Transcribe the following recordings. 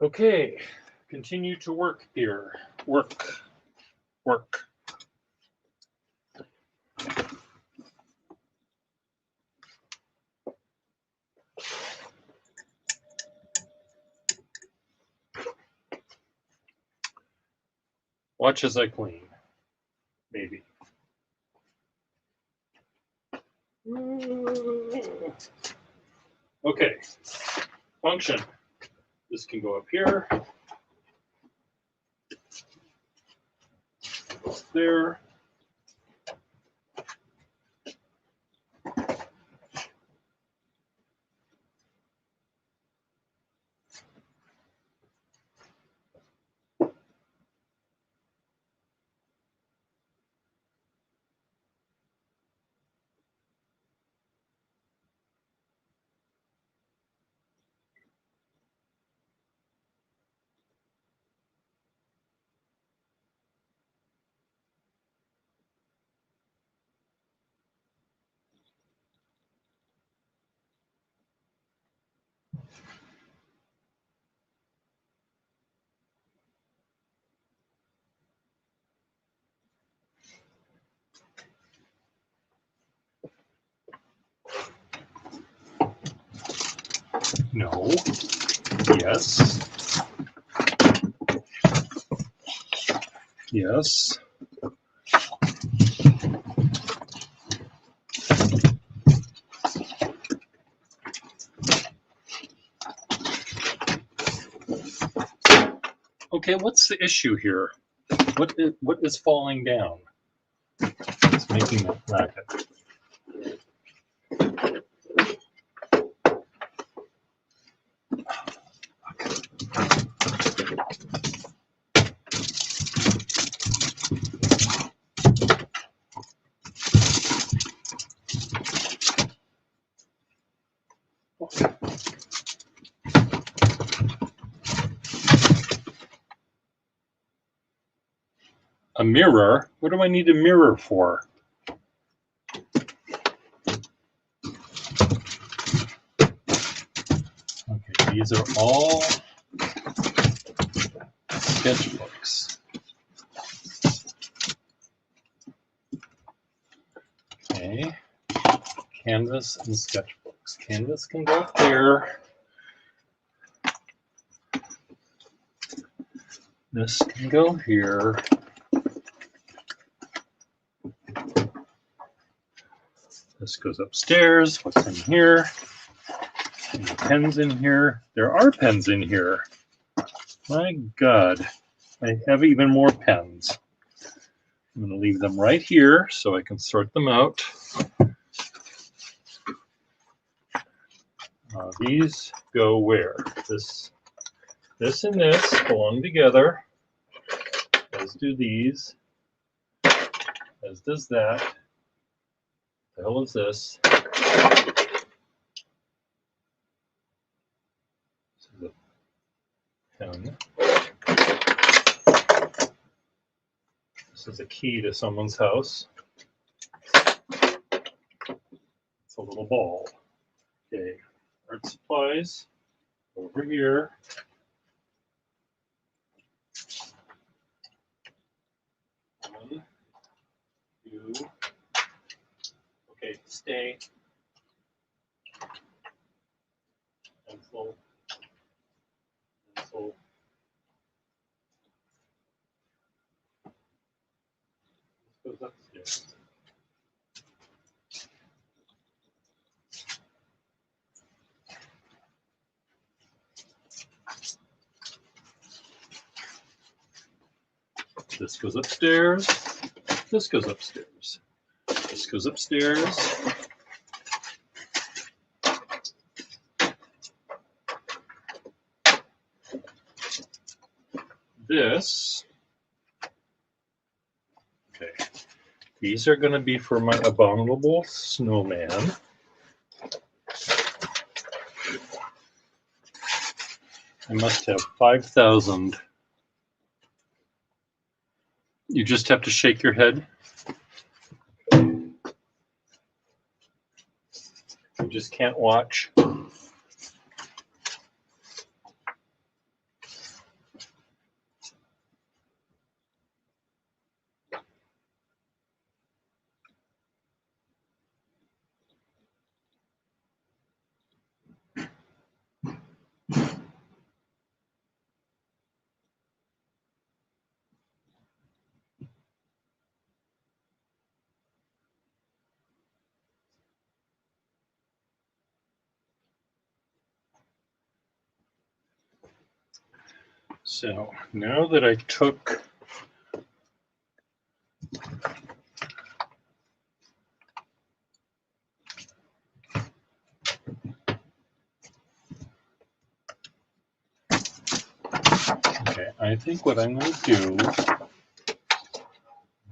Okay, continue to work here. Work. Watch as I clean. Maybe. Okay, function. This can go up here. There. No. Yes. Yes. Okay, what's the issue here? What is falling down? It's making that racket. A mirror? What do I need a mirror for? Okay, these are all sketchbooks. Okay, canvas and sketchbooks. Canvas can go up there. This can go here. This goes upstairs. What's in here? Any pens in here? There are pens in here. My God, I have even more pens. I'm going to leave them right here so I can sort them out. These go where? This and this belong together, as do these, as does that. The hell is this? This is a pen. This is a key to someone's house. It's a little ball. Okay, art supplies over here. One, two. Okay, stay. Pencil. Pencil. This goes upstairs. This goes upstairs. This goes upstairs. This goes upstairs. This. Okay. These are going to be for my abominable snowman. I must have 5,000. You just have to shake your head. You just can't watch. So now that I took okay, I think what I'm going to do,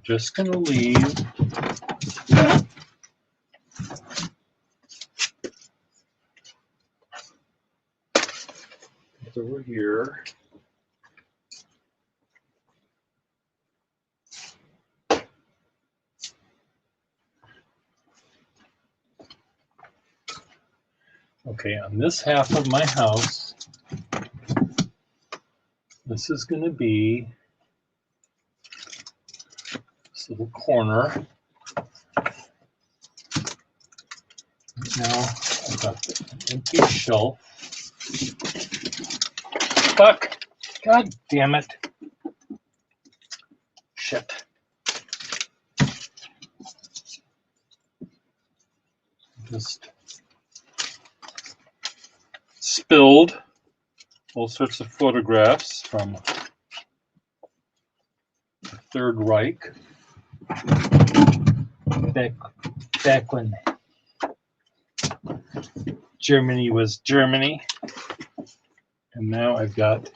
just going to leave it over here. Okay, on this half of my house, this is going to be this little corner. Now I've got an empty shelf. Fuck! God damn it! Shit. Just spilled all sorts of photographs from the Third Reich. Back when Germany was Germany. And now I've got,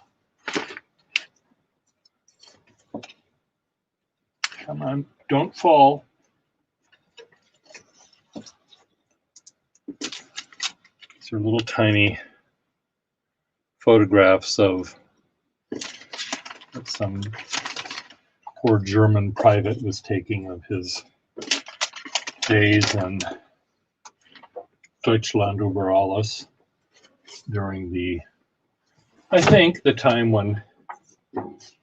come on, don't fall. These are little tiny photographs of what some poor German private was taking of his days in Deutschland über alles during the, I think, the time when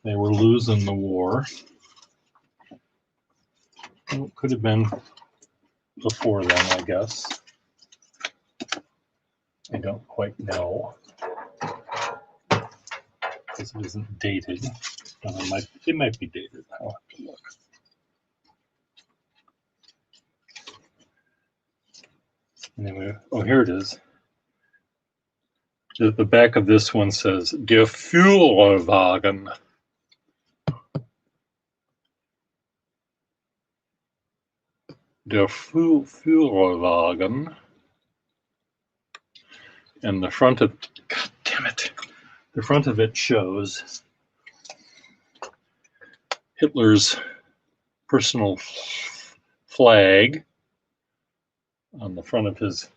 they were losing the war. Well, it could have been before then, I guess. I don't quite know, because it isn't dated. It might be dated. I'll have to look. Anyway, oh, here it is. The back of this one says, Der Führerwagen. Der Führerwagen. And the front of, God damn it, the front of it shows Hitler's personal flag on the front of his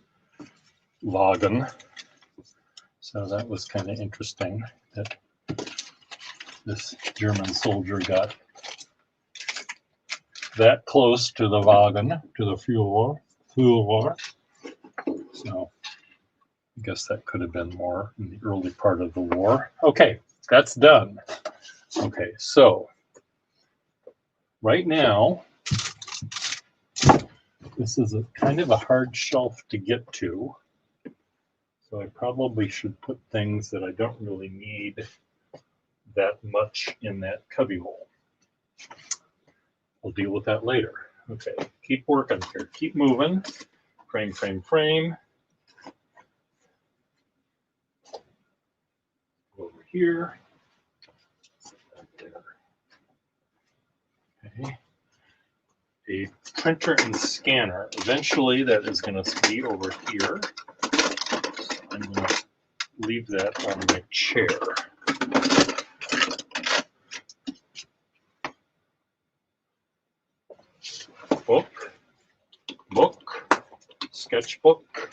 wagon. So that was kind of interesting that this German soldier got that close to the wagon, to the Führer. So I guess that could have been more in the early part of the war. Okay, that's done. Okay, so right now, this is a kind of a hard shelf to get to. So I probably should put things that I don't really need that much in that cubbyhole. I'll deal with that later. Okay, keep working here. Keep moving. Frame, frame, frame. Over here. Okay. A printer and scanner. Eventually that is going to be over here. I'm going to leave that on my chair. Book, sketchbook,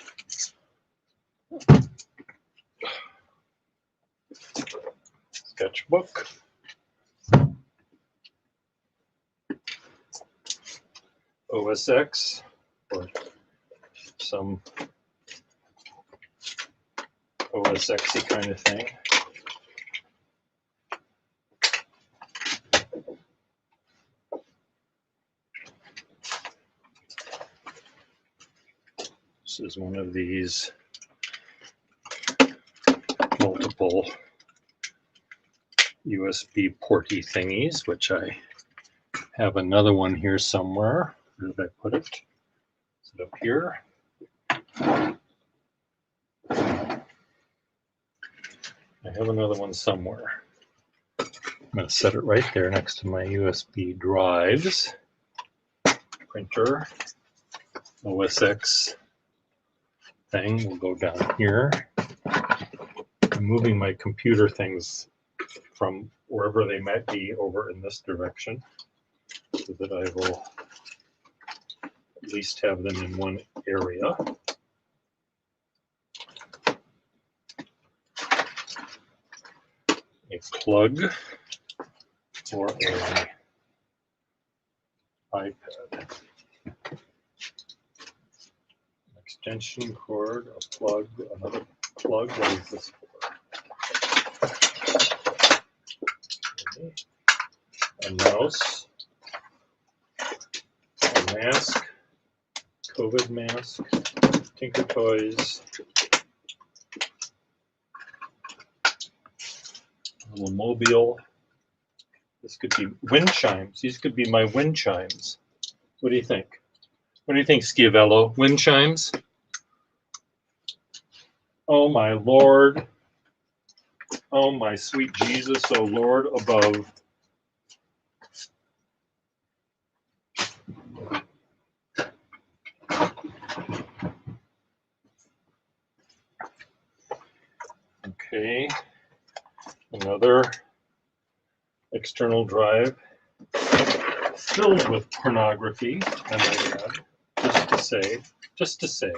sketchbook, OSX, or some OSX-y kind of thing. This is one of these multiple USB porty thingies, which I have another one here somewhere. Where did I put it? Is it up here? I have another one somewhere. going to set it right there next to my USB drives. Printer, OS X thing will go down here. I'm moving my computer things from wherever they might be over in this direction so that I will at least have them in one area. A plug for an iPad. An extension cord, a plug, another plug. What is this for? Okay. A mouse, a mask, COVID mask, Tinker Toys, a little mobile. This could be wind chimes. These could be my wind chimes. What do you think? What do you think, Schiavello? Wind chimes? Oh my Lord. Oh my sweet Jesus, oh Lord above. Okay, another external drive filled with pornography, I might add, just to say.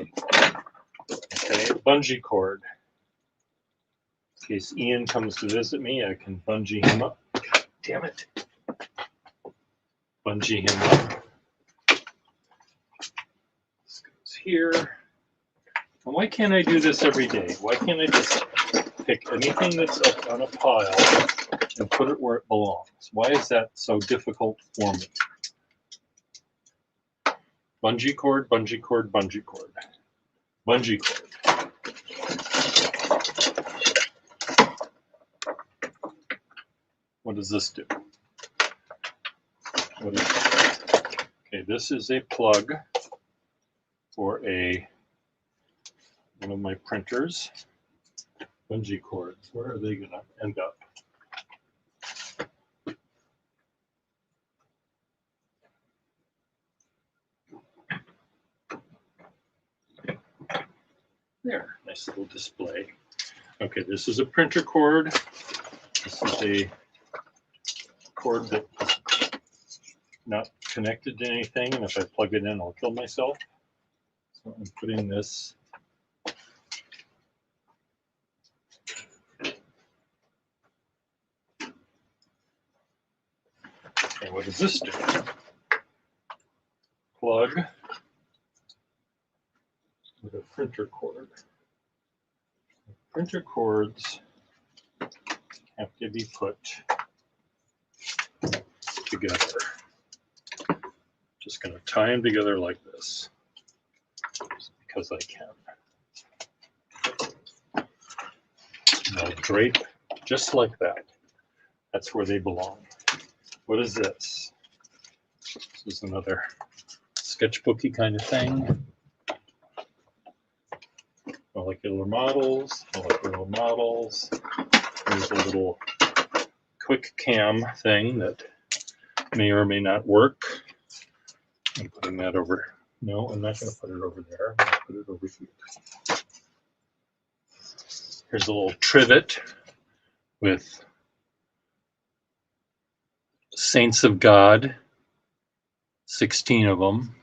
Okay, bungee cord. In case Ian comes to visit me, I can bungee him up. God damn it. Bungee him up. This goes here. And why can't I do this every day? Why can't I just pick anything that's up on a pile and put it where it belongs? Why is that so difficult for me? Bungee cord, bungee cord, bungee cord. Bungee cord. What does this do? What is it? Okay, this is a plug for one of my printers. Bungee cords. Where are they going to end up? There, nice little display. Okay, this is a printer cord. This is a cord that's not connected to anything, and if I plug it in, I'll kill myself. So I'm putting this and what does this do? Plug with a printer cord. Printer cords have to be put together. Just going to tie them together like this, just because I can. And I'll drape just like that. That's where they belong. What is this? This is another sketchbooky kind of thing. Molecular models, molecular models. There's a little quick cam thing that may or may not work. I'm putting that over. No, I'm not going to put it over there. I'm going to put it over here. Here's a little trivet with Saints of God, 16 of them.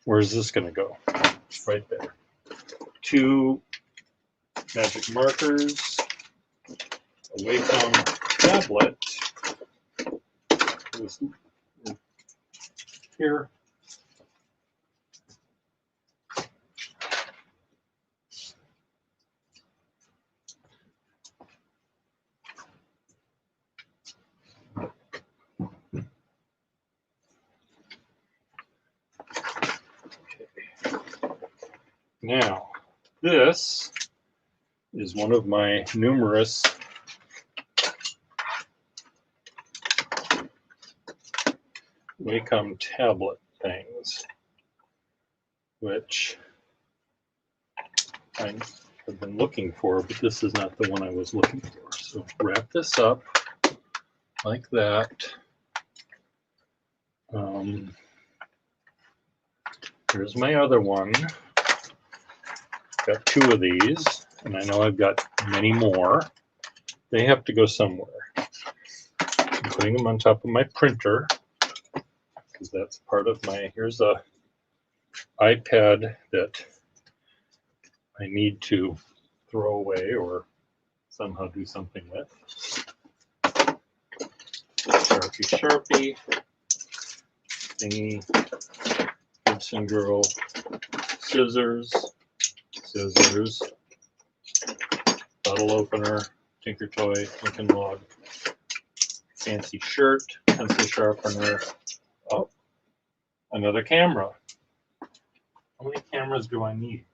Where's this going to go? Right there. 2 magic markers, a Wacom tablet. Here. Now, this is one of my numerous Wacom tablet things, which I've been looking for, but this is not the one I was looking for. So wrap this up like that. Here's my other one. Got 2 of these, and I know I've got many more. They have to go somewhere. I'm putting them on top of my printer because that's part of my, here's a iPad that I need to throw away or somehow do something with. Sharpie, thingy, Gibson Girl, scissors, bottle opener, Tinker Toy, Lincoln Log, fancy shirt, pencil sharpener. Oh, another camera. How many cameras do I need?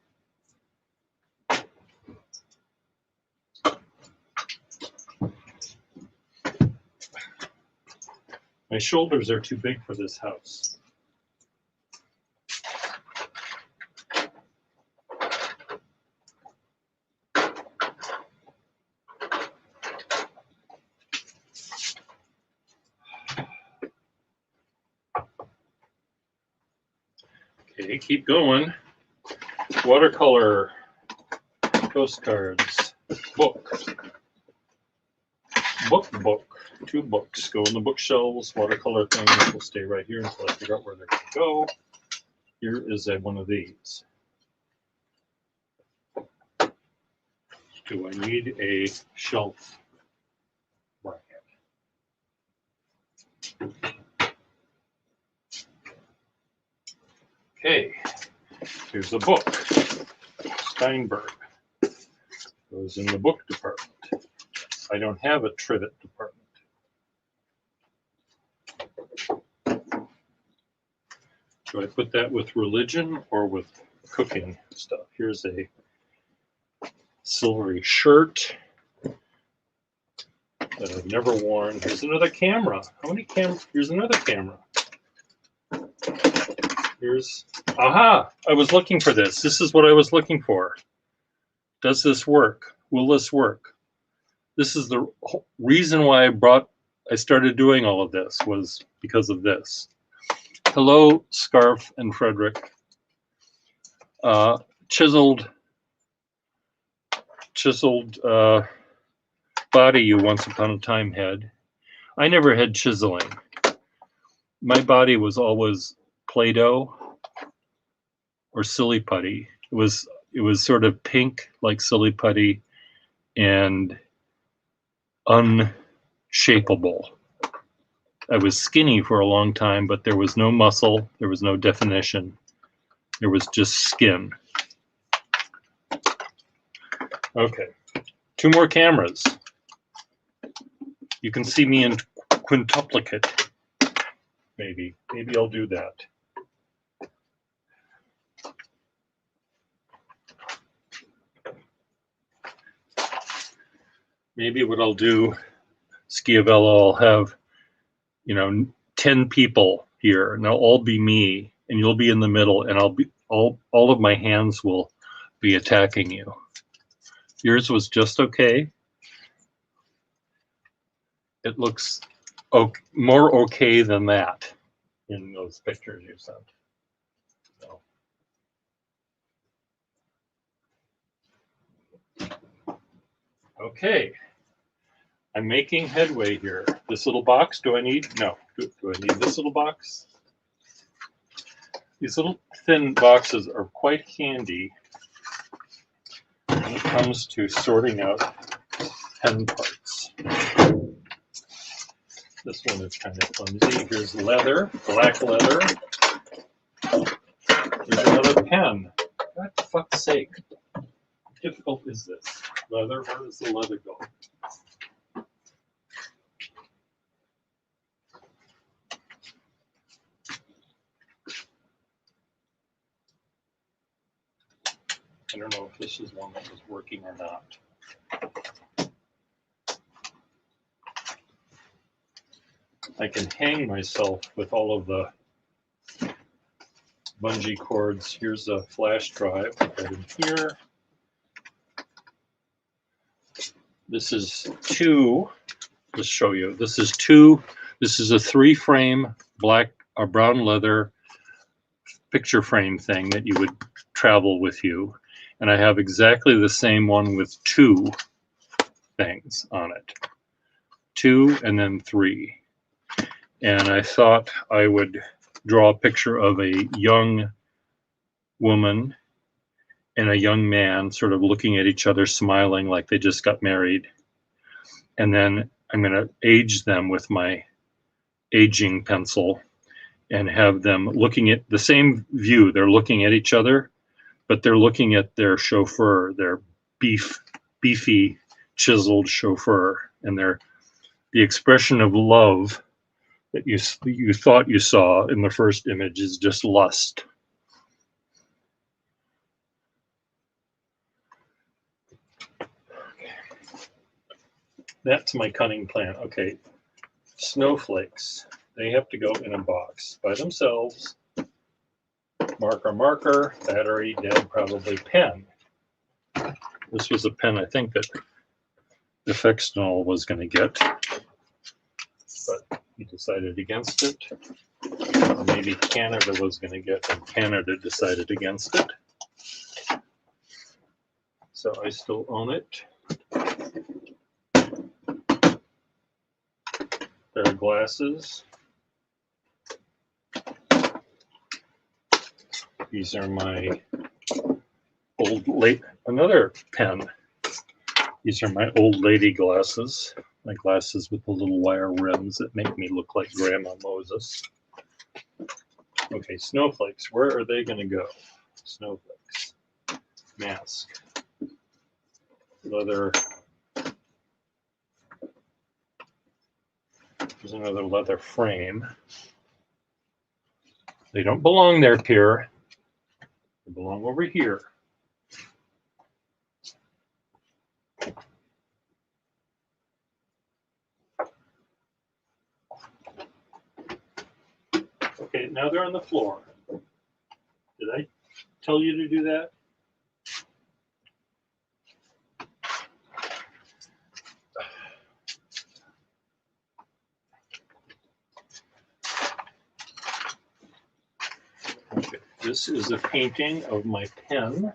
My shoulders are too big for this house. Okay, keep going. Watercolor, postcards, book. 2 books go in the bookshelves. Watercolor things will stay right here until I figure out where they're going to go. Here is one of these. Do I need a shelf bracket? Okay, here's a book. Steinberg goes in the book department. I don't have a trivet department. Do I put that with religion or with cooking stuff? Here's a silvery shirt that I've never worn. Here's another camera. How many cameras? Here's another camera. Here's, aha! I was looking for this. This is what I was looking for. Does this work? Will this work? This is the reason why I started doing all of this, was because of this. Hello, Scarf and Frederick. Chiseled body you once upon a time had. I never had chiseling. My body was always Play-Doh or silly putty. It was sort of pink like silly putty and unshapeable. I was skinny for a long time, but there was no muscle, there was no definition. There was just skin. Okay, 2 more cameras. You can see me in quintuplicate. Maybe I'll do that. Maybe what I'll do, Schiavello, I'll have, 10 people here, and they'll all be me, and you'll be in the middle, and I'll be all of my hands will be attacking you. Yours was just okay. It looks more okay than that in those pictures you sent. So. Okay. I'm making headway here. This little box, do I need? No. Do I need this little box? These little thin boxes are quite handy when it comes to sorting out pen parts. This one is kind of clumsy. Here's leather, black leather. Here's another pen. For fuck's sake. How difficult is this? Leather, where does the leather go? I don't know if this is one that was working or not. I can hang myself with all of the bungee cords. Here's a flash drive right in here. This is two. Let's show you. This is two. This is a 3-frame black or brown leather picture frame thing that you would travel with you. And I have exactly the same one with 2 things on it. 2 and then 3. And I thought I would draw a picture of a young woman and a young man sort of looking at each other, smiling like they just got married. And then I'm going to age them with my aging pencil and have them looking at the same view. They're looking at each other, but they're looking at their chauffeur, their beefy, chiseled chauffeur. And the expression of love that you thought you saw in the first image is just lust. That's my cunning plan. Okay, snowflakes. They have to go in a box by themselves. Marker, battery, dead, probably pen. This was a pen I think that Effextinol was going to get, but he decided against it. Or maybe Canada was going to get, and Canada decided against it. So I still own it. There are glasses. These are my another pen. These are my old lady glasses. My glasses with the little wire rims that make me look like Grandma Moses. Okay, snowflakes. Where are they going to go? Snowflakes. Mask. Leather. There's another leather frame. They don't belong there, Pierre. They belong over here. Okay, now they're on the floor. Did I tell you to do that? Okay, this is a painting of my pen.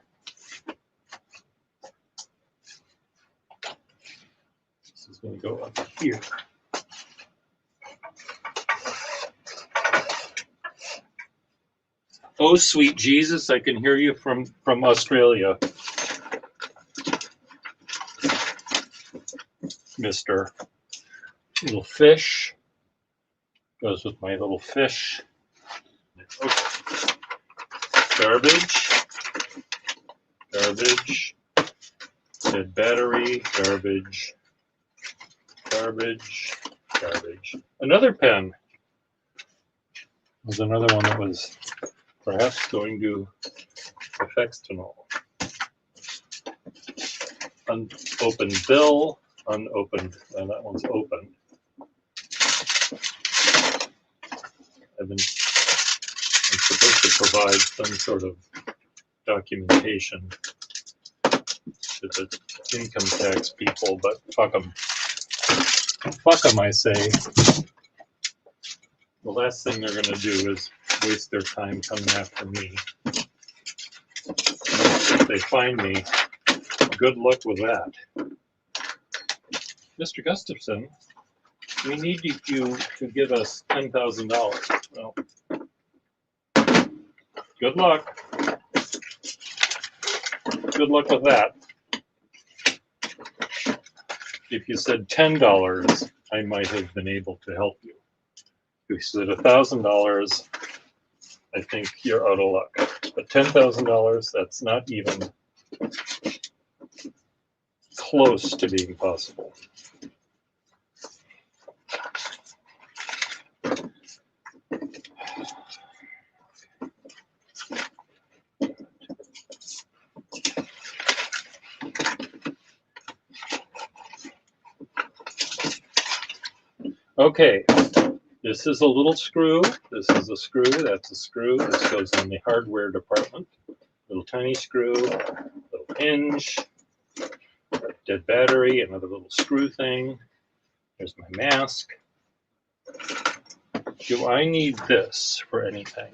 This is going to go up here. Oh, sweet Jesus, I can hear you from Australia, Mr. Little fish. Goes with my little fish. Okay. Garbage. Garbage. Dead battery. Garbage. Garbage. Garbage. Another pen. There's another one that was perhaps going to Effextinol. Unopened bill, unopened, and that one's open. I'm supposed to provide some sort of documentation to the income tax people, but fuck them. Fuck them, I say. The last thing they're going to do is waste their time coming after me. If they find me, good luck with that. Mr. Gustafson, we need you to give us $10,000. Well, good luck. Good luck with that. If you said $10, I might have been able to help you. If you said $1,000, I think you're out of luck. But $10,000, that's not even close to being possible. Okay, this is a little screw. This is a screw. That's a screw. This goes in the hardware department. Little tiny screw, little hinge. Dead battery, another little screw thing. There's my mask. Do I need this for anything?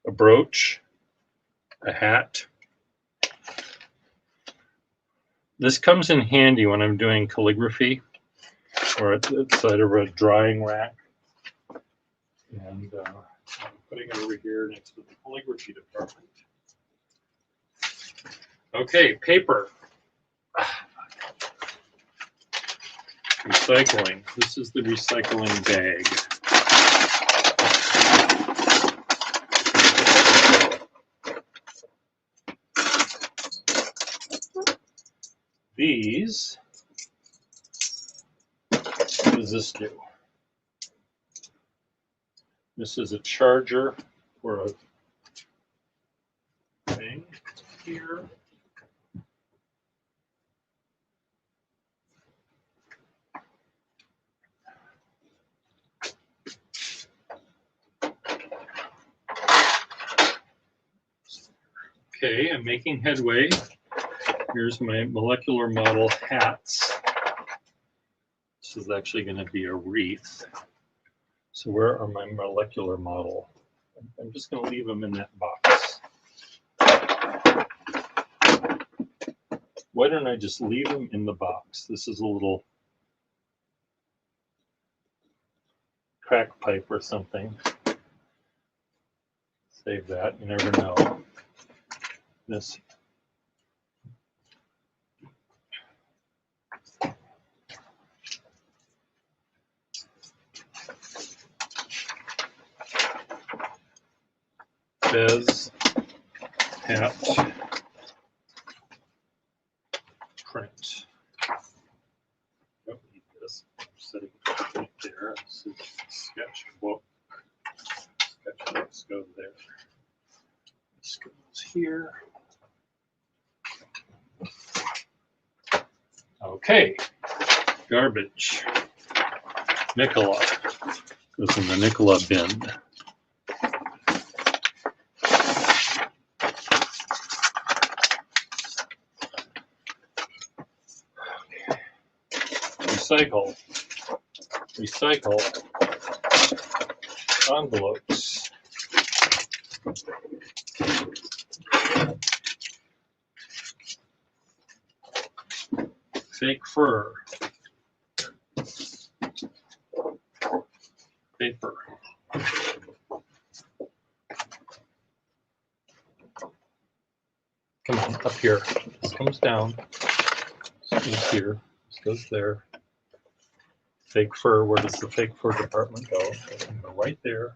A brooch, a hat. This comes in handy when I'm doing calligraphy or at the side of a drying rack. And I'm putting it over here next to the calligraphy department. Okay, paper. Recycling. This is the recycling bag. These, what does this do? This is a charger for a thing here. Okay, I'm making headway. Here's my molecular model hats. This is actually going to be a wreath. So where are my molecular model? I'm just going to leave them in that box. Why don't I just leave them in the box? This is a little crack pipe or something. Save that, you never know. This Bez hat print. Don't need this. I'm setting it right there. This is sketchbook. Sketchbooks go there. This goes here. Okay, garbage. Nikola goes in the Nikola bin. Recycle. Recycle envelopes. Fake fur. Paper. Come on, up here. This comes down. This goes here. This goes there. Fake fur. Where does the fake fur department go? It's going to go right there.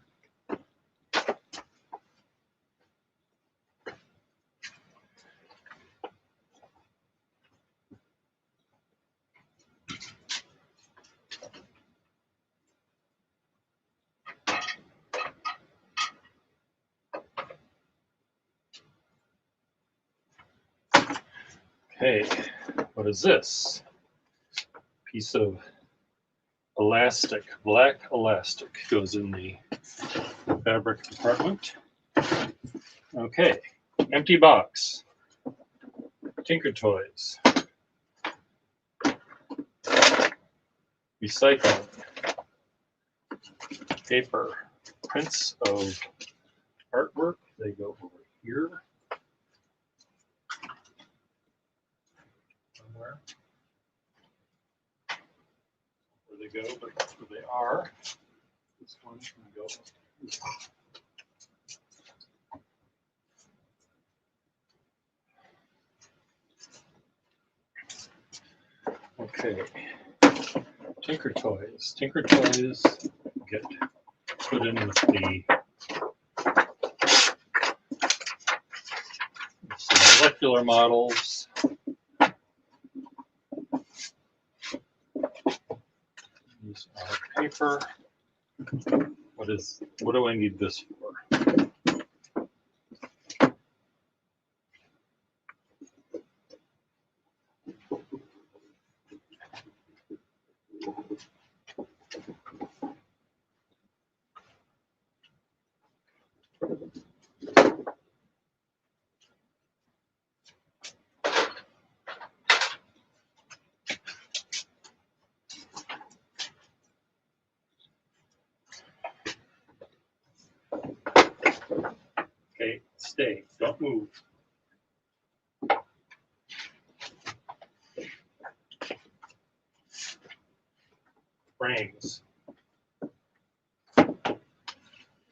Okay, what is this? Piece of elastic, black elastic, goes in the fabric department. Okay, empty box. Tinker Toys. Recycling. Paper. Prints of artwork. They go over here. Somewhere. Where they go, but that's where they are. This one's going to go. Okay. Tinker Toys. Tinker Toys get put in with the molecular models. These are paper. What do I need this for? Stay. Don't move. Frames.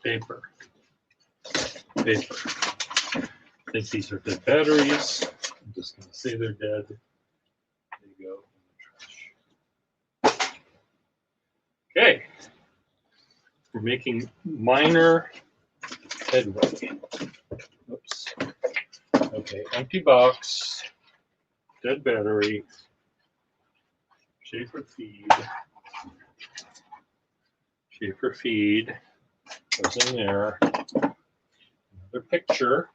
Paper. Paper. I think these are dead batteries. I'm just going to say they're dead. There you go. In the trash. Okay. We're making minor headway. Oops. Okay, empty box, dead battery, Schaefer feed. Schaefer feed goes in there. Another picture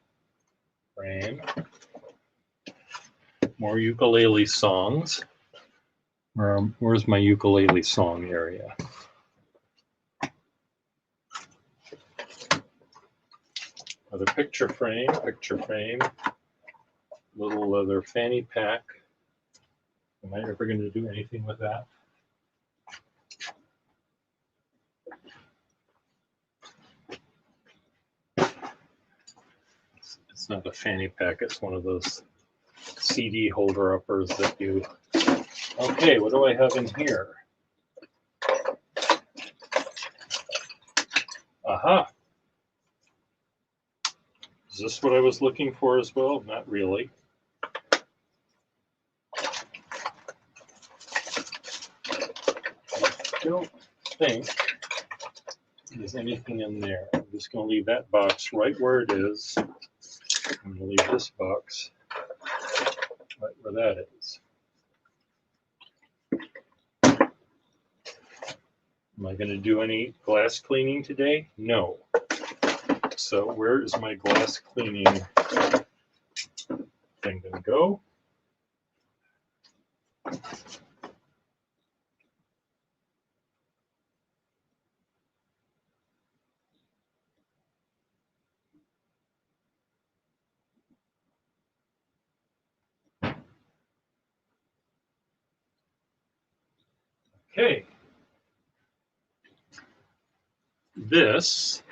frame. More ukulele songs. Where's my ukulele song area? Another picture frame, little leather fanny pack. Am I ever going to do anything with that? It's not a fanny pack, it's one of those CD holder uppers that you. Okay, what do I have in here? Aha! Is this what I was looking for as well? Not really. I don't think there's anything in there. I'm just going to leave that box right where it is. I'm going to leave this box right where that is. Am I going to do any glass cleaning today? No. So where is my glass cleaning thing going to go? Okay. This,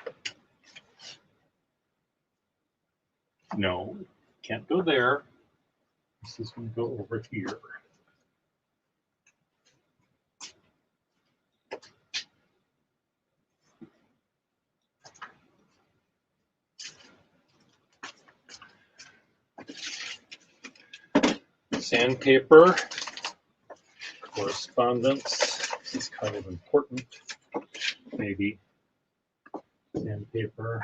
no, can't go there. This is going to go over here. Sandpaper, correspondence. This is kind of important. Maybe sandpaper.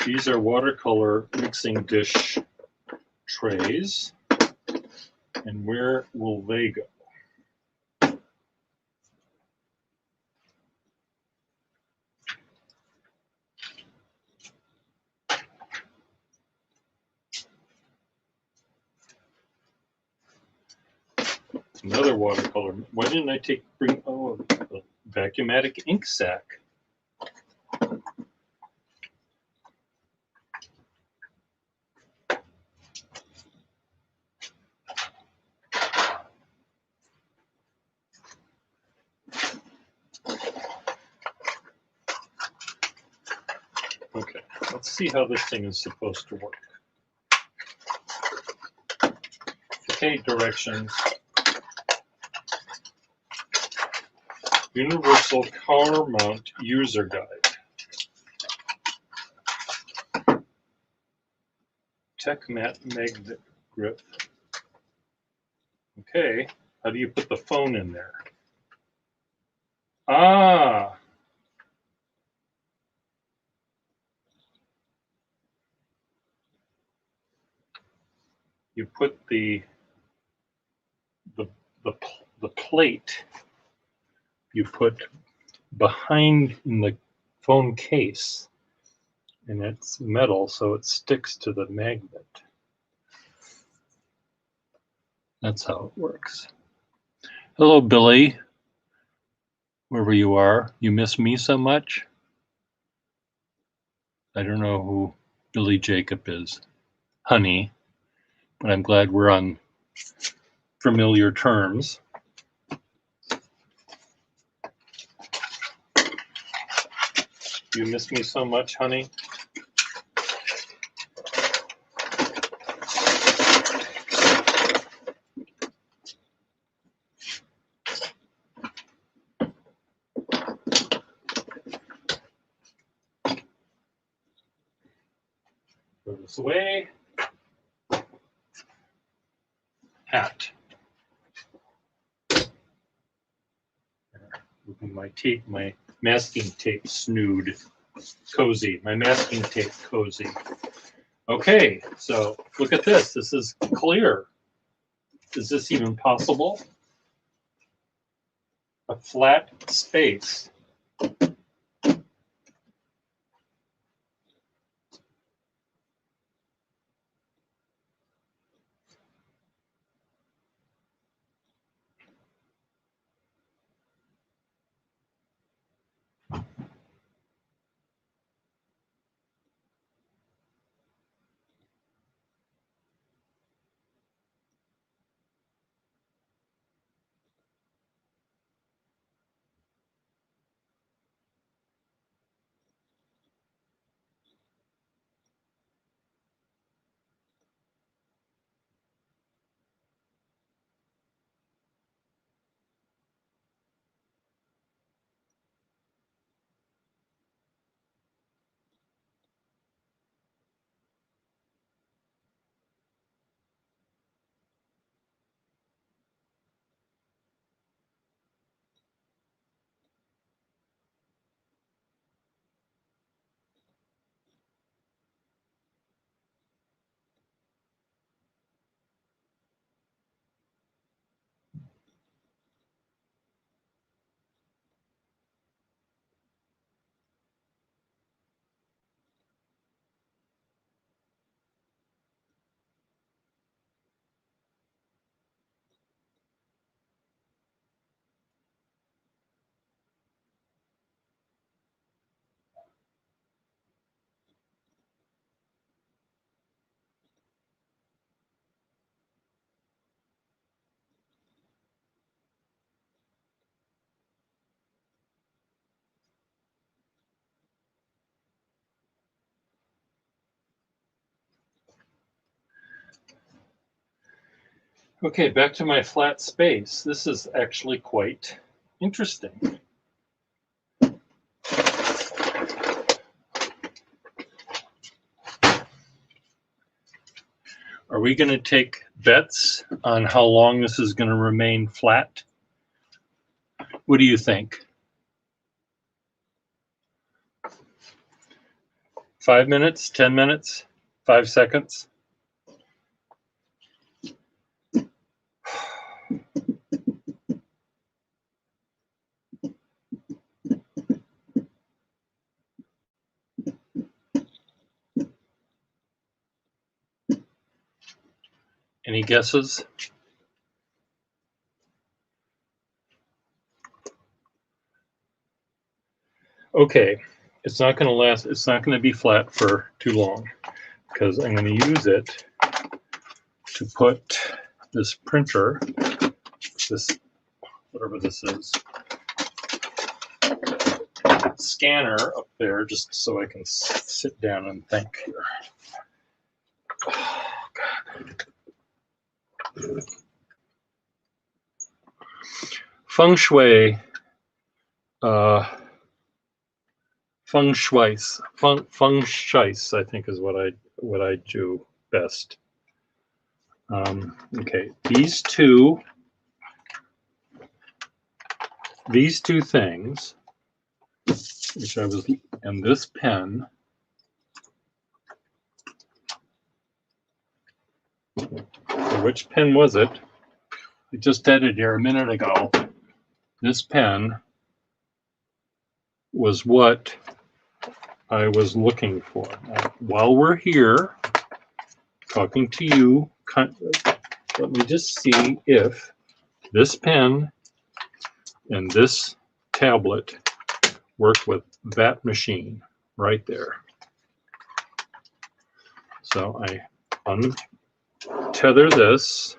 These are watercolor mixing dish trays. And where will they go? Another watercolor. Why didn't I bring the Vacuumatic ink sac? Okay, let's see how this thing is supposed to work. Okay, directions. Universal car mount user guide. TechMat magnet grip. Okay, how do you put the phone in there? Ah! You put the plate you put behind in the phone case, and it's metal, so it sticks to the magnet. That's how it works. Hello, Billy, wherever you are. You miss me so much? I don't know who Billy Jacob is, honey, but I'm glad we're on familiar terms. You miss me so much, honey. Throw this away. Hat. Moving my tape, my masking tape snood. Cozy. My masking tape cozy. Okay, so look at this. This is clear. Is this even possible? A flat space. Okay, back to my flat space. This is actually quite interesting. Are we going to take bets on how long this is going to remain flat? What do you think? 5 minutes, 10 minutes, 5 seconds? Any guesses? Okay, it's not going to last, it's not going to be flat for too long because I'm going to use it to put this printer, this, whatever this is, scanner up there just so I can sit down and think here. Oh, God. Feng Shui, Feng Shui's, Feng Shui's, I think is what I do best. Okay, these two things, which I was, and this pen, which pen was it? I just had it here a minute ago. This pen was what I was looking for. Now, while we're here talking to you, let me just see if this pen and this tablet work with that machine right there. So I untether this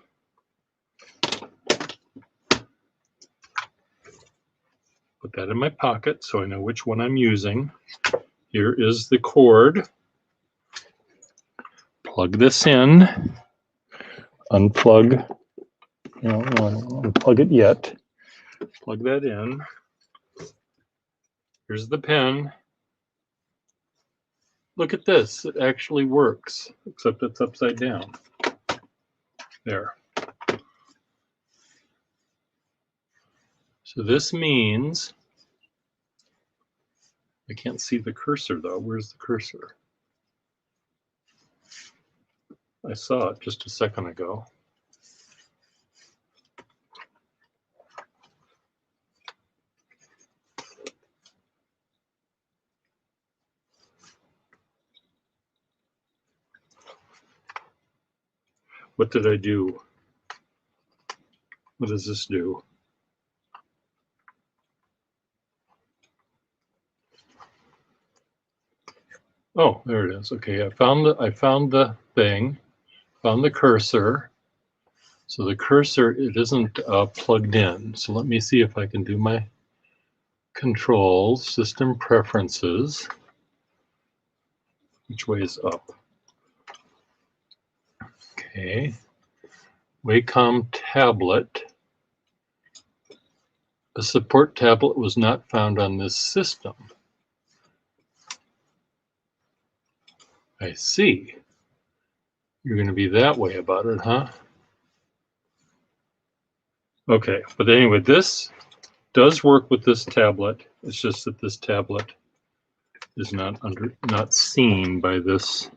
Put that in my pocket so I know which one I'm using. Here is the cord. Plug this in. Unplug. No, I don't unplug it yet. Plug that in. Here's the pen. Look at this. It actually works, except it's upside down. There. So this means, I can't see the cursor though. Where's the cursor? I saw it just a second ago. What did I do? What does this do? Oh, there it is. Okay, I found the thing, found the cursor. So the cursor, it isn't plugged in. So let me see if I can do my controls, system preferences. Which way is up? Okay. Wacom tablet. A support tablet was not found on this system. I see. You're going to be that way about it, huh? Okay, but anyway, this does work with this tablet. It's just that this tablet is not seen by this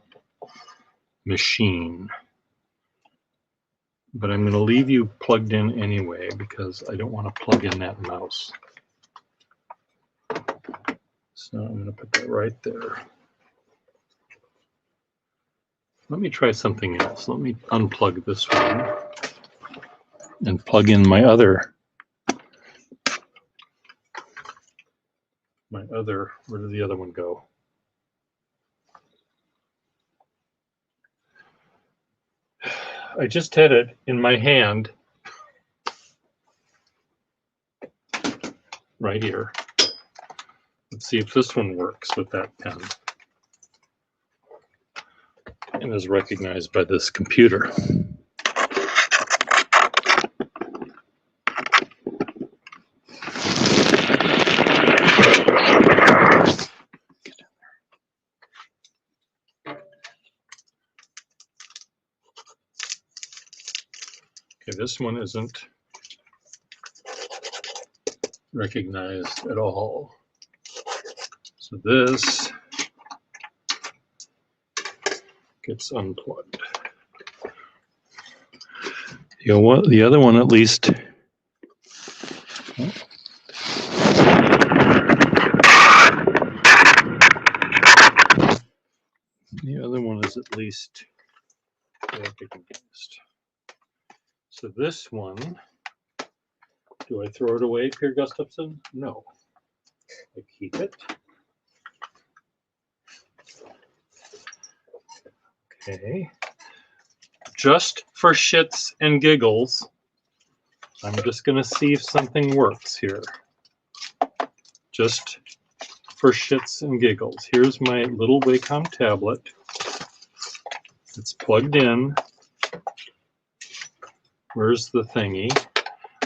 machine. But I'm going to leave you plugged in anyway because I don't want to plug in that mouse. So I'm going to put that right there. Let me try something else. Let me unplug this one and plug in my other, where did the other one go? I just had it in my hand right here. Let's see if this one works with that pen and is recognized by this computer. Okay, this one isn't recognized at all. So this gets unplugged. You know what? The other one, at least. The other one is at least recognized. So this one, do I throw it away, Per Gustafsson? No. I keep it. Okay. Just for shits and giggles, I'm just going to see if something works here. Just for shits and giggles. Here's my little Wacom tablet. It's plugged in. Where's the thingy?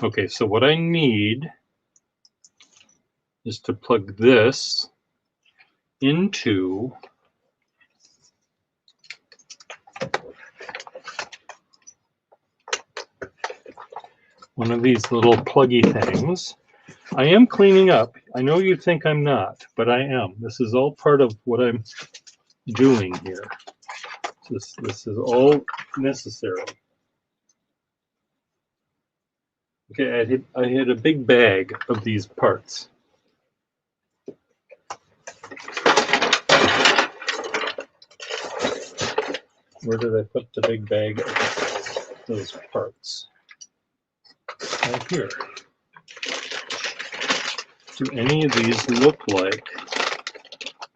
Okay, so what I need is to plug this into one of these little pluggy things. I am cleaning up. I know you think I'm not, but I am. This is all part of what I'm doing here. This is all necessary. Okay, I had a big bag of these parts. Where did I put the big bag of those parts? Right here. Do any of these look like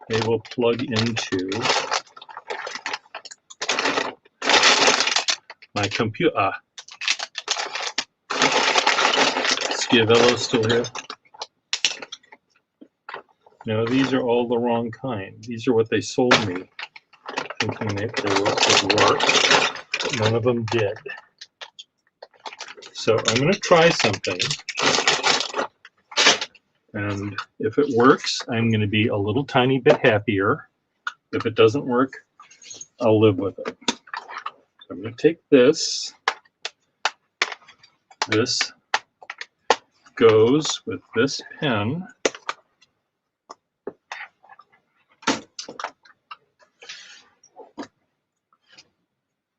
they will plug into my computer? Schiavello's still here. No, these are all the wrong kind. These are what they sold me, thinking that they would work. None of them did. So I'm going to try something. And if it works, I'm going to be a little tiny bit happier. If it doesn't work, I'll live with it. So I'm going to take this. This goes with this pen.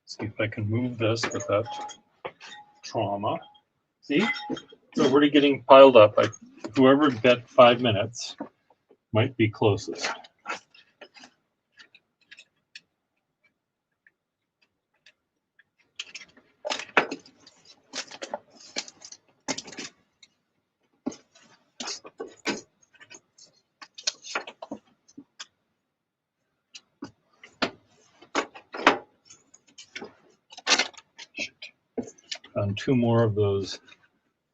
See if I can move this without trauma. See? It's already getting piled up. Whoever bet 5 minutes might be closest. Found 2 more of those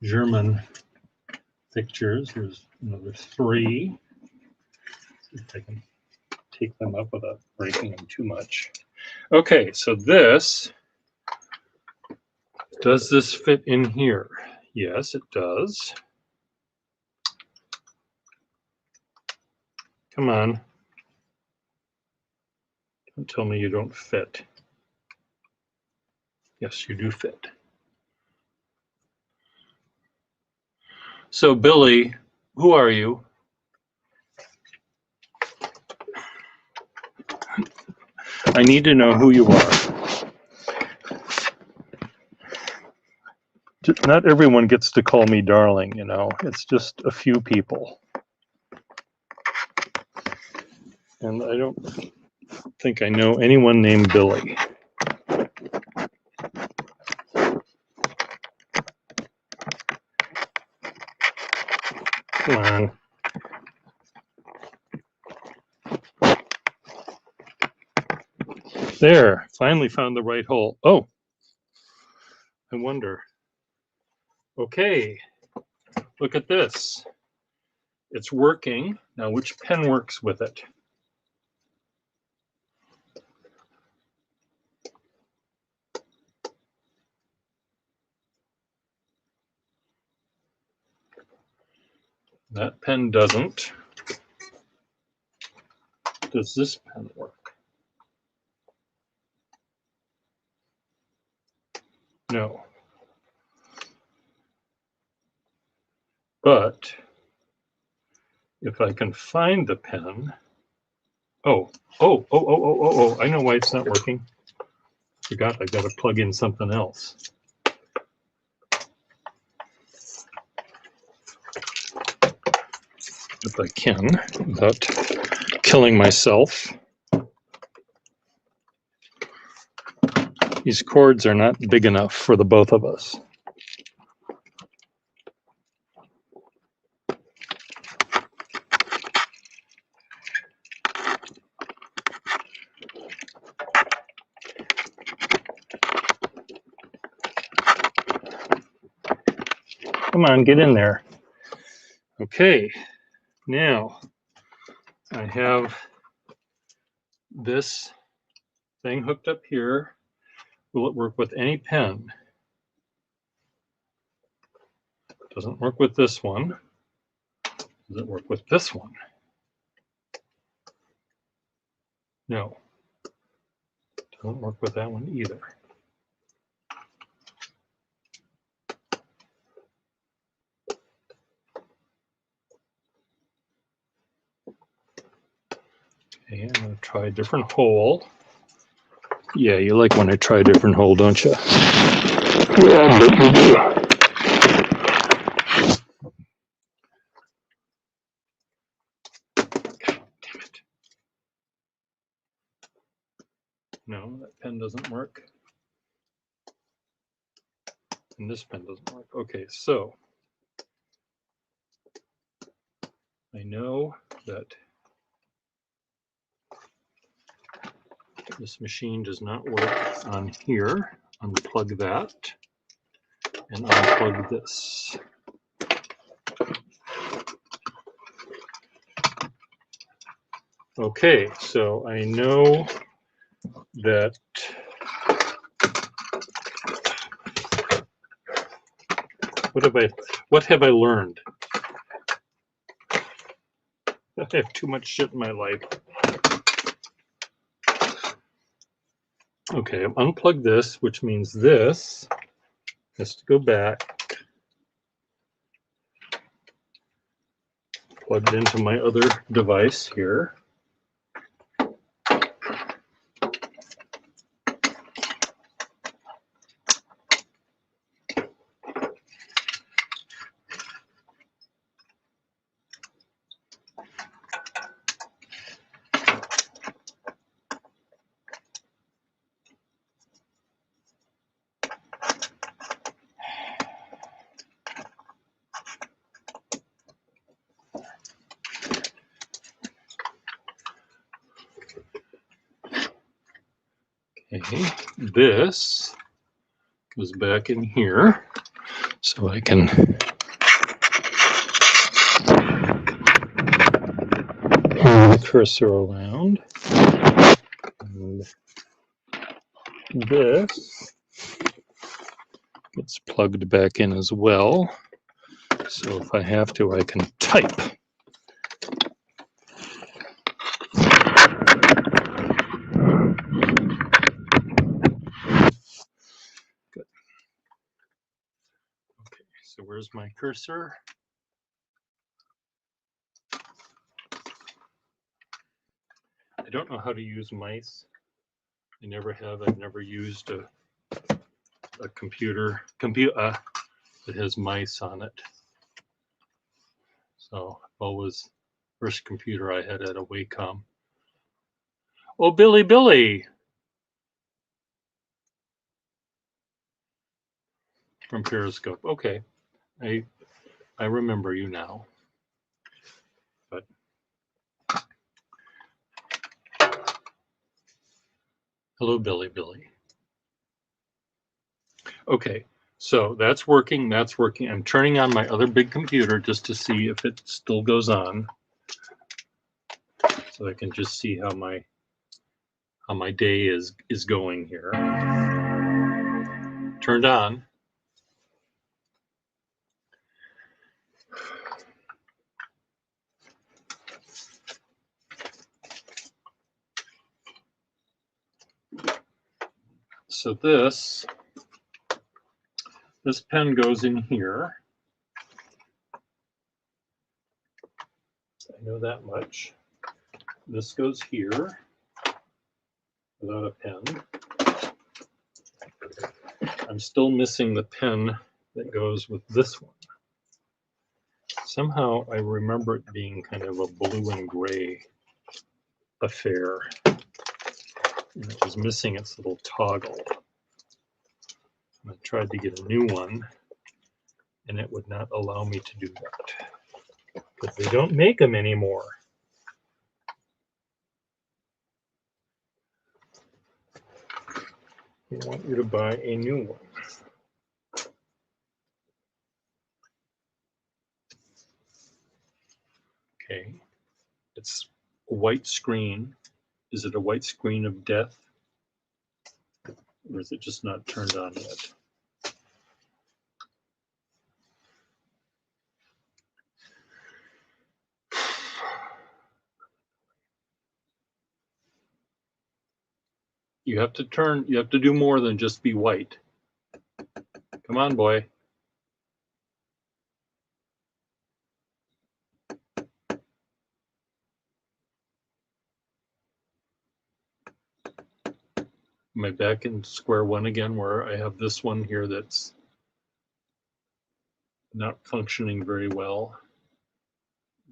German pictures. There's another 3. See if I can take them up without breaking them too much. Okay, so does this fit in here? Yes, it does. Come on. Don't tell me you don't fit. Yes, you do fit. So, Billy, who are you? I need to know who you are. Not everyone gets to call me darling, you know. It's just a few people. And I don't think I know anyone named Billy. Come on. There, finally found the right hole. Oh, I wonder. Okay, look at this. It's working. Now, which pen works with it? That pen doesn't. Does this pen work? No. But if I can find the pen, oh, I know why it's not working. Forgot I got to plug in something else. If I can, without killing myself. These cords are not big enough for the both of us. Come on, get in there. Okay, now I have this thing hooked up here. Will it work with any pen? Doesn't work with this one. Does it work with this one? No. Doesn't work with that one either. Okay, I'm going to try a different hole. Yeah, you like when I try a different hole, don't you? Yeah, but you do. God damn it. No, that pen doesn't work. And this pen doesn't work. Okay, so I know that this machine does not work on here. Unplug that and unplug this. Okay, so I know that what have I learned? I have too much shit in my life. Okay, I've unplugged this, which means this has to go back, plugged into my other device here. Okay, this goes back in here, so I can move the cursor around. And this gets plugged back in as well. So if I have to, I can type. Good. Okay, so where's my cursor? I don't know how to use mice. I never have. I've never used a computer that has mice on it. So always first computer I had at a Wacom. Oh, Billy from Periscope. Okay, I remember you now. But hello, Billy. Okay, so that's working. That's working. I'm turning on my other big computer just to see if it still goes on, so I can just see how my day is going here. Turned on. So this pen goes in here. I know that much. This goes here without a pen. I'm still missing the pen that goes with this one. Somehow I remember it being kind of a blue and gray affair. And it was missing its little toggle. I tried to get a new one, and it would not allow me to do that. Because they don't make them anymore. They want you to buy a new one. Okay. It's a white screen. Is it a white screen of death? Or is it just not turned on yet? You have to do more than just be white. Come on, boy. Am I back in square one again where I have this one here that's not functioning very well?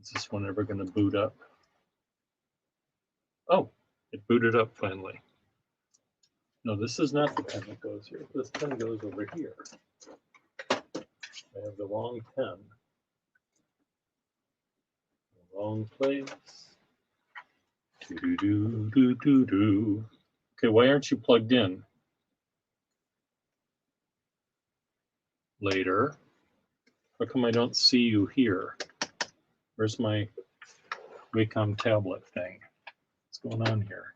Is this one ever going to boot up? Oh, it booted up finally. No, this is not the pen that goes here. This pen goes over here. I have the wrong pen. The wrong place. Do-do-do-do-do-do. Okay, why aren't you plugged in? Later. How come I don't see you here? Where's my Wacom tablet thing? What's going on here?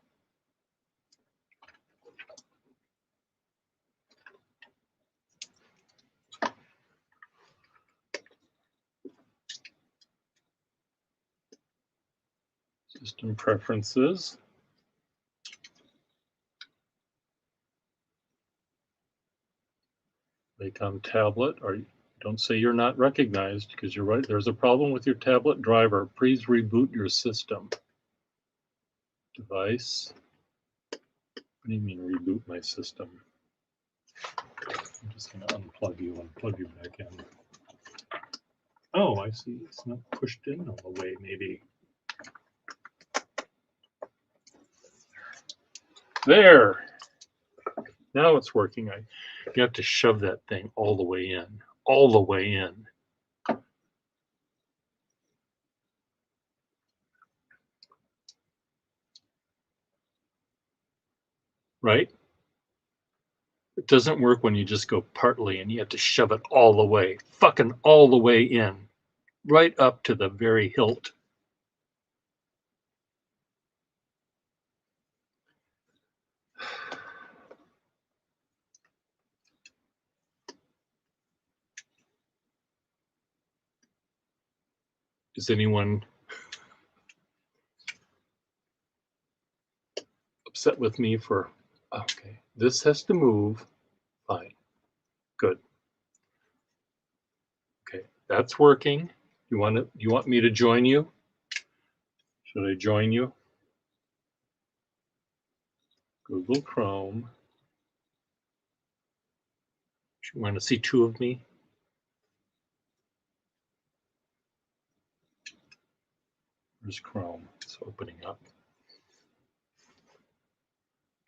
System preferences. Wacom tablet, or don't say you're not recognized, because you're right. There's a problem with your tablet driver. Please reboot your system. Device. What do you mean reboot my system? I'm just going to unplug you and plug you back in. Oh, I see. It's not pushed in all the way, maybe. There. Now it's working. You have to shove that thing all the way in. All the way in. Right? It doesn't work when you just go partly and you have to shove it all the way. Fucking all the way in. Right up to the very hilt. Is anyone upset with me for, okay, this has to move. Fine. Good. Okay, that's working. You want me to join you? Should I join you? Google Chrome. You want to see two of me? There's Chrome. It's opening up.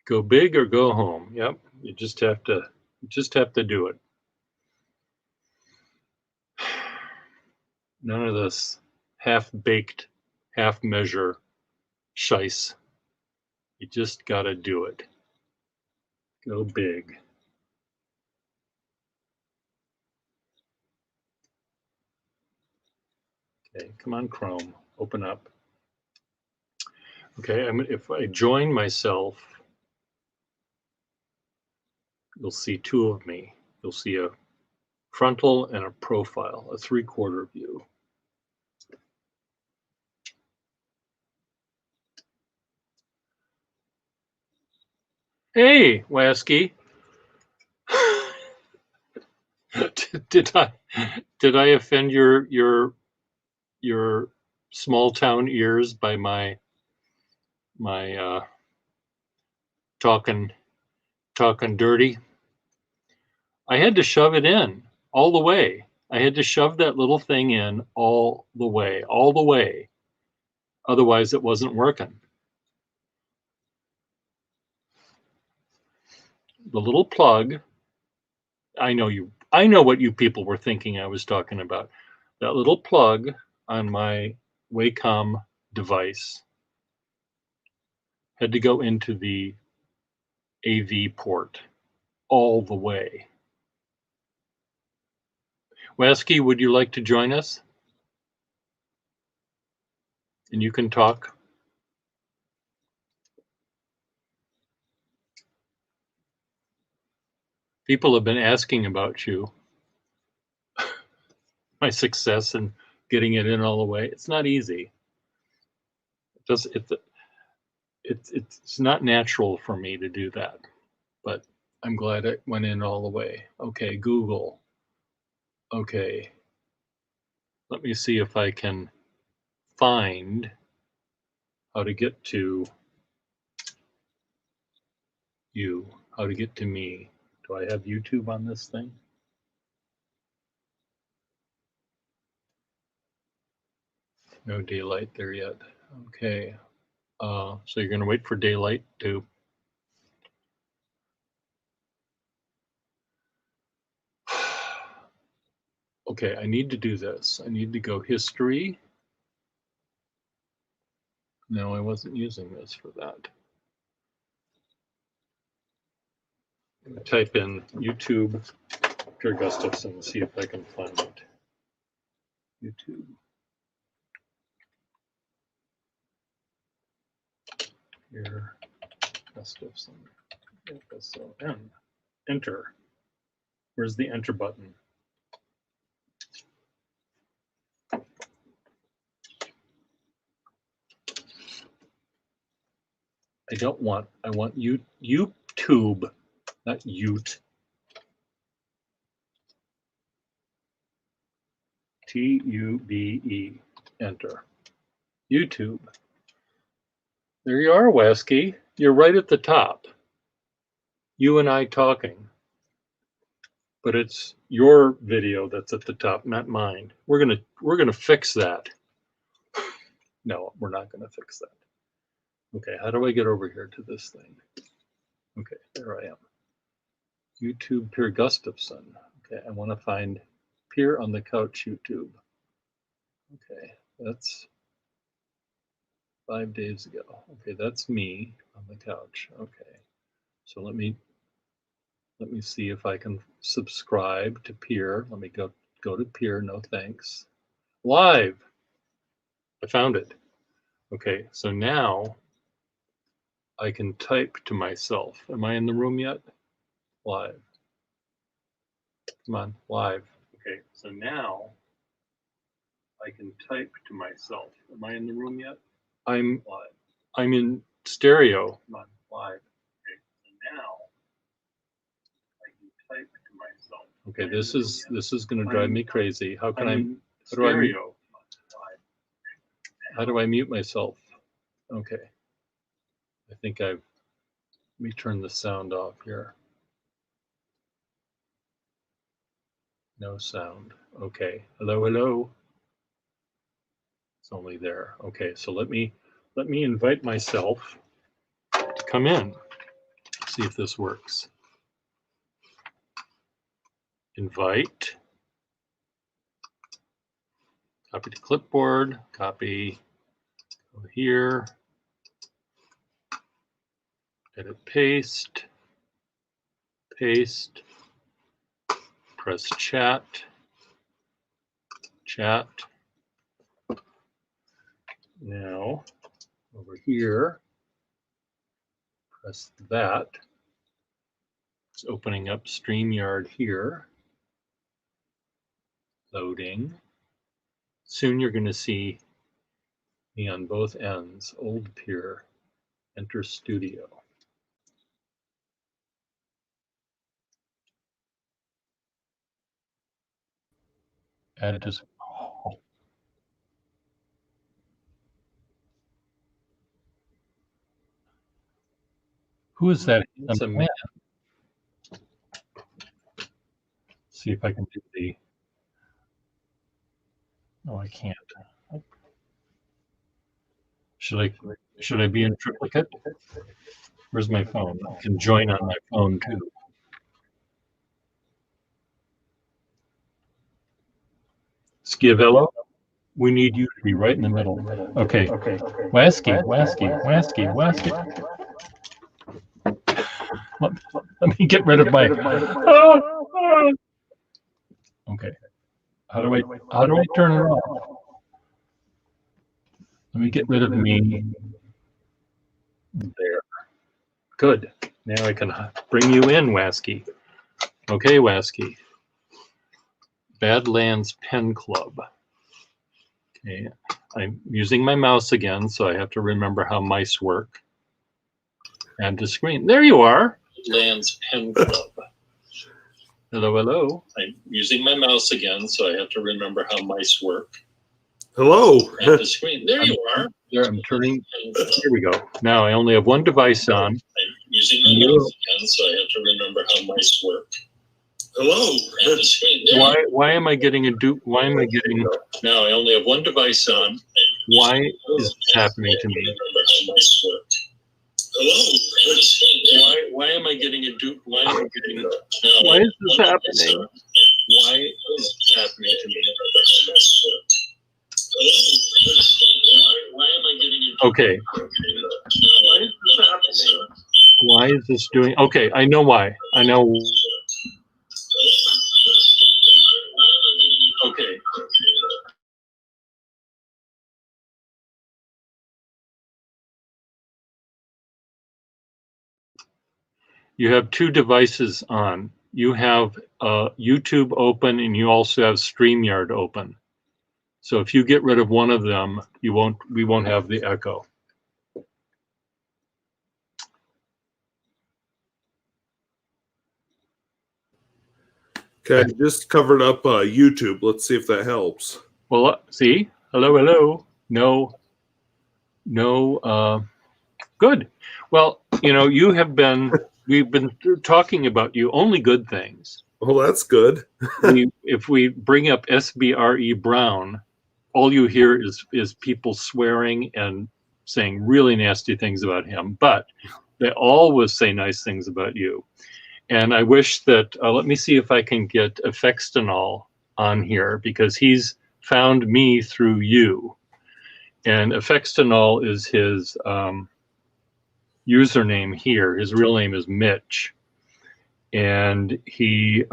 Go big or go home. Yep. You just have to do it. None of this half-baked, half-measure shice. You just gotta do it. Go big. Okay, come on, Chrome. Open up. Okay, if I join myself, you'll see two of me. You'll see a frontal and a profile, a 3/4 view. Hey, Wasky. did I offend your small town ears by my talking dirty? I had to shove it in all the way. I had to shove that little thing in all the way. Otherwise, it wasn't working. The little plug. I know what you people were thinking I was talking about. That little plug on my Wacom device had to go into the AV port all the way. Wasky, would you like to join us? And you can talk. People have been asking about you. My success in getting it in all the way. It's not easy. It's not natural for me to do that, but I'm glad it went in all the way. Okay, Google. Okay, let me see if I can find how to get to you, how to get to me. Do I have YouTube on this thing? No daylight there yet. Okay, so you're gonna wait for daylight to. Okay, I need to do this. I need to go history. No, I wasn't using this for that. I'm going to type in YouTube Per Gustafson and see if I can find it. YouTube. Here, Gustafson, FSON. Enter. Where's the enter button? I want YouTube, not Ute. TUBE, enter. YouTube. There you are, Wesky. You're right at the top. You and I talking. But it's your video that's at the top, not mine. We're gonna fix that. No, we're not gonna fix that. Okay, how do I get over here to this thing? Okay, there I am. YouTube Pierre Gustafson. Okay, I want to find Pierre on the Couch YouTube. Okay, that's 5 days ago. Okay, that's me on the couch. Okay, so let me see if I can subscribe to Pierre. Let me go to Pierre. No thanks. Live. I found it. Okay, so now I can type to myself. Am I in the room yet? Live. Come on, live. Okay, so now I can type to myself. Am I in the room yet? I'm live. I'm in stereo. Come on, live. Okay, so now I can type to myself. Okay, this is going to drive me crazy. How can how do I mute myself? Okay. I think let me turn the sound off here. No sound. Okay. Hello, hello. It's only there. Okay, so let me invite myself to come in. See if this works. Invite. Copy to clipboard. Copy over here. Edit, paste. Paste. Press chat. Chat. Now, over here, press that. It's opening up StreamYard here. Loading. Soon you're going to see me on both ends. Old Pierre. Enter Studio. Add to. Oh. Who is that? It's a man. See if I can do the. No, I can't. Should I be in triplicate? Where's my phone? I can join on my phone too. Schiavello, we need you to be right in the middle. Okay. Wesky. Let me get rid of my. Okay. How do I turn it off? Let me get rid of me. There. Good. Now I can bring you in, Wasky. Okay, Wasky. Badlands Pen Club. Okay. I'm using my mouse again, so I have to remember how mice work. Add to screen. There you are. Badlands Pen Club. Hello, hello. I'm using my mouse again, so I have to remember how mice work. Hello. Add to screen. There you are. There, I'm turning. Here we go. Now I only have one device on. I'm using my mouse again, so I have to remember how mice work. Hello. Add to screen. Why am I getting a dupe? Why am I getting? Now I only have one device on. Why is this happening to me? Hello. Why am I getting a dupe? Why am I getting? Why is this happening? Why is this happening to me? Why am I getting a dupe? Okay. Why is this happening? Why is this doing? Okay, I know why. I know. Okay. You have two devices on. You have YouTube open, and you also have StreamYard open. So if you get rid of one of them, we won't have the echo. Okay, I just covered up YouTube. Let's see if that helps. Well, see, hello. No, good. Well, we've been talking about you, only good things. Well, that's good. If we bring up SBRE Brown, all you hear is people swearing and saying really nasty things about him, but they always say nice things about you. And I wish that, let me see if I can get Effextinol on here, because he's found me through you. And Effextinol is his username here. His real name is Mitch. And he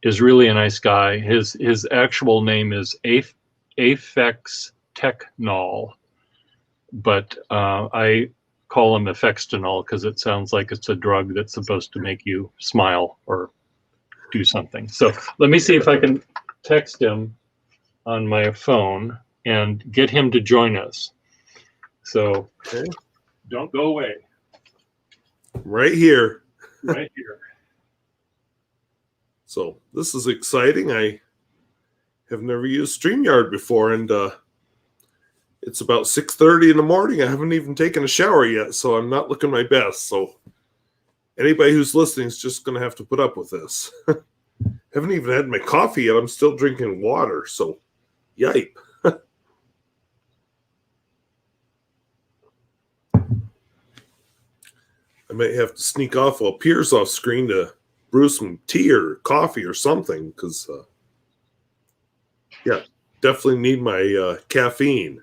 is really a nice guy. His actual name is Aphex Technol, but I call him Effextinol because it sounds like it's a drug that's supposed to make you smile or do something. So let me see if I can text him on my phone and get him to join us. So Okay. Don't go away. Right here. Right here. So this is exciting. I have never used StreamYard before, and it's about 6:30 in the morning. I haven't even taken a shower yet, so I'm not looking my best. So anybody who's listening is just going to have to put up with this. Haven't even had my coffee yet. I'm still drinking water, so yipe. I might have to sneak off while Pierre's off screen to brew some tea or coffee or something, because, yeah, definitely need my caffeine.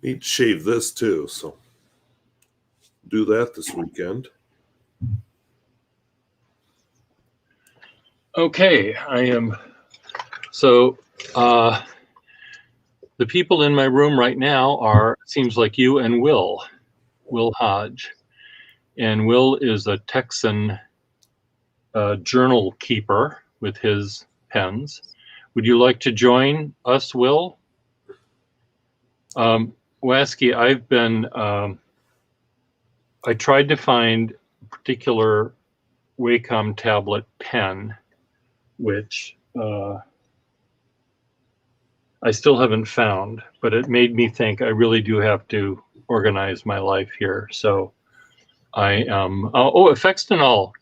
Need to shave this too, so do that this weekend. Okay, I am. So the people in my room right now are, seems like you and Will Hodge. And Will is a Texan journal keeper with his pens. Would you like to join us, Will? Wasky, I've been, I tried to find a particular Wacom tablet pen, which I still haven't found, but it made me think I really do have to organize my life here. So I am, Effextinol,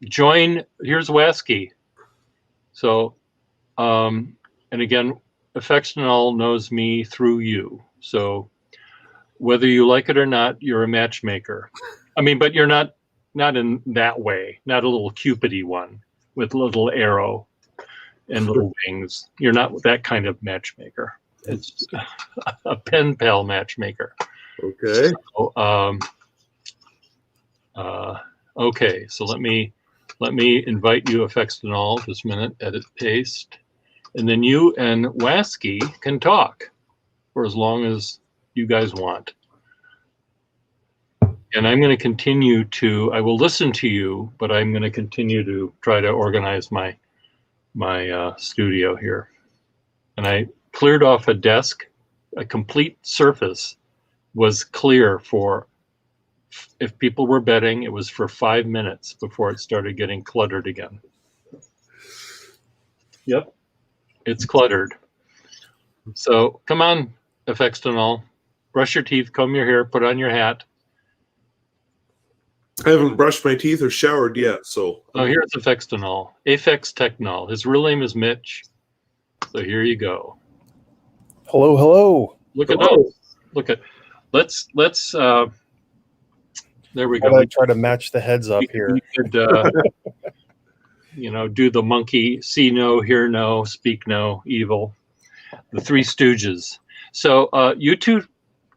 join, here's Wasky. So, and again, Effextinol knows me through you. So whether you like it or not, you're a matchmaker. I mean, but you're not in that way, not a little Cupid-y one with a little arrow and little wings. You're not that kind of matchmaker. It's a pen pal matchmaker. Okay. So, okay, so let me invite you, Effextinol, this minute, edit, paste. And then you and Wasky can talk for as long as you guys want. And I'm going to continue to, I will listen to you, but I'm going to continue to try to organize my studio here. And I cleared off a desk. A complete surface was clear for, if people were betting, it was for 5 minutes before it started getting cluttered again. Yep, it's cluttered. So come on, Effextinol, brush your teeth, comb your hair, put on your hat. I haven't brushed my teeth or showered yet, so. Oh, here's Effextinol, Aphex Technol. His real name is Mitch. So here you go. Hello, hello. Look at those. Look at, let's there we go. I try to match the heads up here. We could, do the monkey, see no, hear no, speak no, evil, the Three Stooges. So you two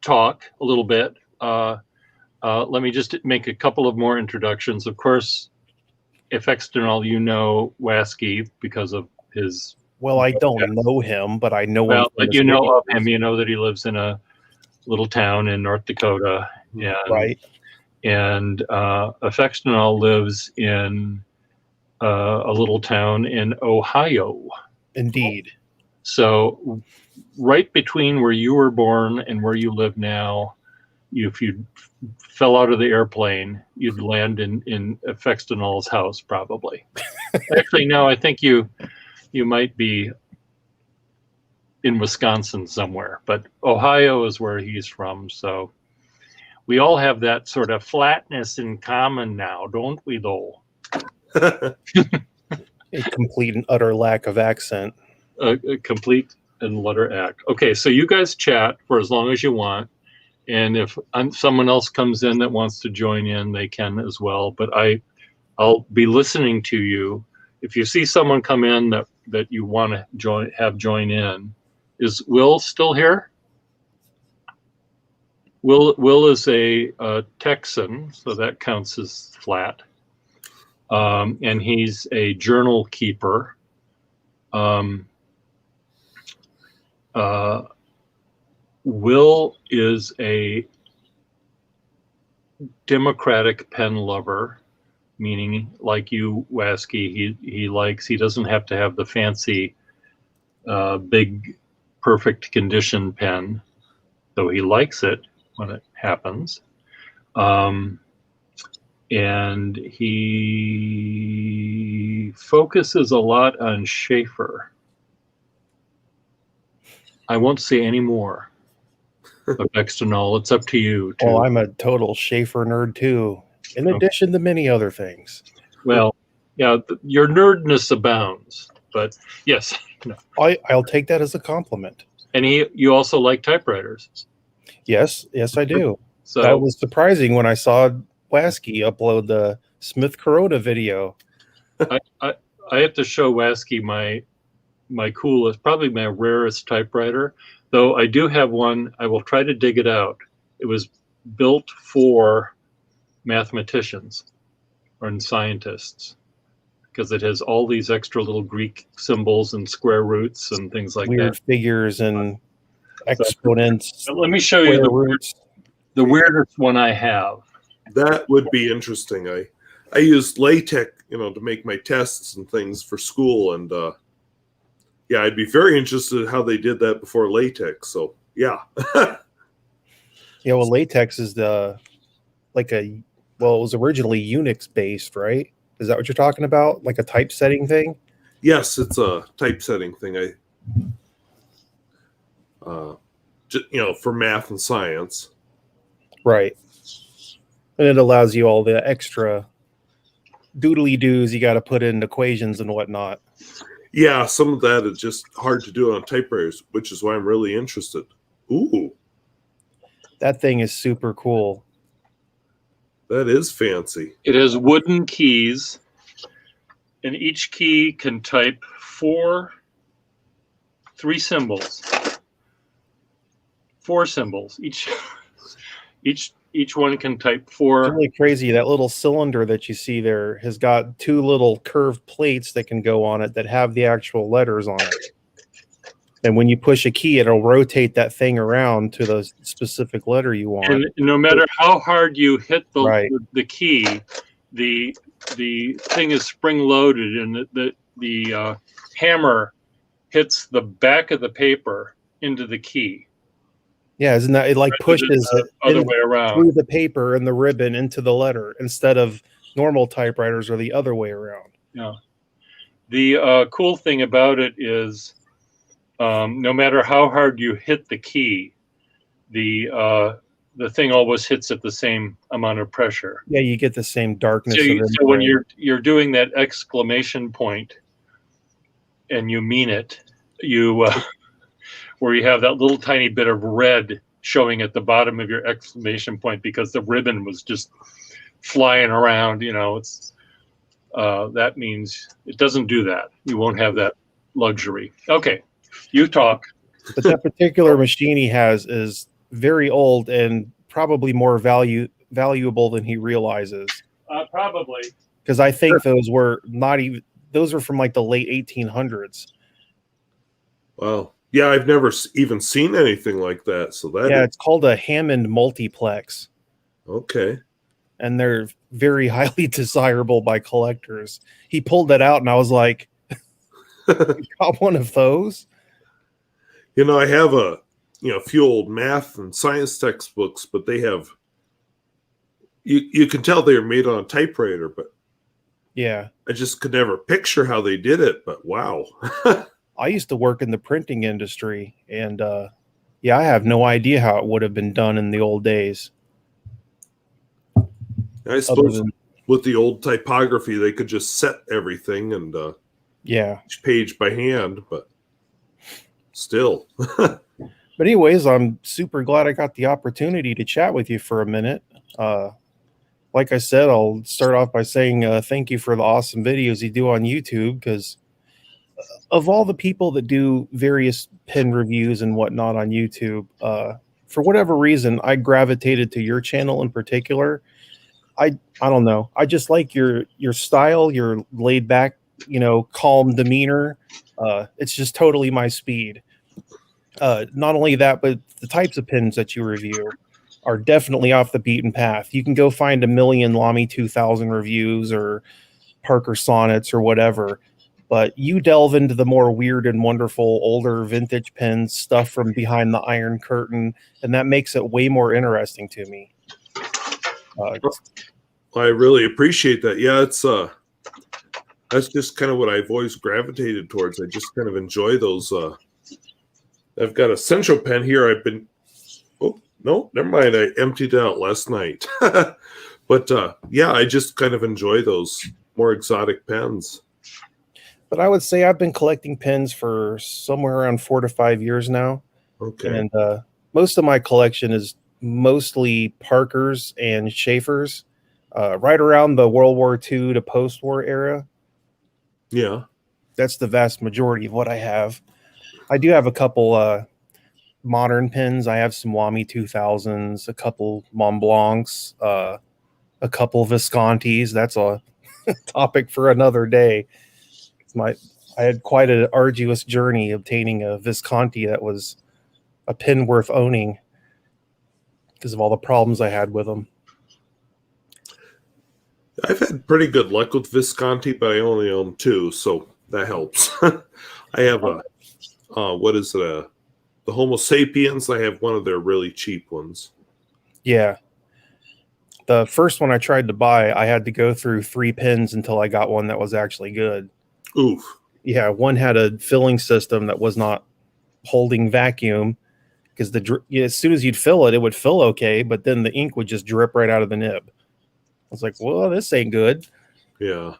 talk a little bit. Let me just make a couple of more introductions. Of course, Effextinol, you know Wasky because of his. Well, I don't know him, but I know him. Well, but you know of him. You know that he lives in a little town in North Dakota, and Right. and Affextinol lives in a little town in Ohio. Indeed. So right between where you were born and where you live now, if you fell out of the airplane, you'd land in Affextinol's house probably. Actually, no, I think you might be in Wisconsin somewhere, but Ohio is where he's from. So we all have that sort of flatness in common now, don't we, though? A complete and utter lack of accent. A complete and utter act. Okay, so you guys chat for as long as you want. And if someone else comes in that wants to join in, they can as well. But I'll be listening to you. If you see someone come in that you want to join in, is Will still here? Will is a Texan, so that counts as flat. And he's a journal keeper. Will is a Democratic pen lover, meaning like you, Wasky, he doesn't have to have the fancy, big, perfect condition pen, though he likes it when it happens. And he focuses a lot on Schaefer. I won't say any more of Affextinol. It's up to you. Well, I'm a total Schaefer nerd too, in addition to many other things. Well, yeah, your nerdness abounds, but yes. No. I'll take that as a compliment. And you also like typewriters. Yes, I do. So That was surprising when I saw Wasky upload the Smith Corona video. I have to show Wasky my coolest, probably my rarest typewriter, though I do have one. I will try to dig it out. It was built for mathematicians and scientists because it has all these extra little Greek symbols and square roots and things like Weird that. figures and exponents. But let me show you the weirdest one I have. That would be interesting. I used LaTeX, to make my tests and things for school, and yeah, I'd be very interested in how they did that before LaTeX. So yeah. Yeah, well, LaTeX is it was originally Unix based, right? Is that what you're talking about? Like a typesetting thing? Yes, it's a typesetting thing. For math and science. Right. And it allows you all the extra doodly doos you got to put in equations and whatnot. Yeah, some of that is just hard to do on typewriters, which is why I'm really interested. Ooh. That thing is super cool. That is fancy. It has wooden keys, and each key can type three symbols. 4 symbols. Each one can type 4. It's really crazy. That little cylinder that you see there has got 2 little curved plates that can go on it that have the actual letters on it. And when you push a key, it'll rotate that thing around to the specific letter you want. And no matter how hard you hit the key, the thing is spring loaded, and the hammer hits the back of the paper into the key. Yeah, isn't that it? Like pushes the other way around through the paper and the ribbon into the letter instead of normal typewriters or the other way around. Yeah. The cool thing about it is, no matter how hard you hit the key, the thing always hits at the same amount of pressure. Yeah, you get the same darkness. So when you're doing that exclamation point, and you mean it, where you have that little tiny bit of red showing at the bottom of your exclamation point because the ribbon was just flying around, it's that means it doesn't do that. You won't have that luxury. Okay, you talk. But that particular machine he has is very old and probably more valuable than he realizes. Probably. Because I think those were from like the late 1800s. Wow. Yeah, I've never even seen anything like that. So that Yeah, is it's called a Hammond multiplex, okay. and they're very highly desirable by collectors. He pulled that out, and I was like, got one of those? I have a few old math and science textbooks, but they have you can tell they are made on a typewriter, but Yeah. I just could never picture how they did it. But wow. I used to work in the printing industry, and yeah, I have no idea how it would have been done in the old days. I suppose with the old typography, they could just set everything and yeah. each page by hand, but still. But anyways, I'm super glad I got the opportunity to chat with you for a minute. Like I said, I'll start off by saying thank you for the awesome videos you do on YouTube, because of all the people that do various pen reviews and whatnot on YouTube, for whatever reason, I gravitated to your channel in particular. I don't know. I just like your style, your laid back, calm demeanor. It's just totally my speed. Not only that, but the types of pins that you review are definitely off the beaten path. You can go find a million Lamy 2000 reviews or Parker Sonnets or whatever, but you delve into the more weird and wonderful older vintage pins, stuff from behind the Iron Curtain, and that makes it way more interesting to me. I really appreciate that. Yeah, it's that's just kind of what I've always gravitated towards. I just kind of enjoy those. I've got a Central pen here. Oh no, never mind. I emptied it out last night. But yeah, I just kind of enjoy those more exotic pens. But I would say I've been collecting pens for somewhere around 4 to 5 years now. Okay. And most of my collection is mostly Parkers and Schaeffers, right around the World War II to post-war era. Yeah. That's the vast majority of what I have. I do have a couple modern pens. I have some Lamy 2000s, a couple Mont Blancs, a couple Viscontis. That's a topic for another day. I had quite an arduous journey obtaining a Visconti that was a pen worth owning because of all the problems I had with them. I've had pretty good luck with Visconti, but I only own 2, so that helps. I have what is it? The Homo sapiens. I have one of their really cheap ones. Yeah. The first one I tried to buy, I had to go through 3 pens until I got one that was actually good. Oof. Yeah, one had a filling system that was not holding vacuum, because as soon as you'd fill it, it would fill okay, but then the ink would just drip right out of the nib. I was like, well, this ain't good. Yeah.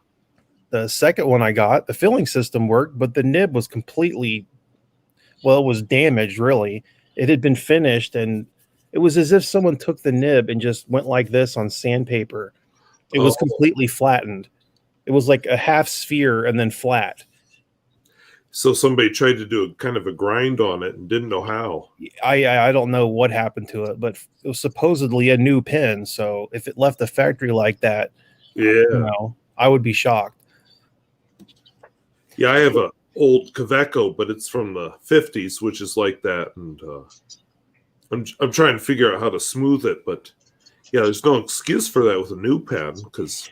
The second one I got, the filling system worked, but the nib was completely, it was damaged, really. It had been finished, and it was as if someone took the nib and just went like this on sandpaper. It was completely flattened. It was like a half sphere and then flat. So somebody tried to do kind of a grind on it and didn't know how. I don't know what happened to it, but it was supposedly a new pen. So if it left the factory like that, yeah, I would be shocked. Yeah, I have a old Kaweco, but it's from the 50s, which is like that. And I'm trying to figure out how to smooth it, but yeah, there's no excuse for that with a new pen, because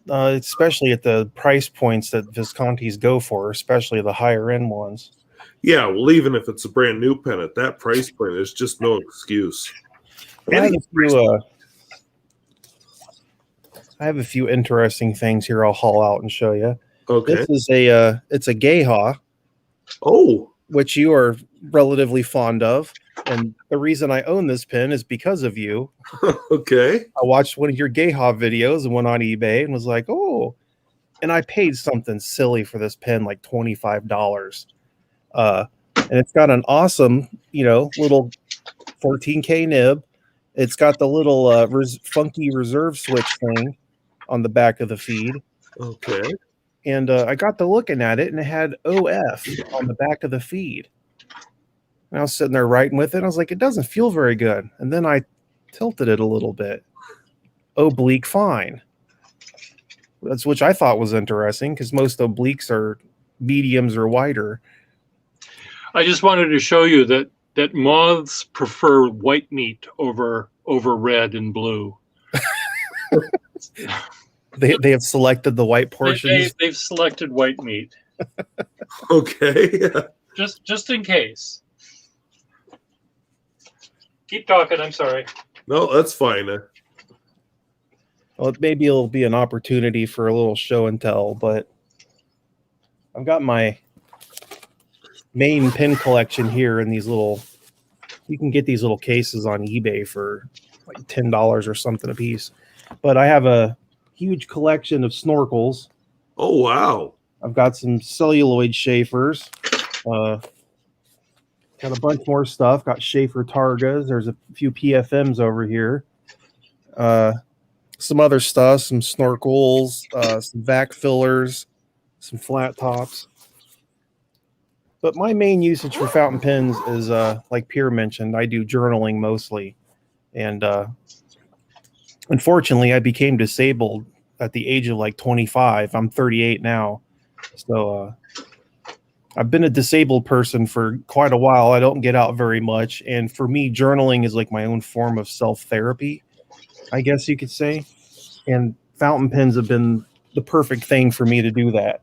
especially at the price points that Viscontis go for, especially the higher end ones. Yeah, well, even if it's a brand new pen at that price point, there's just no excuse. I have a few interesting things here I'll haul out and show you. Okay. This is it's a Geha. Oh. Which you are relatively fond of. And the reason I own this pen is because of you. Okay. I watched one of your Geha videos and went on eBay and was like, oh, and I paid something silly for this pen, like $25. And it's got an awesome, little 14K nib. It's got the little funky reserve switch thing on the back of the feed. Okay. And I got to looking at it, and it had OF on the back of the feed. And I was sitting there writing with it. I was like, it doesn't feel very good. And then I tilted it a little bit. Oblique fine. Which I thought was interesting, because most obliques are mediums or wider. I just wanted to show you that moths prefer white meat over red and blue. They have selected the white portions. They've selected white meat Okay. just in case. Keep talking. I'm sorry. No, that's fine. Well, maybe it'll be an opportunity for a little show and tell, but I've got my main pin collection here in these little, you can get these little cases on eBay for like $10 or something a piece. But I have a huge collection of snorkels. Oh, wow. I've got some celluloid Schaefers. Got a bunch more stuff. Got Schaefer Targas. There's a few PFMs over here. Some other stuff, some snorkels, some vac fillers, some flat tops. But my main usage for fountain pens is, like Pierre mentioned, I do journaling mostly. And unfortunately, I became disabled at the age of like 25. I'm 38 now. So I've been a disabled person for quite a while. I don't get out very much. And for me, journaling is like my own form of self-therapy, I guess you could say. And fountain pens have been the perfect thing for me to do that.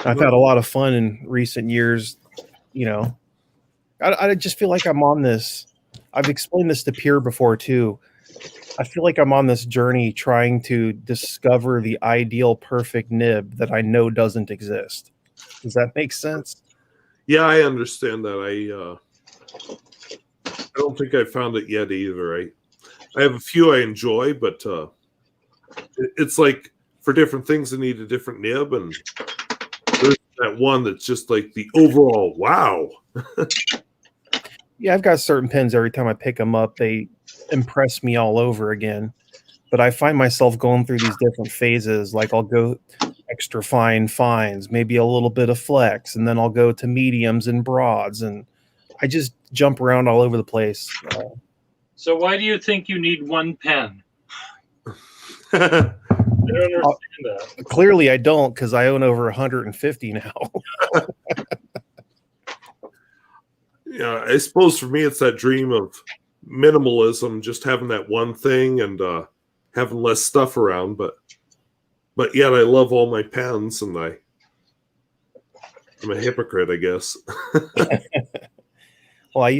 I've had a lot of fun in recent years. You know, I just feel like I'm on this. I've explained this to Pierre before too. I feel like I'm on this journey trying to discover the ideal perfect nib that I know doesn't exist. Does that make sense? Yeah, I understand that. I don't think I found it yet either. I have a few I enjoy, but it's like for different things I need a different nib, and there's that one that's just like the overall wow. Yeah, I've got certain pens every time I pick them up, they impress me all over again. But I find myself going through these different phases. Like I'll go extra fine fines, maybe a little bit of flex, and then I'll go to mediums and broads, and I just jump around all over the place. So why do you think you need one pen? I don't understand that. Clearly, I don't, because I own over 150 now. Yeah, I suppose for me it's that dream of minimalism, just having that one thing and having less stuff around. But yet I love all my pens, and I'm a hypocrite, I guess. Well, I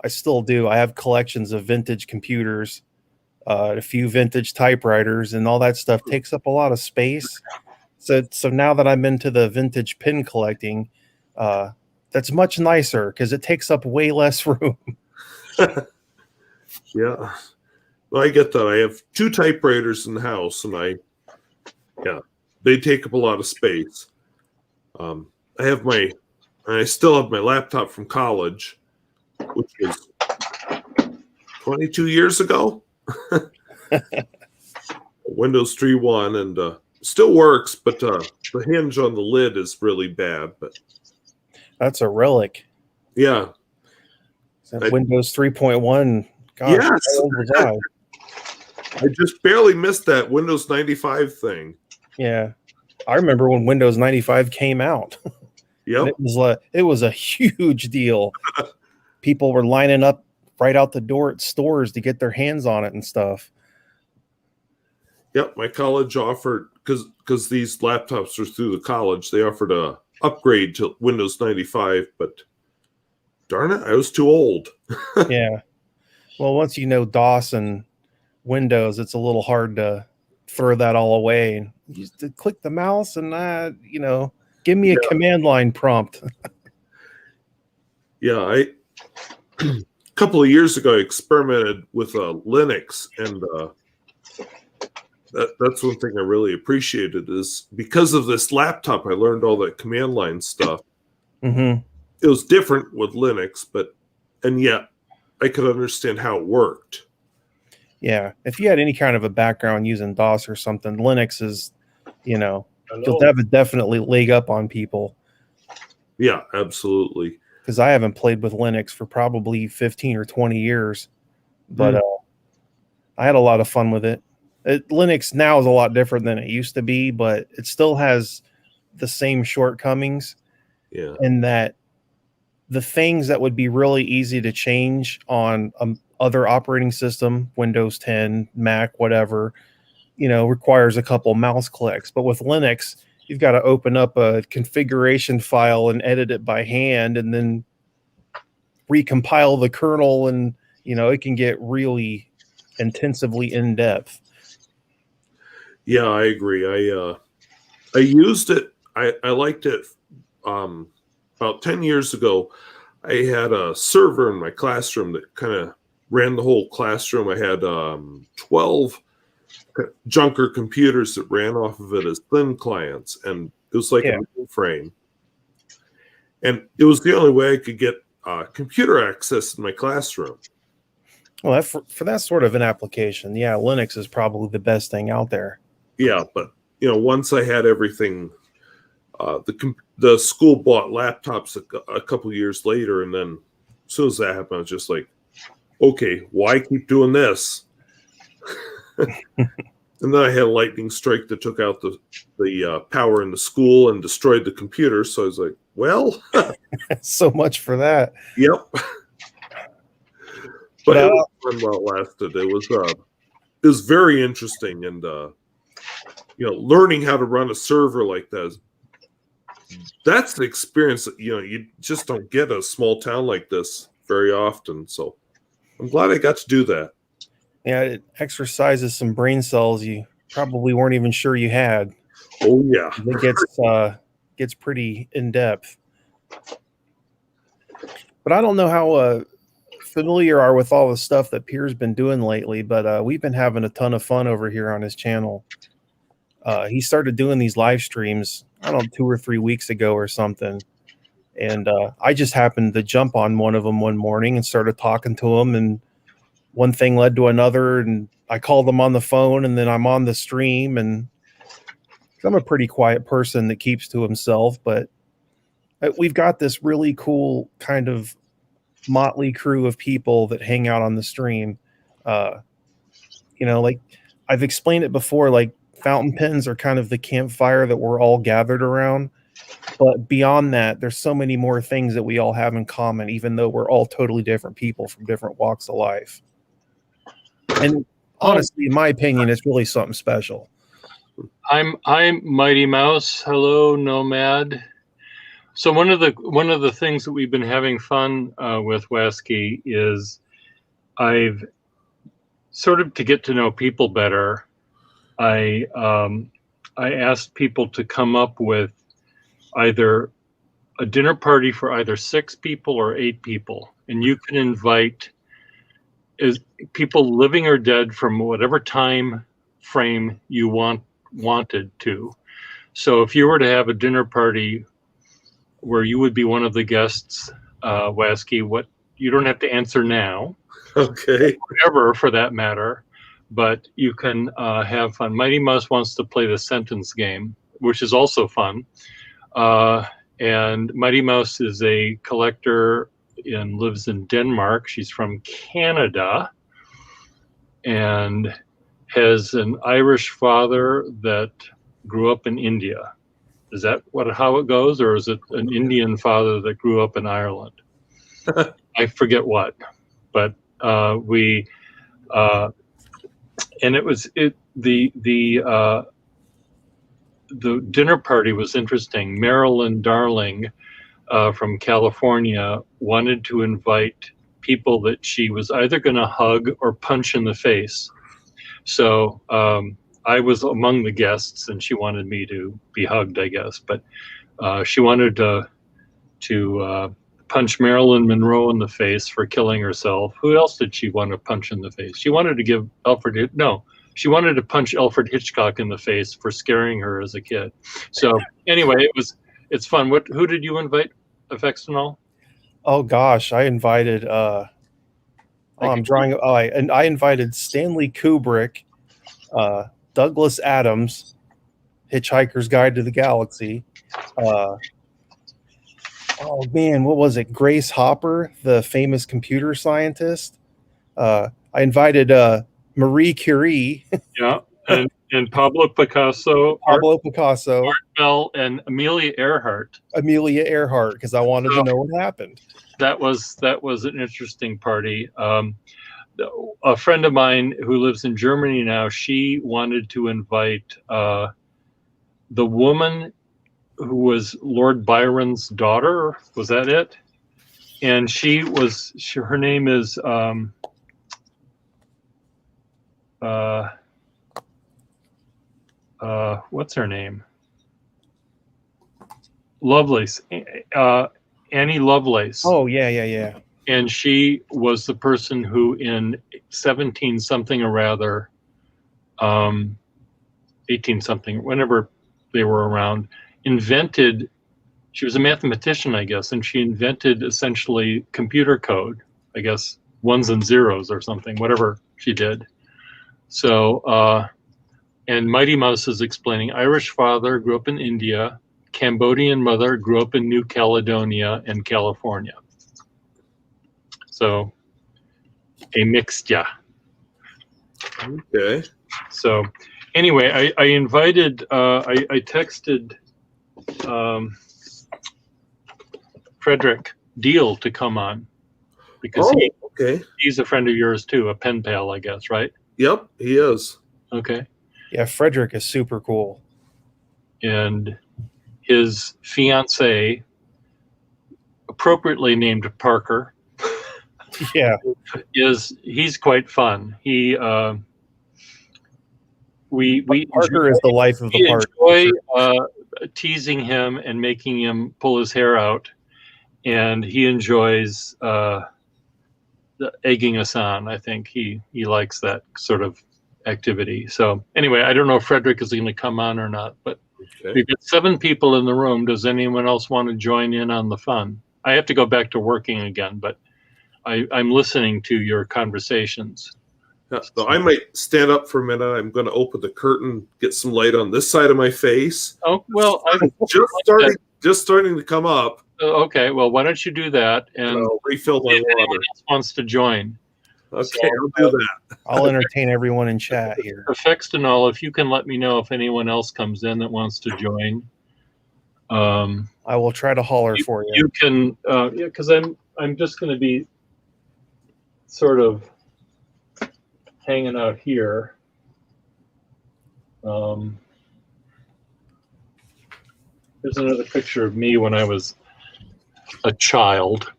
still do. I have collections of vintage computers, a few vintage typewriters, and all that stuff takes up a lot of space. So now that I'm into the vintage pin collecting, that's much nicer because it takes up way less room. Yeah. Well, I get that. I have 2 typewriters in the house, and they take up a lot of space. I still have my laptop from college, which was 22 years ago. Windows 3.1, and still works, but the hinge on the lid is really bad. But That's a relic. yeah. Windows 3.1. Gosh, Yes. how old was I? I just barely missed that Windows 95 thing. Yeah. I remember when Windows 95 came out. Yep. It was a huge deal. People were lining up right out the door at stores to get their hands on it and stuff. Yep. My college offered, because these laptops are through the college, they offered a upgrade to Windows 95, but darn it, I was too old. Yeah. Well, once you know DOS and Windows, it's a little hard to throw that all away. And you just click the mouse and give me a command line prompt. Yeah, a couple of years ago I experimented with Linux, and that's one thing I really appreciated is because of this laptop, I learned all that command line stuff. Mm-hmm. It was different with Linux, and yet I could understand how it worked. Yeah. If you had any kind of a background using DOS or something, Linux is, you'll have a definitely leg up on people. Yeah, absolutely. Because I haven't played with Linux for probably 15 or 20 years. But I had a lot of fun with it. Linux now is a lot different than it used to be, but it still has the same shortcomings, Yeah. in that the things that would be really easy to change on other operating system, Windows 10, Mac, whatever, requires a couple mouse clicks. But with Linux, you've got to open up a configuration file and edit it by hand, and then recompile the kernel, and it can get really intensively in depth. Yeah, I agree. I used it. I liked it. About 10 years ago, I had a server in my classroom that kind of ran the whole classroom. I had 12 junker computers that ran off of it as thin clients, and it was like a mainframe. And it was the only way I could get computer access in my classroom. Well, for that sort of an application, yeah, Linux is probably the best thing out there. Yeah, but once I had everything, the school bought laptops a couple years later, and then as soon as that happened, I was just like, okay, why keep doing this? And then I had a lightning strike that took out the power in the school and destroyed the computer. So I was like, well, so much for that. Yep. But it was fun while it lasted. It was very interesting, and learning how to run a server like that. That's the experience that you just don't get a small town like this very often. So I'm glad I got to do that. Yeah, it exercises some brain cells you probably weren't even sure you had. Oh yeah, it gets pretty in depth. But I don't know how familiar you are with all the stuff that Pierre's been doing lately, but we've been having a ton of fun over here on his channel. He started doing these live streams, I don't know, 2 or 3 weeks ago or something. And I just happened to jump on one of them one morning and started talking to him, and one thing led to another, and I called him on the phone, and then I'm on the stream, and I'm a pretty quiet person that keeps to himself, but we've got this really cool kind of motley crew of people that hang out on the stream. Like I've explained it before, like fountain pens are kind of the campfire that we're all gathered around. But beyond that, there's so many more things that we all have in common, even though we're all totally different people from different walks of life. And honestly, in my opinion, it's really something special. I'm Mighty Mouse. Hello, Nomad. So one of the things that we've been having fun with Wasky is I've sort of, to get to know people better, I asked people to come up with either a dinner party for either 6 people or 8 people, and you can invite people living or dead from whatever time frame you wanted to. So if you were to have a dinner party where you would be one of the guests, Wasky, you don't have to answer now. Okay. Whatever, for that matter, but you can have fun. Mighty Mouse wants to play the sentence game, which is also fun. And Mighty Mouse is a collector and lives in Denmark. She's from Canada and has an Irish father that grew up in India. Is that how it goes, or is it an Indian father that grew up in Ireland? I forget what, but and the dinner party was interesting. Marilyn Darling from California wanted to invite people that she was either going to hug or punch in the face. So I was among the guests, and she wanted me to be hugged, I guess. But she wanted to punch Marilyn Monroe in the face for killing herself. Who else did she want to punch in the face? She wanted to give she wanted to punch Alfred Hitchcock in the face for scaring her as a kid. So anyway, it's fun. Who did you invite, Effextinol? Oh gosh, I invited I invited Stanley Kubrick, Douglas Adams, Hitchhiker's Guide to the Galaxy. Oh man, what was it? Grace Hopper, the famous computer scientist. I invited Marie Curie. Yeah, and and Pablo Picasso, Art Pablo Picasso, Bell, and Amelia Earhart. Amelia Earhart, because I wanted to know what happened. That was an interesting party. A friend of mine who lives in Germany now, she wanted to invite the woman who was Lord Byron's daughter. Was that it? And her name is what's her name? Lovelace, Annie Lovelace. Oh, yeah. And she was the person who in 17 something or rather, 18 something, whenever they were around, she was a mathematician, I guess, and she invented essentially computer code, I guess, ones and zeros or something, whatever she did. So, and Mighty Mouse is explaining, Irish father, grew up in India, Cambodian mother, grew up in New Caledonia and California. So, a mixture. Okay. So, anyway, I invited, I texted Frederick Deal to come on because okay. he's a friend of yours too, a pen pal, I guess, right? Yep, he is. Okay. Yeah, Frederick is super cool. And his fiance, appropriately named Parker, Yeah. he's quite fun. We Parker is the life of the party. enjoy teasing him and making him pull his hair out, and he enjoys egging us on. I think he likes that sort of activity. So anyway, I don't know if Frederick is going to come on or not, but we've got 7 people in the room. Does anyone else want to join in on the fun? I have to go back to working again, but I'm listening to your conversations. Yeah, so I might stand up for a minute. I'm going to open the curtain, get some light on this side of my face. Oh, well, I'm just starting to come up. Okay, well, why don't you do that? And I'll refill my if anyone water. else wants to join. Okay, So, I'll do that. I'll entertain everyone in chat here. Fextonol, if you can let me know if anyone else comes in that wants to join. I will try to holler for you. You can, yeah, because I'm just going to be sort of hanging out here. There's another picture of me when I was a child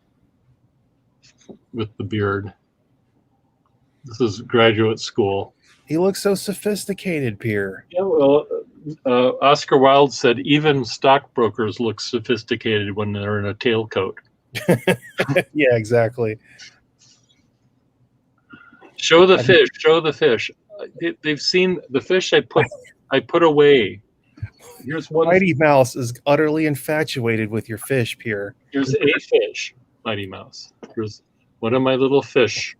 with the beard. This is graduate school. He looks so sophisticated, Pierre. Yeah, well, Oscar Wilde said even stockbrokers look sophisticated when they're in a tailcoat. Yeah, exactly. Show the fish. Show the fish. They've seen the fish I put away. Here's one. Mighty Mouse is utterly infatuated with your fish, Pierre. Here's a fish, Mighty Mouse. Here's one of my little fish.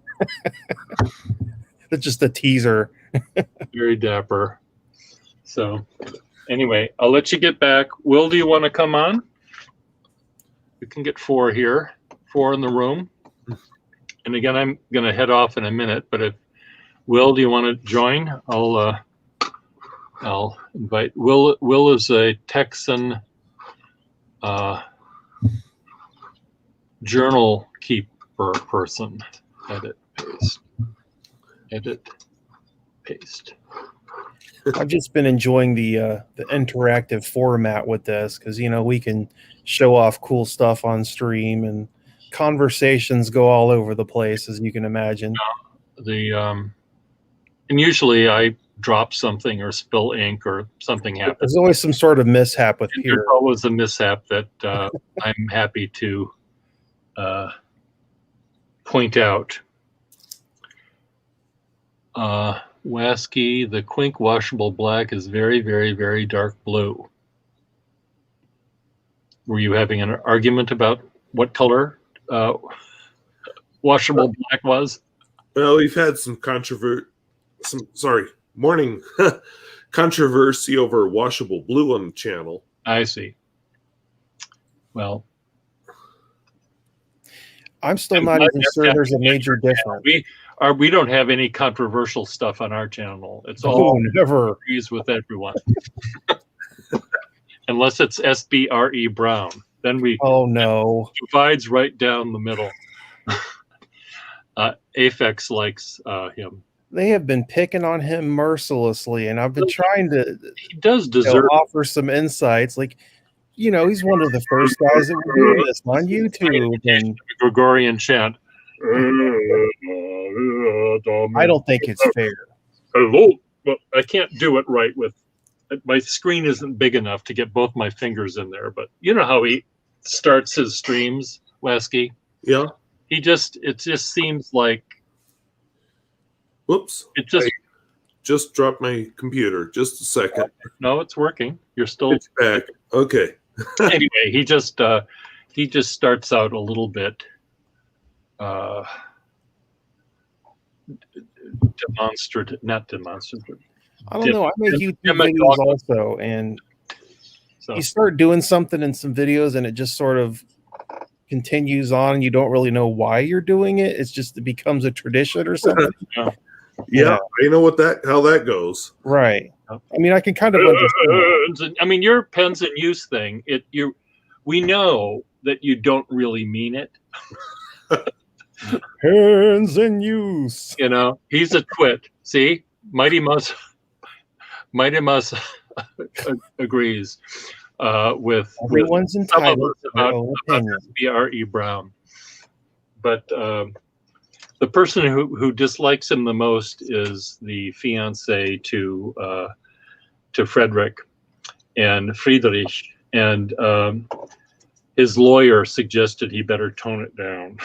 It's just a teaser. Very dapper. So, anyway, I'll let you get back. Will, do you want to come on? We can get 4 here, 4 in the room. And again, I'm going to head off in a minute. But if Will, do you want to join? I'll invite Will. Will is a Texan journal keeper person. Edit, paste. Edit, paste. I've just been enjoying the interactive format with this because, we can show off cool stuff on stream and conversations go all over the place, as you can imagine. And usually I drop something or spill ink or something happens. There's always some sort of mishap with Pierre. There's always a mishap that I'm happy to point out. Wasky, the Quink washable black is very, very, very dark blue. Were you having an argument about what color washable black was? Well, we've had some morning controversy over washable blue on the channel. I see. Well, I'm still not even sure there's a major difference. we don't have any controversial stuff on our channel. It's Oh, all never. agrees with everyone. Unless it's SBRE Brown. Then we Oh no. divides right down the middle. Aphex likes him. They have been picking on him mercilessly, and I've been trying to He does you know, deserve offer some insights. Like, you know, he's one of the first guys that were doing this on YouTube, and the Gregorian chant. I don't think it's fair. Hello. Well, I can't do it right with my screen isn't big enough to get both my fingers in there, but you know how he starts his streams, Lasky? Yeah. It just seems like Whoops. it just I just dropped my computer. Just a second. no, it's working. You're still It's back. Okay. anyway. He just starts out a little bit not demonstrative. I don't know. I make YouTube Demagogue. videos also, and So you start doing something in some videos, and it just sort of continues on. And you don't really know why you're doing it. It's just it becomes a tradition or something. Yeah, I know how that goes. Right. I mean, I can kind of understand. I mean, your pens in use thing. We know that you don't really mean it. Hands in use. You know, he's a twit. See, Mighty Mus agrees with Everyone's some of entitled us to their own about opinion. SBRE Brown, but the person who dislikes him the most is the fiance to Frederick and Friedrich, and his lawyer suggested he better tone it down.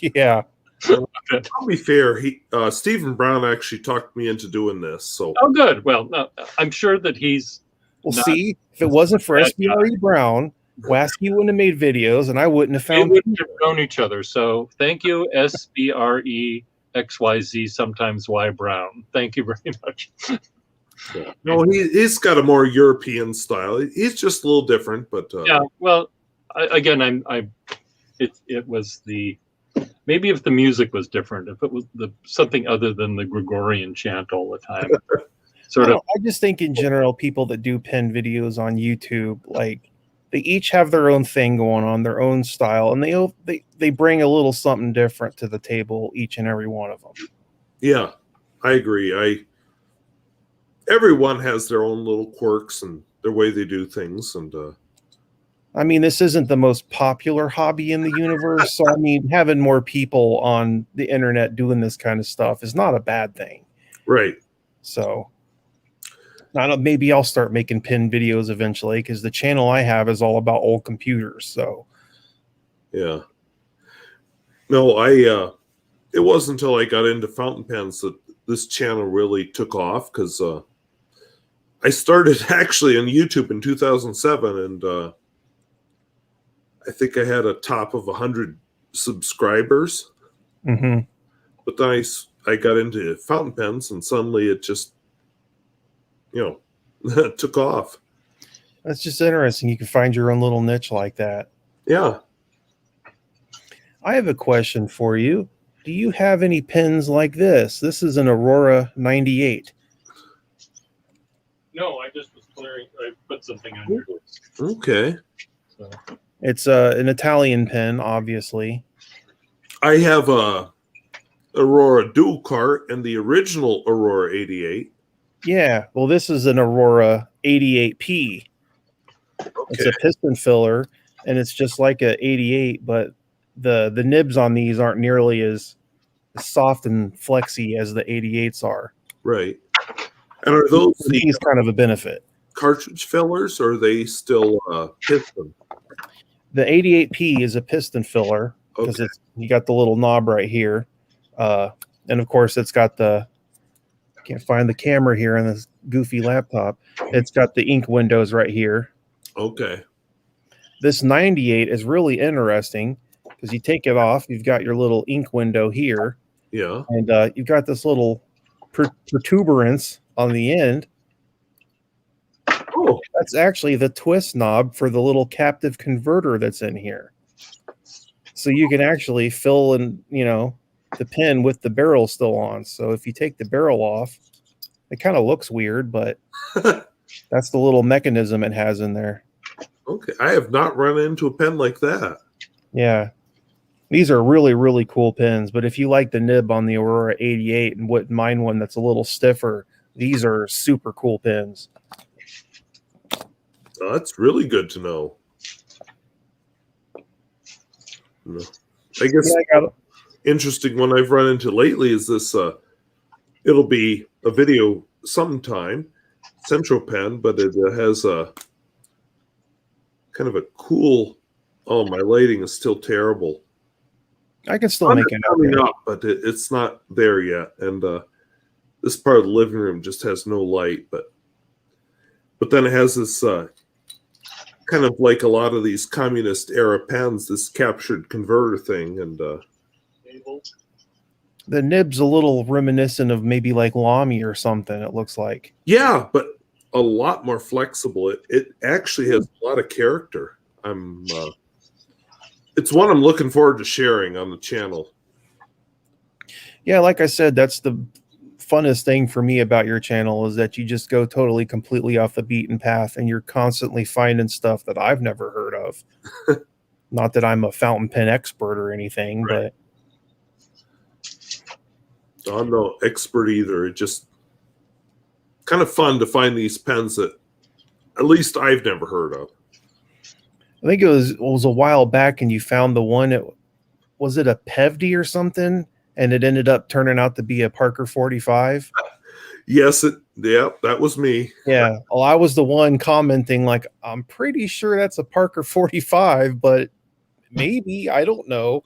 Yeah. To be fair, Stephen Brown actually talked me into doing this. So Oh, good. Well, I'm sure that he's Well, not- see, if it wasn't for Bad SBRE Brown, Wasky wouldn't have made videos, and I wouldn't have they found. wouldn't have known each other. So thank you, SBRE XYZ sometimes Y Brown. Thank you very much. no, he's got a more European style. He's just a little different, but Yeah. Well, it was maybe if the music was different, if it was something other than the Gregorian chant all the time, sort of. I just think in general, people that do pen videos on YouTube, like they each have their own thing going on, their own style, and they bring a little something different to the table, each and every one of them. yeah, I agree. Everyone has their own little quirks and their way they do things, and I mean, this isn't the most popular hobby in the universe, so I mean, having more people on the internet doing this kind of stuff is not a bad thing. right. So, I don't. Maybe I'll start making pin videos eventually because the channel I have is all about old computers. So, Yeah. No, it wasn't until I got into fountain pens that this channel really took off, because I started actually on YouTube in 2007, and I think I had a top of 100 subscribers. mhm. But then I got into fountain pens, and suddenly it just, took off. That's just interesting. You can find your own little niche like that. Yeah. I have a question for you. Do you have any pins like this? This is an Aurora 98. No, I just was clearing. I put something on your list. Okay. So. It's an Italian pin, obviously. I have a Aurora dual cart and the original Aurora 88. Yeah, well, this is an Aurora 88P. It's Okay. a piston filler, and it's just like a 88, but the nibs on these aren't nearly as soft and flexy as the 88s are. Right. And are those the He's kind of a benefit. cartridge fillers, or are they still piston? The 88P is a piston filler because Okay. you got the little knob right here, and of course it's got the. Can't find the camera here on this goofy laptop. It's got the ink windows right here. Okay. This 98 is really interesting because you take it off, you've got your little ink window here, Yeah. and you've got this little protuberance on the end. Oh, That's actually the twist knob for the little captive converter that's in here. So you can actually fill and, the pen with the barrel still on. So if you take the barrel off, it kind of looks weird, but that's the little mechanism it has in there. Okay, I have not run into a pen like that. Yeah. These are really, really cool pens, but if you like the nib on the Aurora 88 and wouldn't mind one that's a little stiffer, these are super cool pens. Oh, that's really good to know. No. I guess Yeah, I got interesting one I've run into lately is this. It'll be a video sometime, Central Pen, but it has a kind of a cool. Oh, my lighting is still terrible. I can still make it out coming there. up, but it's not there yet. And this part of the living room just has no light. But then it has this kind of like a lot of these communist era pens, this captured converter thing, and The nib's a little reminiscent of maybe like Lamy or something, it looks like. yeah, but a lot more flexible. It actually has a lot of character. It's one I'm looking forward to sharing on the channel. Yeah, like I said, that's the funnest thing for me about your channel is that you just go totally completely off the beaten path and you're constantly finding stuff that I've never heard of. Not that I'm a fountain pen expert or anything, Right. but I'm no expert either. It just kind of fun to find these pens that at least I've never heard of. I think it was a while back and you found the one, was it a Pevdy or something? And it ended up turning out to be a Parker 45. Yes, that was me. Yeah. Well, I was the one commenting like, I'm pretty sure that's a Parker 45, but maybe, I don't know.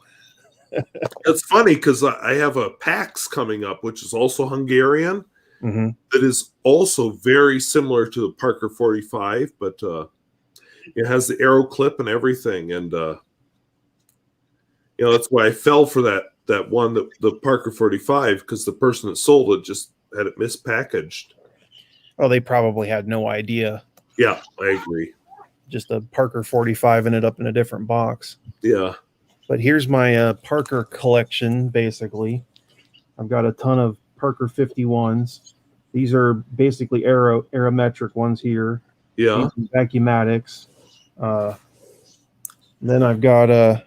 It's funny because I have a PAX coming up, which is also Hungarian, Mm-hmm. that is also very similar to the Parker 45, but it has the arrow clip and everything. And, that's why I fell for that one, the Parker 45, because the person that sold it just had it mispackaged. Oh, they probably had no idea. Yeah, I agree. Just a Parker 45 ended up in a different box. Yeah. But here's my Parker collection, basically. I've got a ton of Parker 51s. These are basically aerometric ones here. Yeah. These are Vacumatics. Then I've got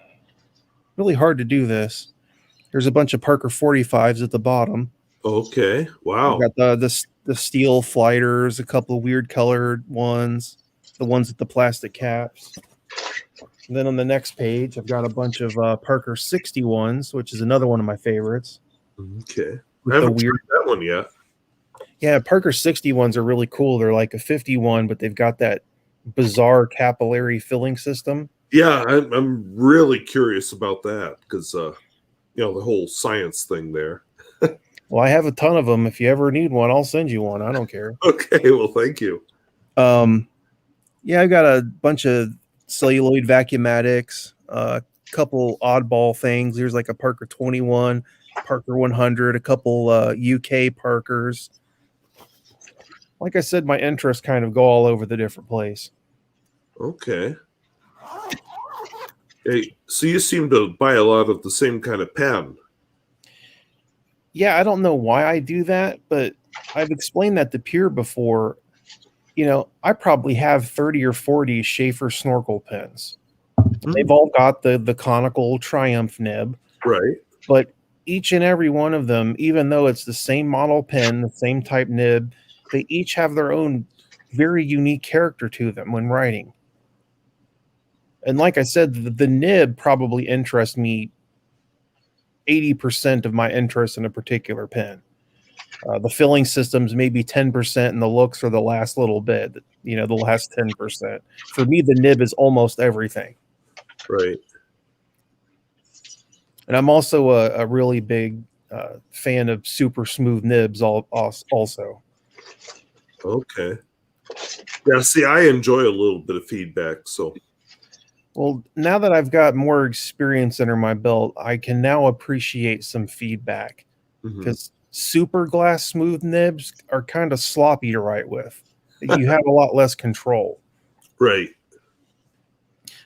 really hard to do this. There's a bunch of Parker 45s at the bottom. Okay. Wow. I've got the steel flighters, a couple of weird colored ones, the ones with the plastic caps. And then on the next page, I've got a bunch of Parker 61s, which is another one of my favorites. Okay. With I haven't the weird, tried that one yet. yeah, Parker 61s are really cool. They're like a 51, but they've got that bizarre capillary filling system. Yeah, I'm really curious about that because, the whole science thing there. Well, I have a ton of them. If you ever need one, I'll send you one. I don't care. Okay, well, thank you. Yeah, I got a bunch of celluloid Vacumatics, a couple oddball things. There's like a Parker 21, Parker 100, a couple UK Parkers. Like I said, my interests kind of go all over the different place. Okay. Hey, so you seem to buy a lot of the same kind of pen. Yeah, I don't know why I do that, but I've explained that to Pierre before. I probably have 30 or 40 Schaefer snorkel pens. They've all got the conical Triumph nib, Right. but each and every one of them, even though it's the same model pen, the same type nib, they each have their own very unique character to them when writing. And like I said, the nib probably interests me 80% of my interest in a particular pen. The filling systems maybe 10%, and the looks are the last little bit, the last 10%. For me, the nib is almost everything. Right. And I'm also a really big fan of super smooth nibs also. Okay. Yeah, see, I enjoy a little bit of feedback, so. Well, now that I've got more experience under my belt, I can now appreciate some feedback because super glass smooth nibs are kind of sloppy to write with. You have a lot less control. Right.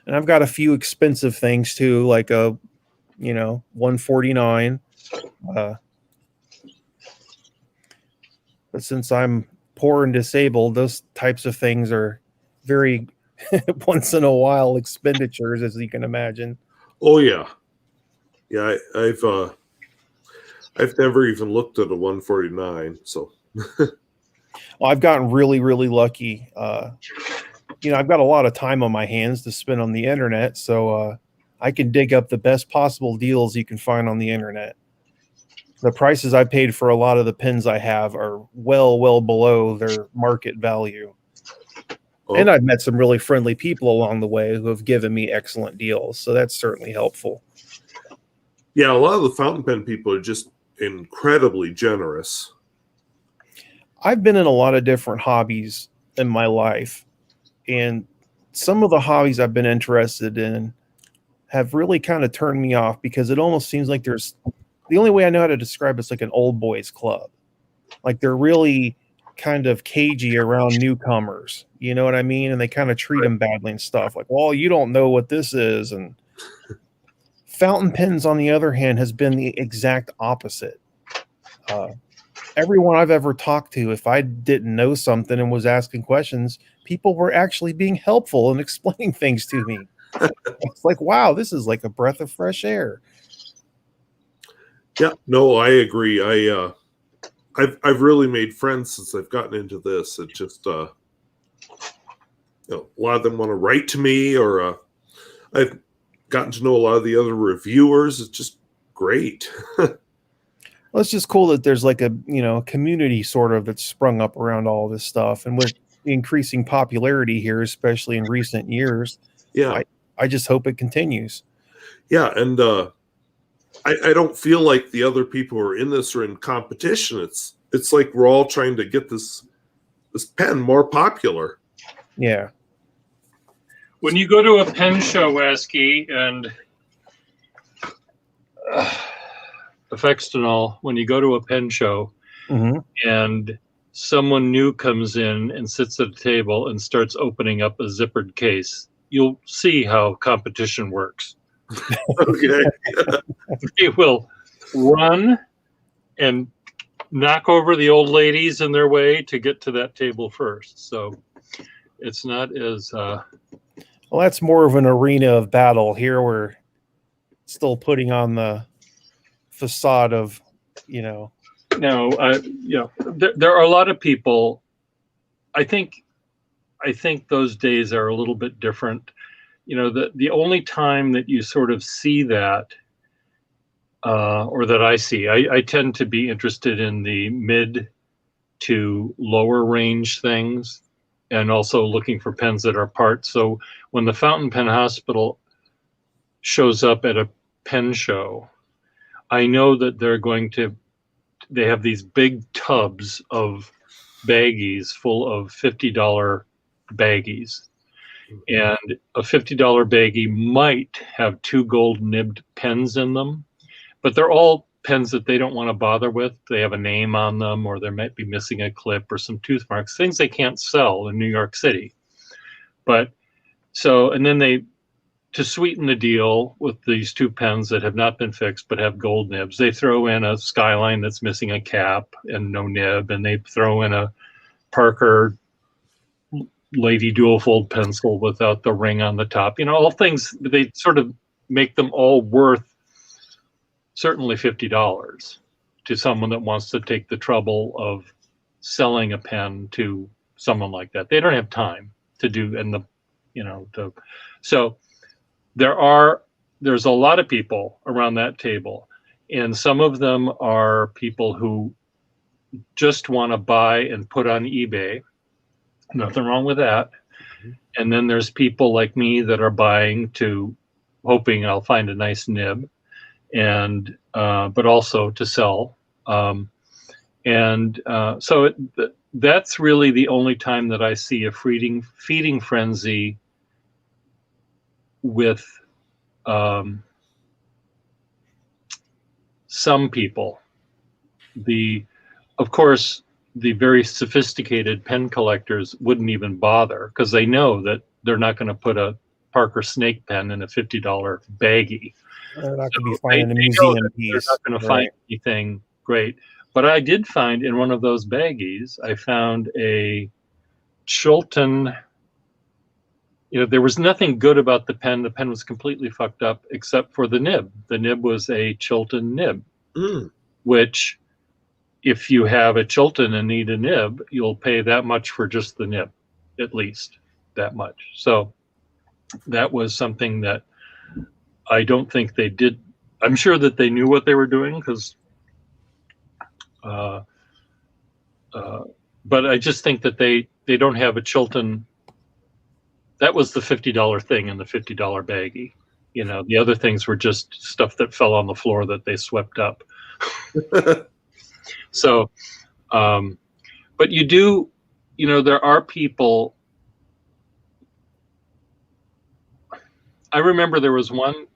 And I've got a few expensive things too, like a $149. But since I'm poor and disabled, those types of things are very once in a while expenditures, as you can imagine. Oh yeah, yeah. I've never even looked at a 149. So Well, I've gotten really, really lucky. I've got a lot of time on my hands to spend on the internet, so I can dig up the best possible deals you can find on the internet. The prices I paid for a lot of the pins I have are well, well below their market value. oh, And I've met some really friendly people along the way who have given me excellent deals, so that's certainly helpful. yeah, a lot of the fountain pen people are just incredibly generous. I've been in a lot of different hobbies in my life, and some of the hobbies I've been interested in have really kind of turned me off because it almost seems like the only way I know how to describe it's like an old boys club. Like they're really kind of cagey around newcomers. You know what I mean? And they kind of treat them badly and stuff. Like, well, you don't know what this is. And fountain pens, on the other hand, has been the exact opposite. Everyone I've ever talked to, if I didn't know something and was asking questions, people were actually being helpful and explaining things to me. It's like, wow, this is like a breath of fresh air. Yeah, no, I agree. I've really made friends since I've gotten into this. It just a lot of them want to write to me, or I've gotten to know a lot of the other reviewers. It's just great. Well, it's just cool that there's like a community sort of that's sprung up around all this stuff, and with the increasing popularity here, especially in recent years, Yeah, I just hope it continues. yeah, and I don't feel like the other people who are in this are in competition. It's like we're all trying to get this pen more popular. Yeah. When you go to a pen show, Asky, and Affectinol, when you go to a pen show and someone new comes in and sits at a table and starts opening up a zippered case, you'll see how competition works. Okay. They will run and knock over the old ladies in their way to get to that table first. So it's not as well, that's more of an arena of battle. Here we're still putting on the facade of no, there are a lot of people. I think those days are a little bit different. The only time that you sort of see that, or that I see, I tend to be interested in the mid to lower range things, and also looking for pens that are parts. So when the Fountain Pen Hospital shows up at a pen show, I know that they have these big tubs of baggies full of $50 baggies. And a $50 baggie might have 2 gold nibbed pens in them, but they're all pens that they don't want to bother with. They have a name on them, or they might be missing a clip or some tooth marks, things they can't sell in New York City. But so, and then to sweeten the deal with these 2 pens that have not been fixed but have gold nibs, they throw in a Skyline that's missing a cap and no nib, and they throw in a Parker Lady dual fold pencil without the ring on the top. All things, they sort of make them all worth certainly $50 to someone that wants to take the trouble of selling a pen to someone like that. They don't have time to do, so there's a lot of people around that table, and some of them are people who just want to buy and put on eBay. Nothing wrong with that. And then there's people like me that are buying hoping I'll find a nice nib, and but also to sell. So that's really the only time that I see a feeding frenzy with some people. Of course, the very sophisticated pen collectors wouldn't even bother, because they know that they're not going to put a Parker snake pen in a $50 baggie. They're not going to be So finding a they know museum that piece. They're not going to Right. find anything great. But I did find in one of those baggies, I found a Chilton. There was nothing good about the pen. The pen was completely fucked up except for the nib. The nib was a Chilton nib, Mm. which if you have a Chilton and need a nib, you'll pay that much for just the nib, at least that much. So that was something that I don't think they did. I'm sure that they knew what they were doing because, but I just think that they don't have a Chilton. That was the $50 thing in the $50 baggie. The other things were just stuff that fell on the floor that they swept up. So, but you do, there are people. I remember there was one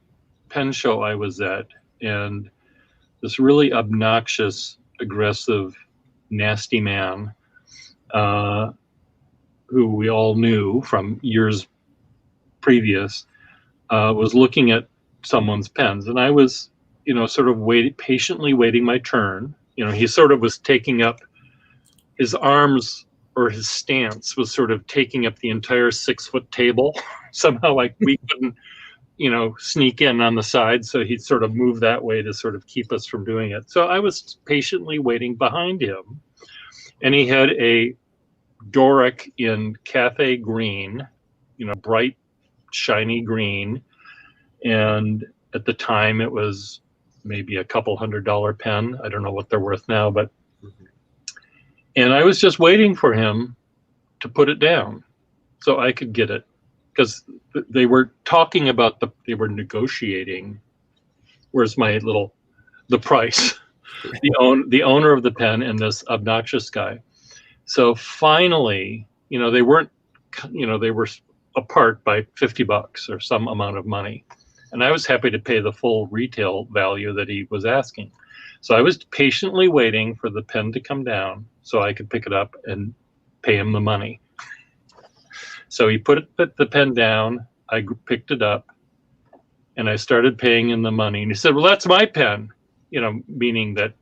pen show I was at, and this really obnoxious, aggressive, nasty man, who we all knew from years previous, was looking at someone's pens, and I was, sort of patiently waiting my turn. He sort of was taking up his arms, or his stance was sort of taking up the entire 6-foot table. Somehow, like we couldn't, sneak in on the side. So he'd sort of move that way to sort of keep us from doing it. So I was patiently waiting behind him, and he had a Doric in Cathay green, bright, shiny green. And at the time it was maybe a couple $100 pen. I don't know what they're worth now, but, and I was just waiting for him to put it down so I could get it, because they were talking about they were negotiating. Where's the price, the owner of the pen and this obnoxious guy. So finally, they weren't, they were apart by $50 or some amount of money. And I was happy to pay the full retail value that he was asking. So I was patiently waiting for the pen to come down so I could pick it up and pay him the money. So he put the pen down, I picked it up, and I started paying him the money. And he said, well, that's my pen, meaning that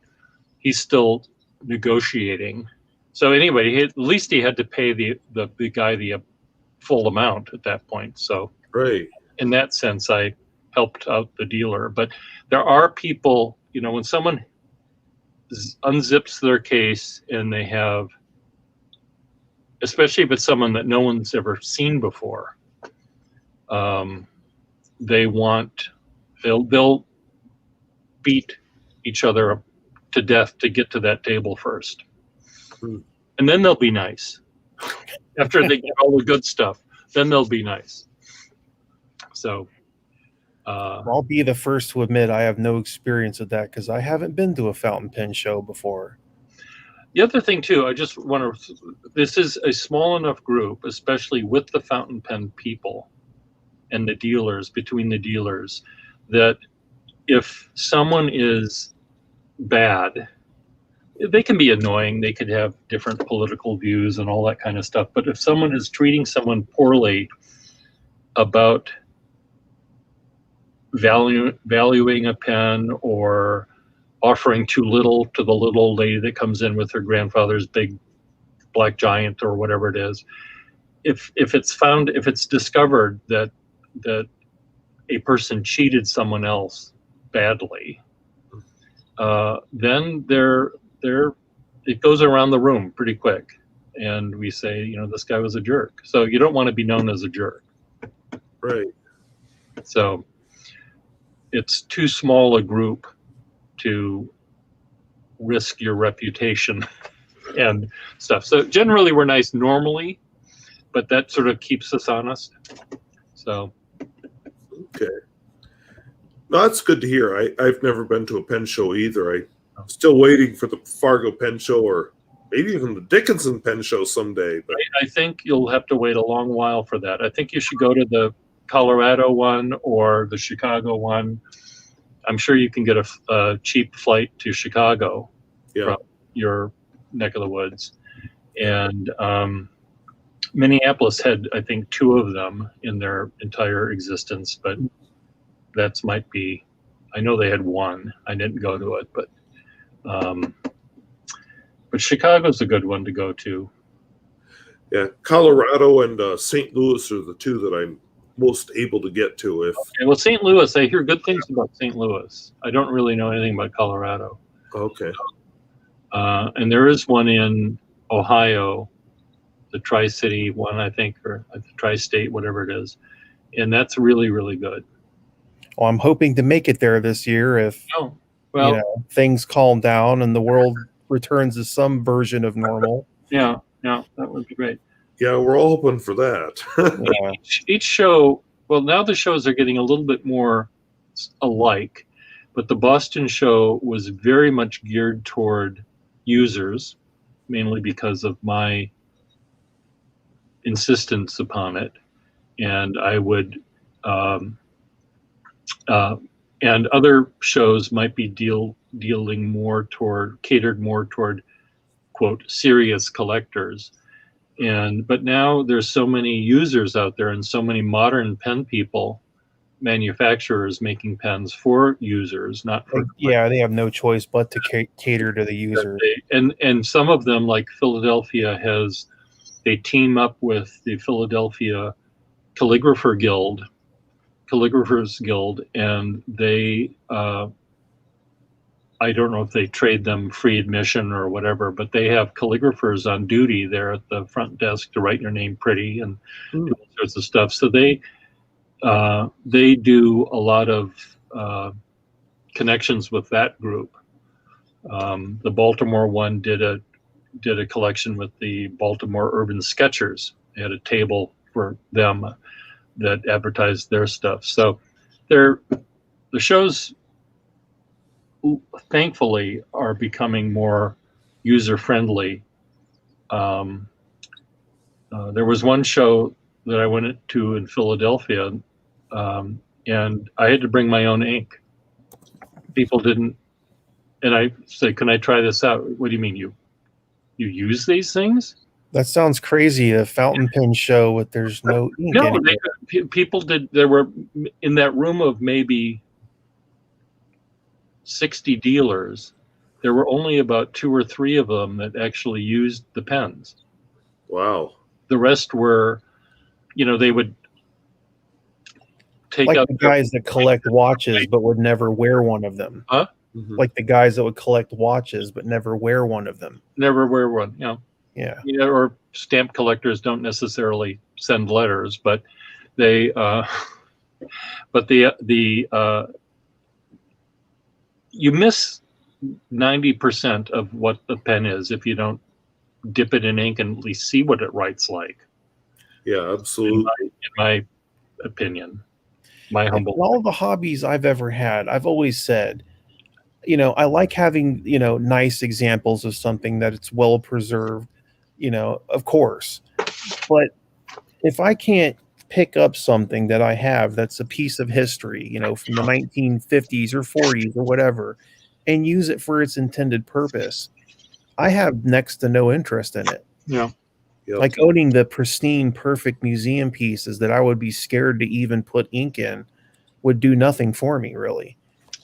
he's still negotiating. So anyway, at least he had to pay the guy the full amount at that point. So Right. in that sense, I helped out the dealer. But there are people, when someone unzips their case and they have, especially if it's someone that no one's ever seen before, they'll beat each other to death to get to that table first. And then they'll be nice. After they get all the good stuff, then they'll be nice. So I'll be the first to admit I have no experience with that because I haven't been to a fountain pen show before. the other thing too, I just want to, this is a small enough group, especially with the fountain pen people and the dealers, between the dealers, that if someone is bad, they can be annoying. They could have different political views and all that kind of stuff. But if someone is treating someone poorly about valuing a pen or offering too little to the little old lady that comes in with her grandfather's big black giant or whatever it is, if it's discovered that a person cheated someone else badly, then it goes around the room pretty quick, and we say, this guy was a jerk. So you don't want to be known as a jerk. Right. So it's too small a group to risk your reputation and stuff. So generally we're nice normally, but that sort of keeps us honest. So. Okay. No, that's good to hear. I've never been to a pen show either. I'm still waiting for the Fargo pen show or maybe even the Dickinson pen show someday. But I think you'll have to wait a long while for that. I think you should go to the Colorado one or the Chicago one. I'm sure you can get a cheap flight to Chicago from your neck of the woods. And Minneapolis had, I think, 2 of them in their entire existence, but that's might be. I know they had 1. I didn't go to it, um, but Chicago's a good one to go to. Yeah, Colorado and St. Louis are the 2 that I'm most able to get to. If Okay, well, St. Louis, I hear good things about St. Louis. I don't really know anything about Colorado. okay, And there is one in Ohio, the Tri-City one, I think, or the Tri-State, whatever it is. And that's really, really good. Well, I'm hoping to make it there this year if Oh, well, things calm down and the world returns to some version of normal. yeah, that would be great. yeah, we're all hoping for that. Yeah. Each show, well, now the shows are getting a little bit more alike, but the Boston show was very much geared toward users, mainly because of my insistence upon it. And I would, and other shows might be dealing more toward, catered more toward, quote, serious collectors. But now there's so many users out there and so many modern pen people, manufacturers making pens for users, not for Yeah, they have no choice but to cater to the user. and some of them, like Philadelphia, they team up with the Philadelphia Calligraphers Guild, and they I don't know if they trade them free admission or whatever, but they have calligraphers on duty there at the front desk to write your name pretty and do all sorts of stuff. So they do a lot of connections with that group. The Baltimore one did a collection with the Baltimore Urban Sketchers. They had a table for them that advertised their stuff. So the shows, thankfully, are becoming more user-friendly. There was one show that I went to in Philadelphia, and I had to bring my own ink. People didn't, and I said, "Can I try this out?" What do you mean, you use these things? That sounds crazy. A fountain pen show with there's no ink. No, people did. There were in that room of maybe 60 dealers. There were only about 2 or 3 of them that actually used the pens. Wow. The rest were, they would take like out the guys that collect watches but would never wear one of them. Huh? Mm-hmm. Like the guys that would collect watches but never wear one of them. Never wear one. Yeah. Or stamp collectors don't necessarily send letters, but they, you miss 90% of what the pen is if you don't dip it in ink and at least see what it writes like. Yeah, absolutely. In my opinion, my humble. In all the hobbies I've ever had, I've always said, I like having, nice examples of something that it's well preserved, of course. But if I can't pick up something that I have that's a piece of history, from the 1950s or 40s or whatever, and use it for its intended purpose, I have next to no interest in it. Yeah. Yep. Like owning the pristine, perfect museum pieces that I would be scared to even put ink in would do nothing for me, really.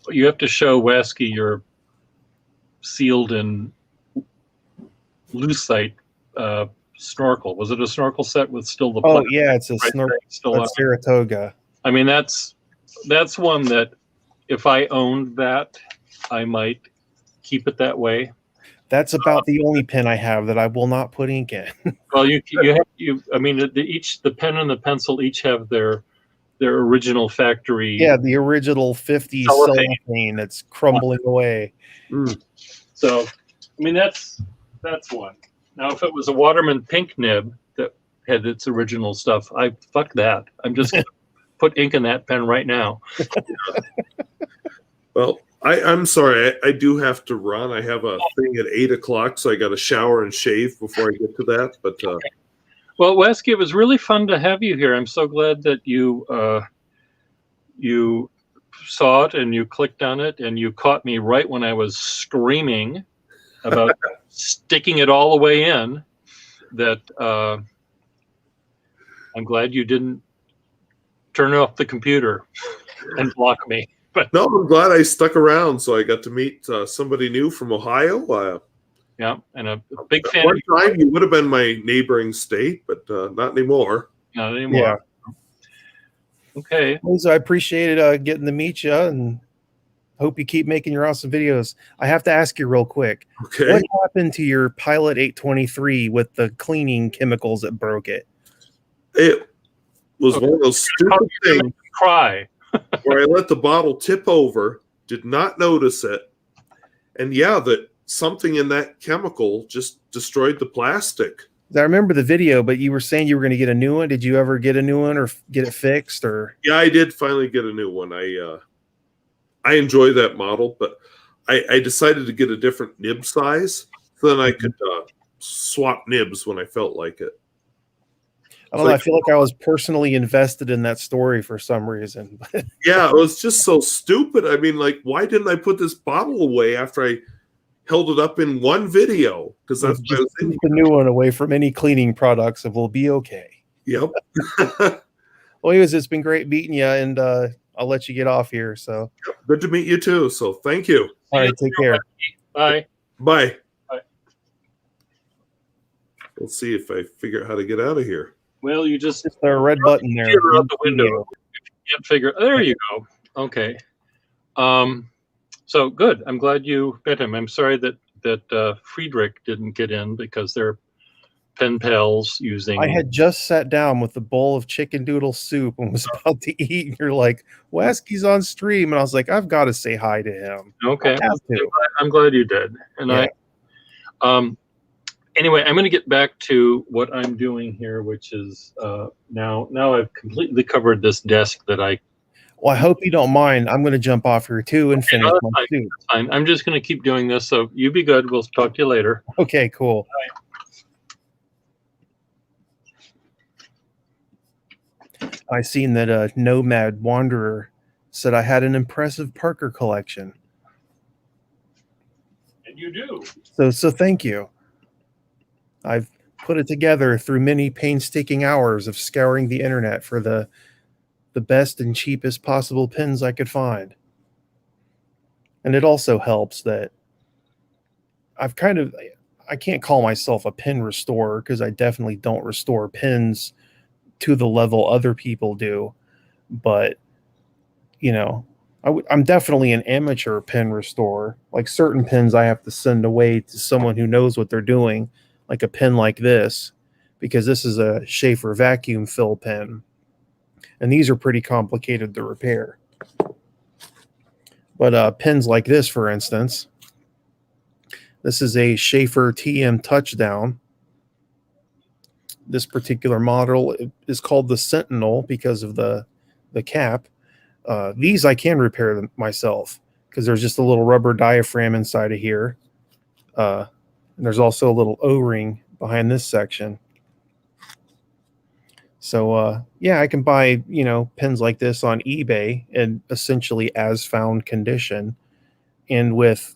You have to show Wasky your sealed in lucite snorkel. Was it a snorkel set with still the? Oh yeah, it's a snorkel. Still That's Saratoga. I mean, that's one that if I owned that, I might keep it that way. That's about the only pen I have that I will not put ink in. Well, I mean, the pen and the pencil each have their original factory. Yeah, the original 50s cellophane that's crumbling away. So, I mean, that's one. Now, if it was a Waterman pink nib that had its original stuff, fuck that. I'm just going to put ink in that pen right now. Well, I'm sorry. I do have to run. I have a thing at 8:00, so I got to shower and shave before I get to that. But well, Wesky, it was really fun to have you here. I'm so glad that you saw it and you clicked on it and you caught me right when I was screaming about sticking it all the way in. That I'm glad you didn't turn off the computer and block me. But No, I'm glad I stuck around, so I got to meet somebody new from Ohio. yeah, and a big fan One of your time you would have been my neighboring state, but not anymore. not anymore. Okay. Liz, I appreciated getting to meet you and hope you keep making your awesome videos. I have to ask you real quick. Okay. What happened to your Pilot 823 with the cleaning chemicals that broke it? It was one of those stupid things Cry. where I let the bottle tip over, did not notice it, and yeah, that something in that chemical just destroyed the plastic. I remember the video, but you were saying you were going to get a new one. Did you ever get a new one or get it fixed? Or Yeah, I did finally get a new one. I enjoy that model, but I decided to get a different nib size so then I could swap nibs when I felt like it. I don't know. I feel like I was personally invested in that story for some reason. Yeah, it was just so stupid. I mean, like, why didn't I put this bottle away after I held it up in one video? Because that's what I was keep the new one away from any cleaning products and we'll be okay. Yep. Well, anyways, it's been great meeting you, and I'll let you get off here. So good to meet you too. So thank you. All right, take care. Bye. Bye. Bye. Let's see if I figure out how to get out of here. Well, you just Just the red button there. out the window. You can't figure. There you go. Okay. So good. I'm glad you met him. I'm sorry that Friedrich didn't get in because they're pen pals using. I had just sat down with a bowl of chicken doodle soup and was about to eat, and you're like, "Wesky's on stream," and I was like, "I've got to say hi to him." Okay. I have to. I'm glad you did. And Yeah. Anyway, I'm going to get back to what I'm doing here, which is now I've completely covered this desk that I. Well, I hope you don't mind. I'm going to jump off here too and finish no, my soup. Fine. I'm just going to keep doing this. So you be good. We'll talk to you later. Okay, cool. I seen that Nomad Wanderer said I had an impressive Parker collection. And you do. So thank you. I've put it together through many painstaking hours of scouring the internet for the best and cheapest possible pins I could find. And it also helps that I can't call myself a pin restorer because I definitely don't restore pins to the level other people do. But, you know, I'm definitely an amateur pin restorer. Like certain pins I have to send away to someone who knows what they're doing, like a pin like this, because this is a Schaefer vacuum fill pin. And these are pretty complicated to repair. But pins like this, for instance, this is a Schaefer TM Touchdown. This particular model is called the Sentinel because of the cap. These I can repair them myself because there's just a little rubber diaphragm inside of here. And there's also a little O-ring behind this section. So yeah, I can buy, pins like this on eBay and essentially as found condition, and with,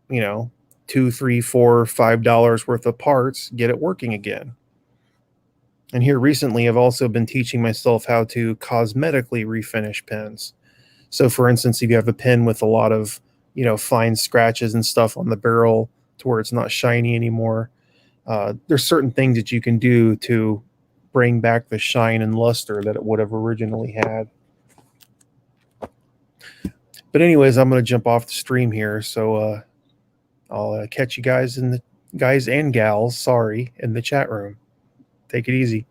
$2, $3, $4, $5 worth of parts, get it working again. And here recently, I've also been teaching myself how to cosmetically refinish pins. So for instance, if you have a pin with a lot of, fine scratches and stuff on the barrel to where it's not shiny anymore, there's certain things that you can do to bring back the shine and luster that it would have originally had. But anyways, I'm going to jump off the stream here. So I'll catch you guys guys and gals, sorry, in the chat room. Take it easy.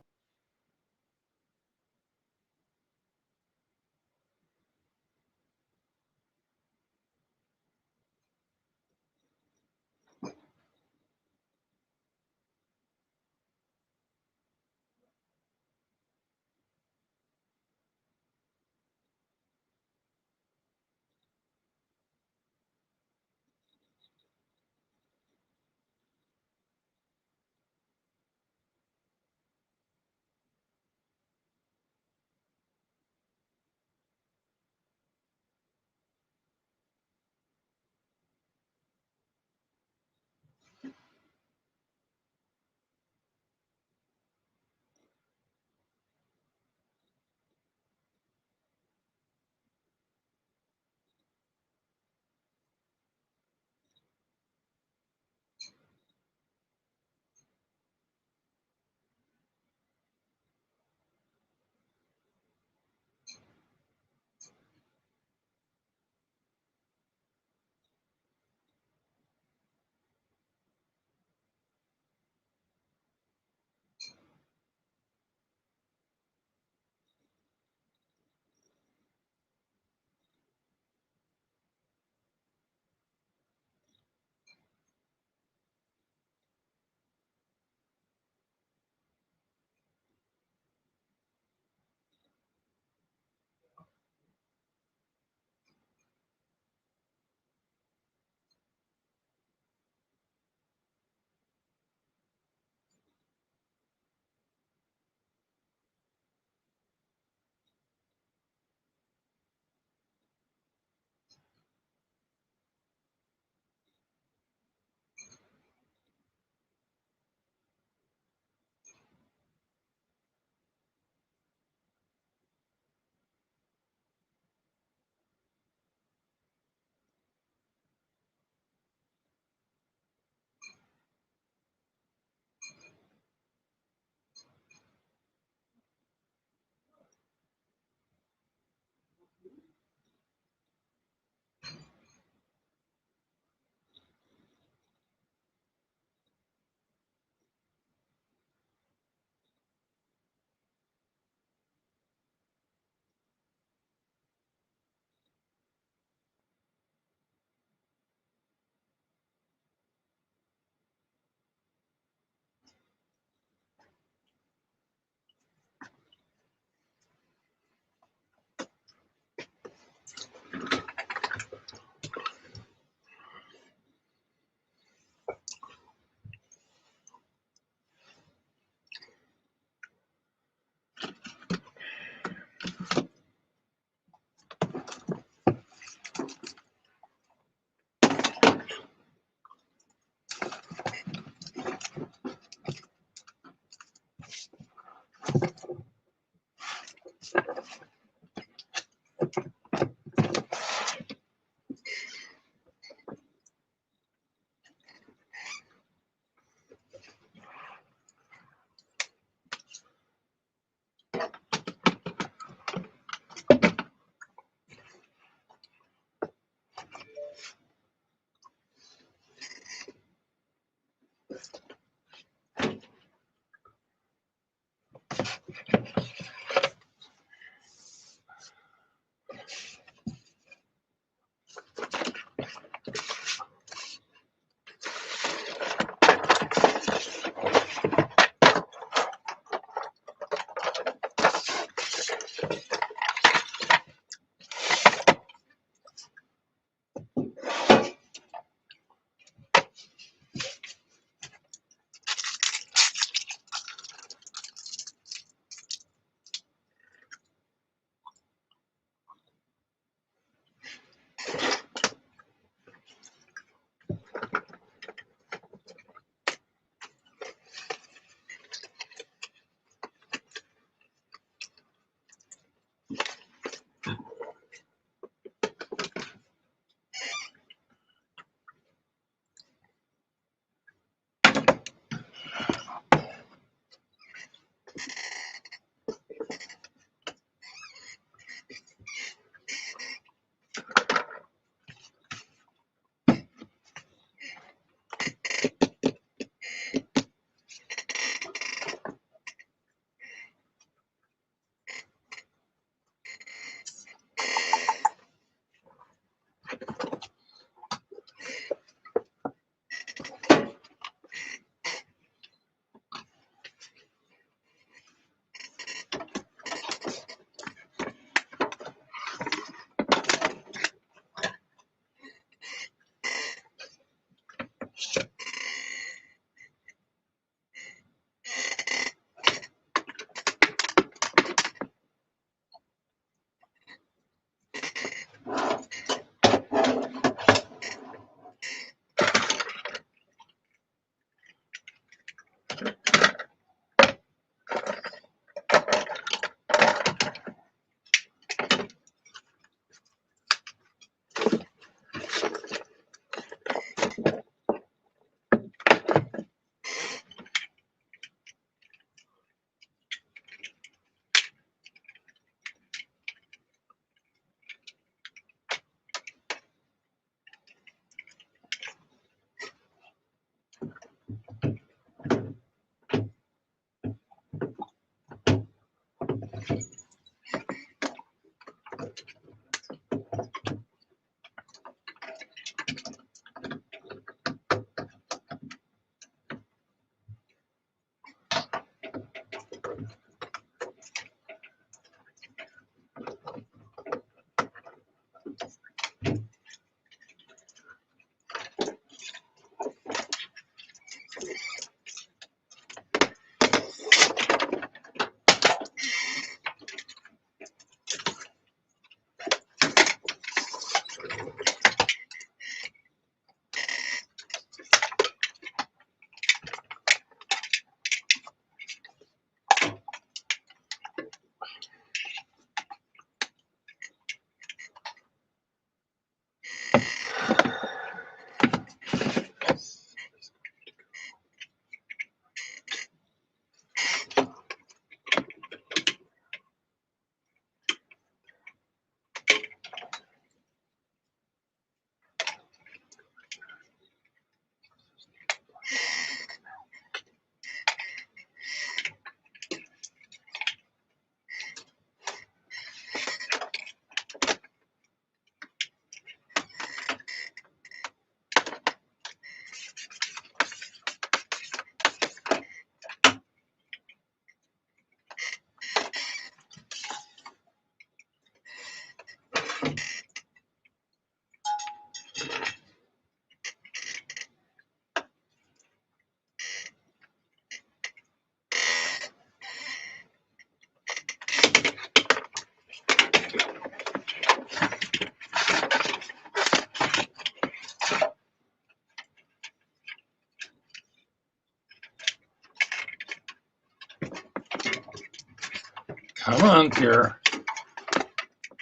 Come on, Pierre.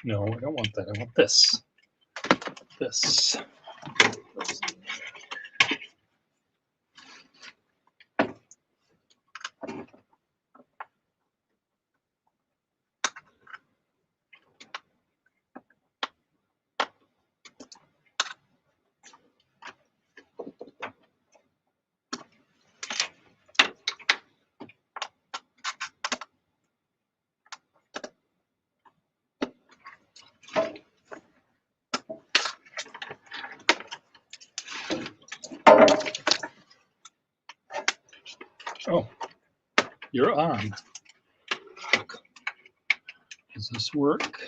No, I don't want that. I want this. This. Oh, you're on. Does this work?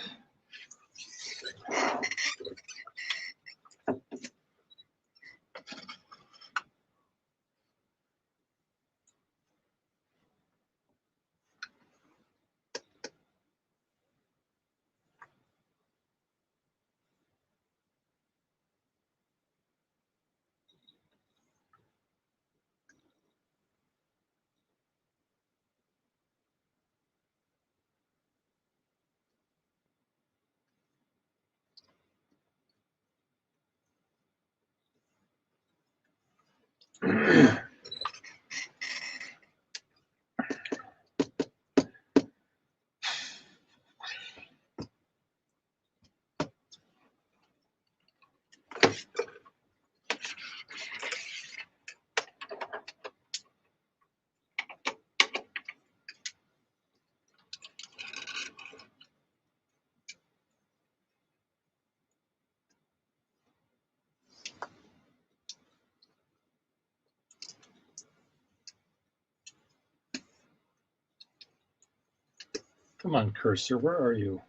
Come on, cursor, where are you?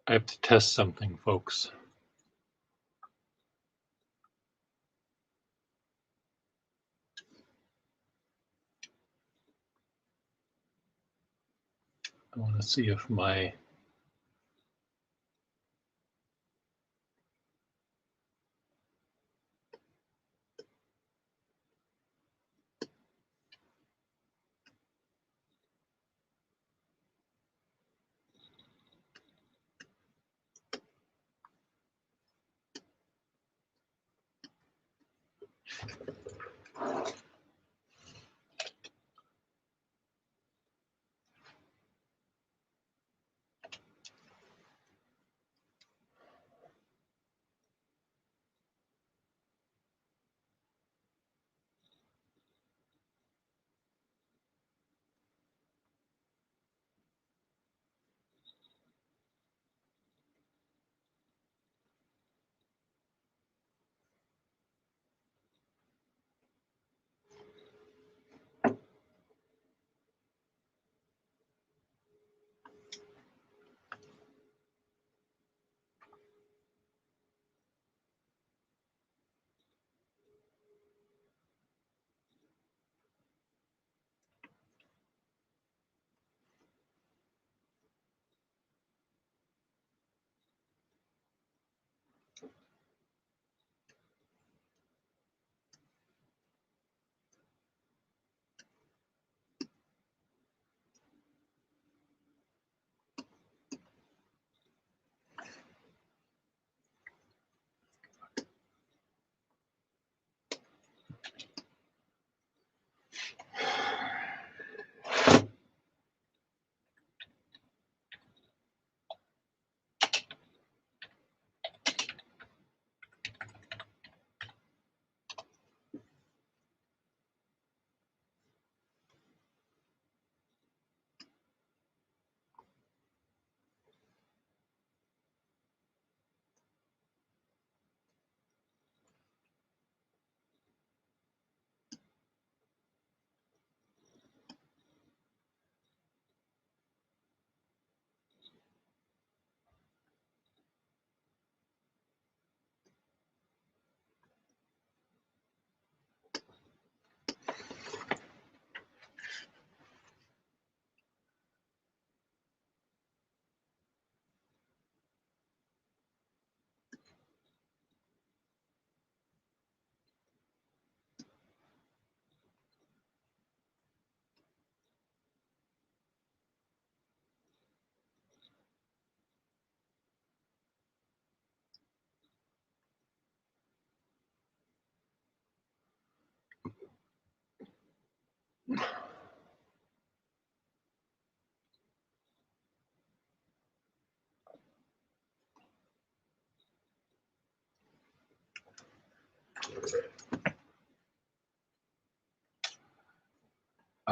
I have to test something, folks. I want to see if my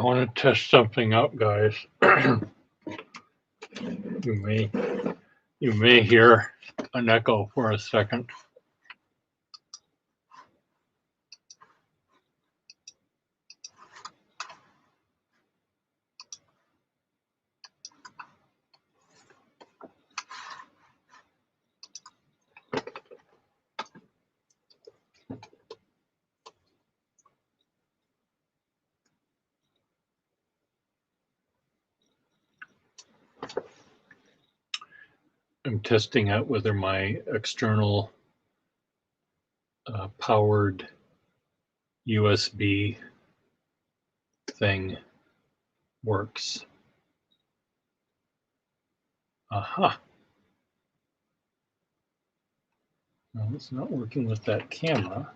want to test something out, guys. You may hear an echo for a second. I'm testing out whether my external powered USB thing works. Aha. No, it's not working with that camera.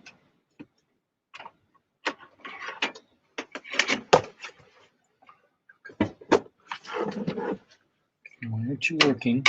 Why aren't you working?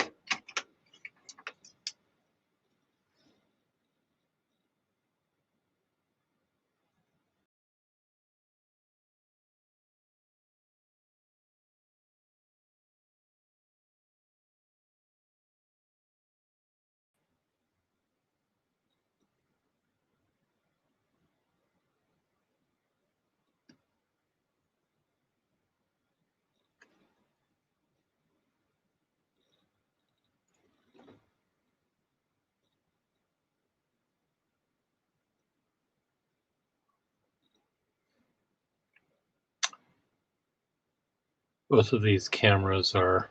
Both of these cameras are,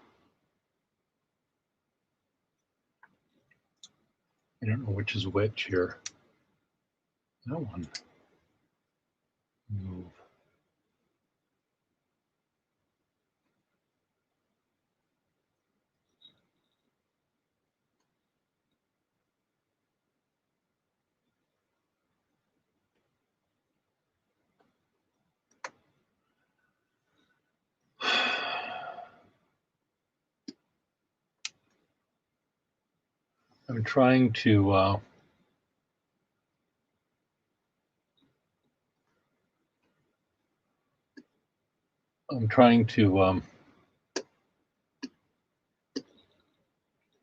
I don't know which is which here. That one. Move. I'm trying to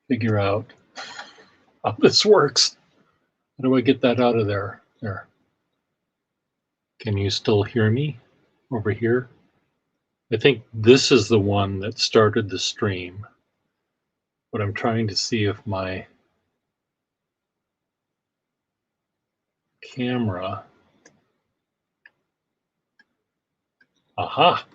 figure out how this works. How do I get that out of there? There. Can you still hear me over here? I think this is the one that started the stream, but I'm trying to see if my camera. Aha.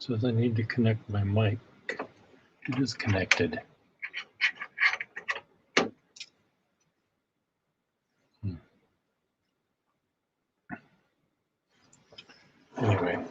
Says I need to connect my mic. It is connected. Anyway.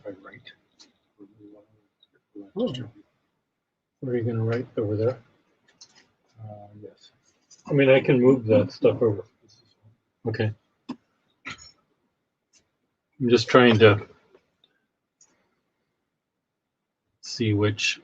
I write. Oh. What are you going to write over there? Yes. I mean, I can move that stuff over. Okay. I'm just trying to see which.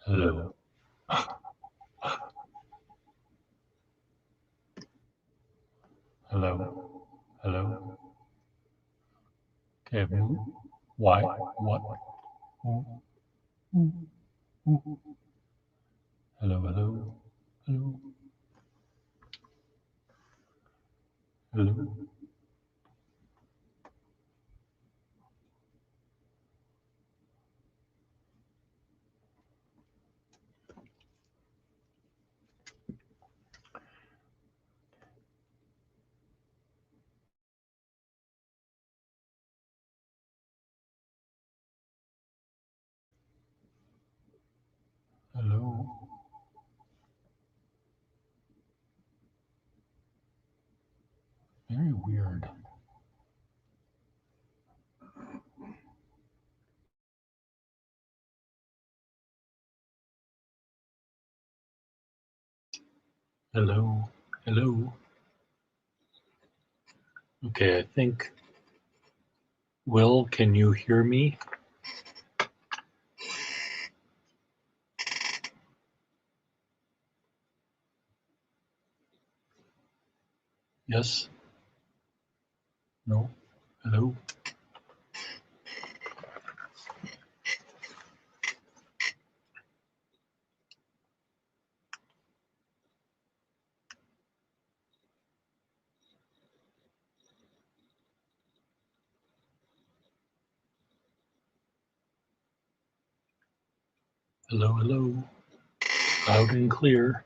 Hello. Hello. Hello. Okay, why? What? Hello, hello. Hello. Hello. Hello. Very weird. Hello. Hello. Okay, I think. Will, can you hear me? Yes? No? Hello? Hello, hello. Loud and clear.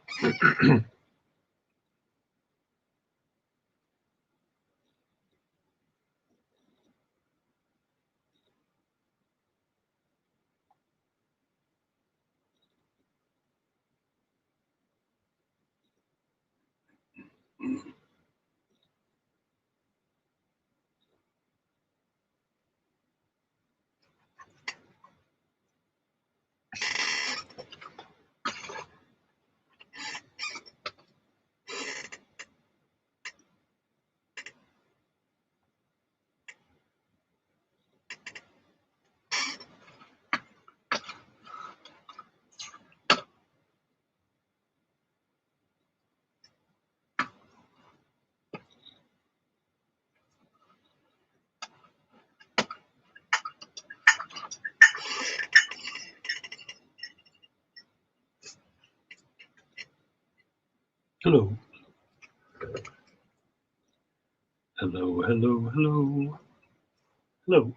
Hello. Hello, hello, hello. Hello.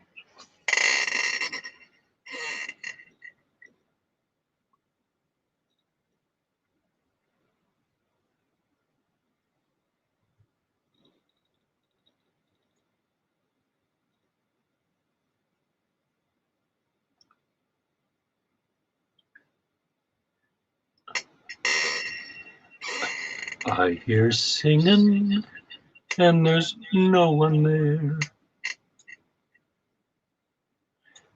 I hear singing, and there's no one there.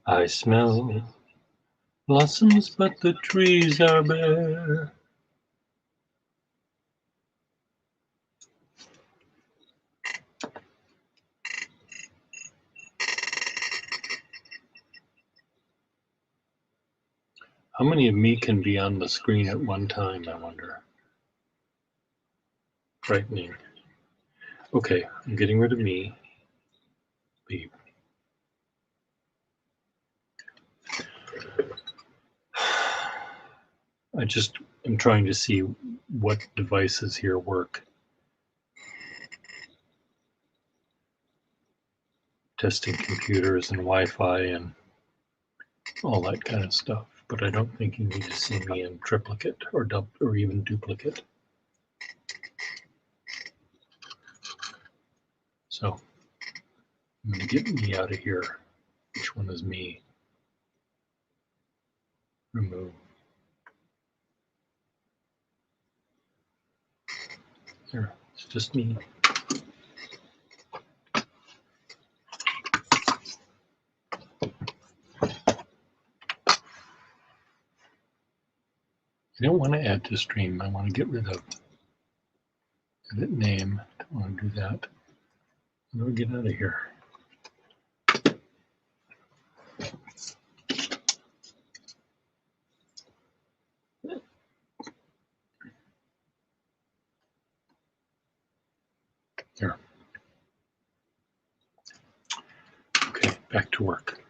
I smell blossoms, but the trees are bare. How many of me can be on the screen at one time, I wonder? Frightening. Okay, I'm getting rid of me. Beep. I just am trying to see what devices here work. testing computers and Wi-Fi and all that kind of stuff. But I don't think you need to see me in triplicate or even duplicate. So I'm going to get me out of here. Which one is me? Remove. There, it's just me. I don't want to add to stream. I want to get rid of edit name. Don't want to do that. I'm going to get out of here. There. Okay, back to work.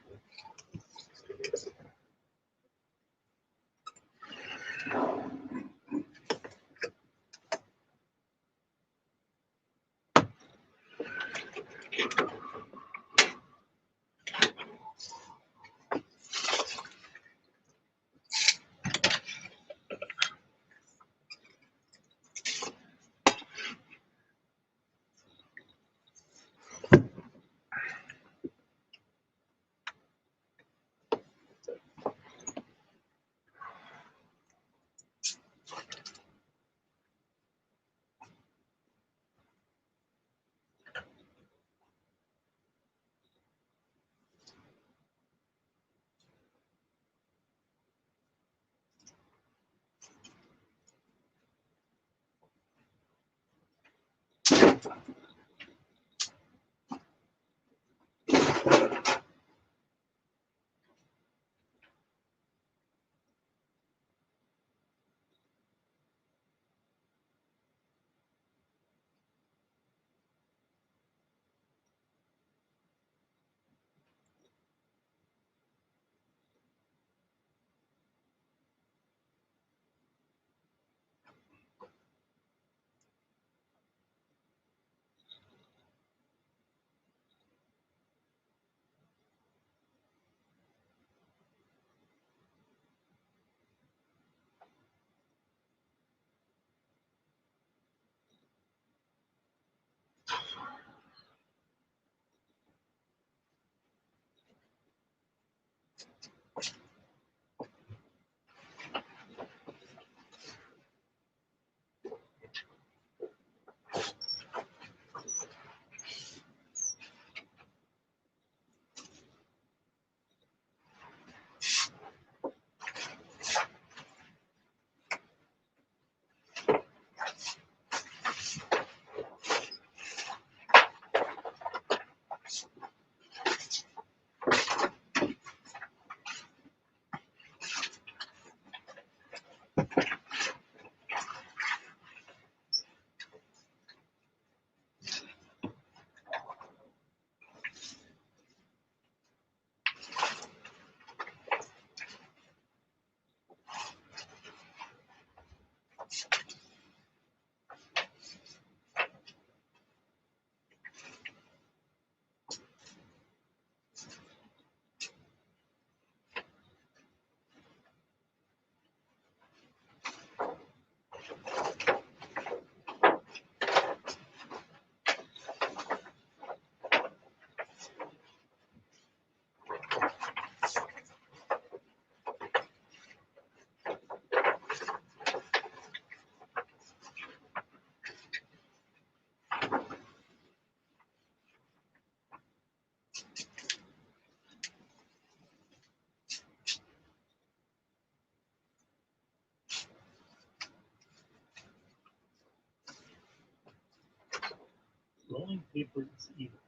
Rolling paper is evil.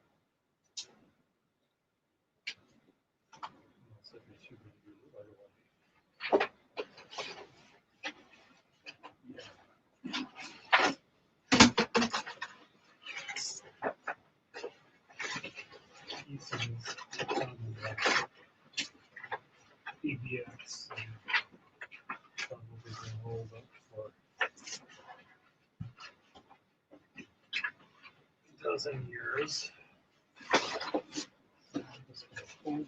So we should do it right away. Pieces on PBX and probably been rolled up for a dozen years. Amy,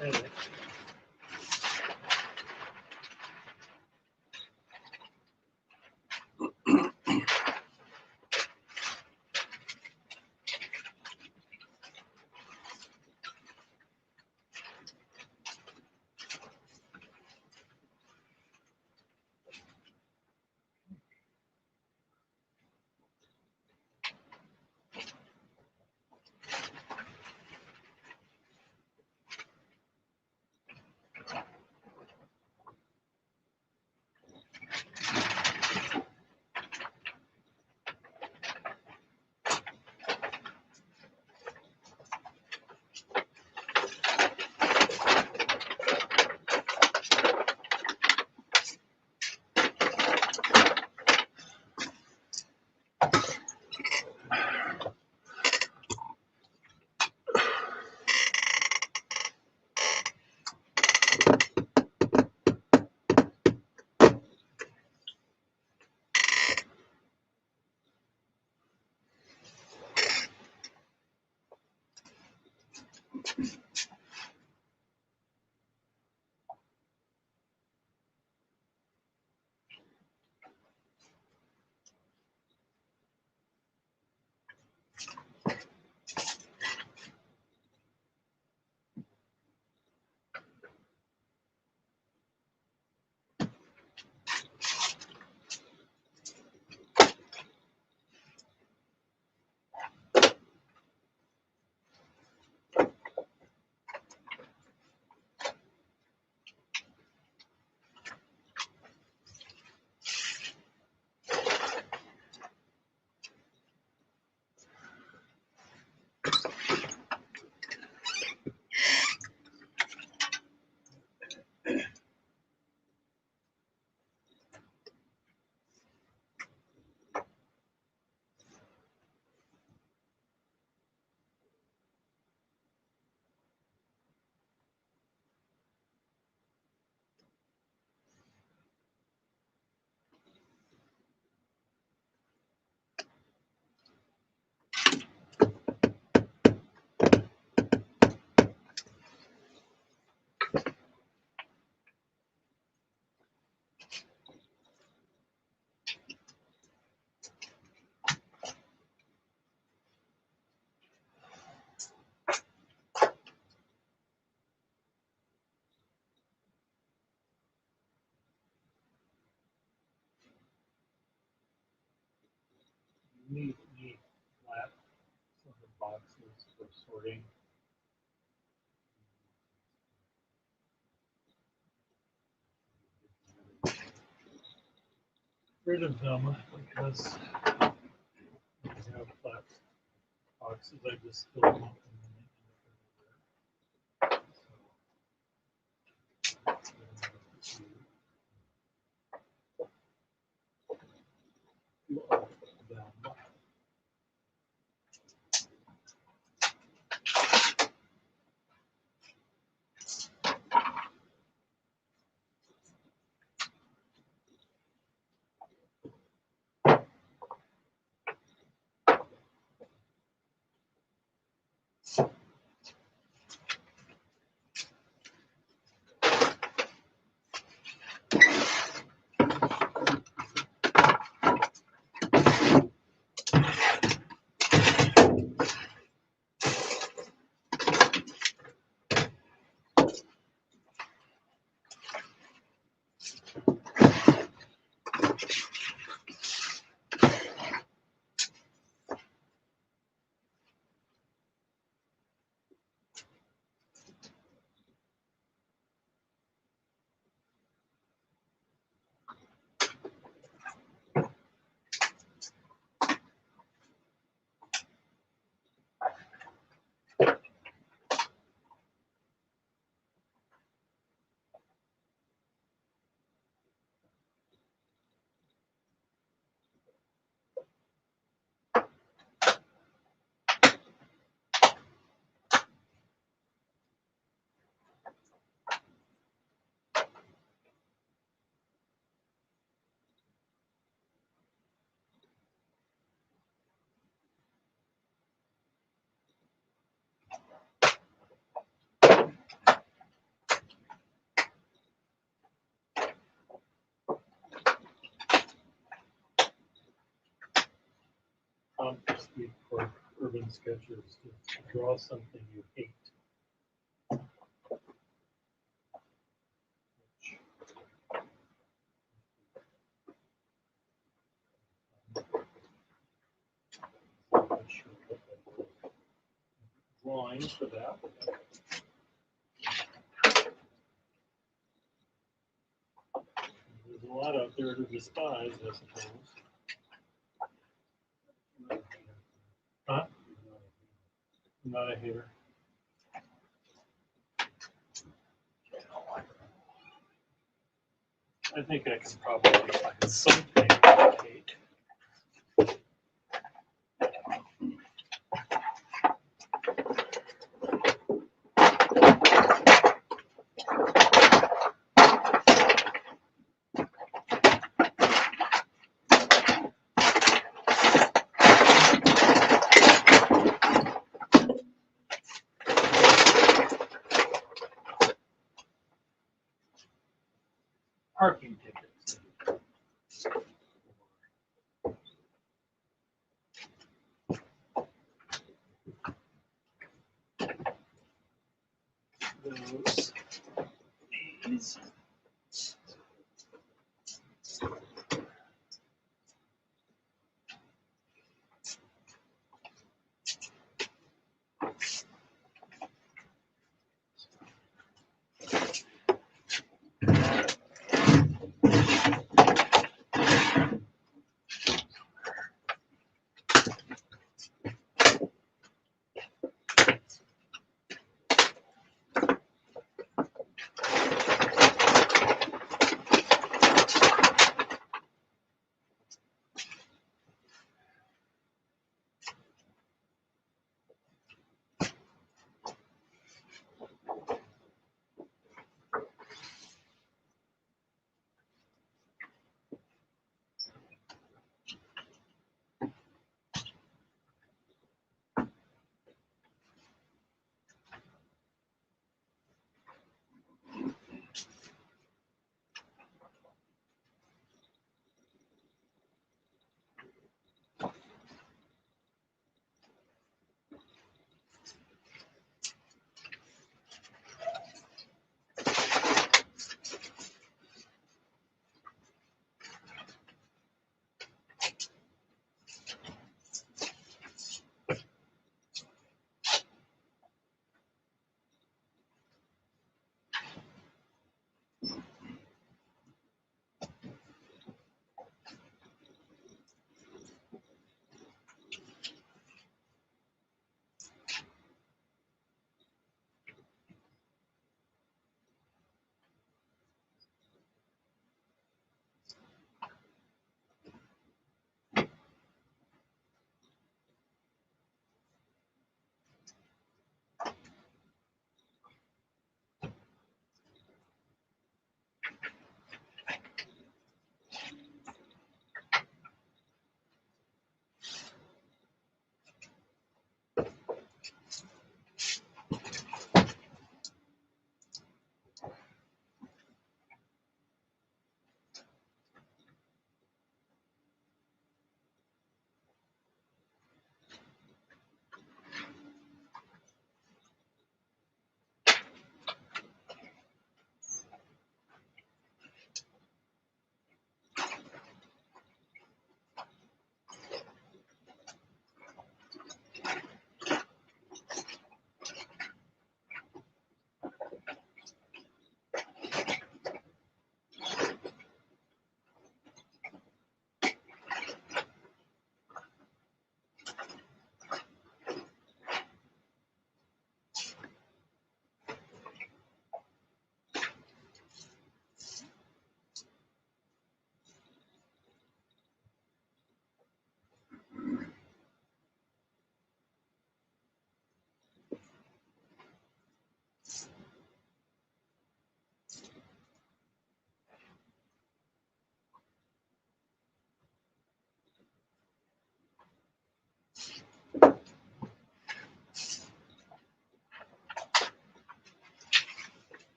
edit. neat flat sort of boxes for sorting. Rid of them because I have flat boxes. I just fill them up and then they end up everywhere. So, them. Speak for urban sketchers to draw something you hate. I'm not sure what that is. Drawing for that. There's a lot out there to despise, I suppose. Huh? I'm not a hater. I think I can probably find something I hate. Parking tickets.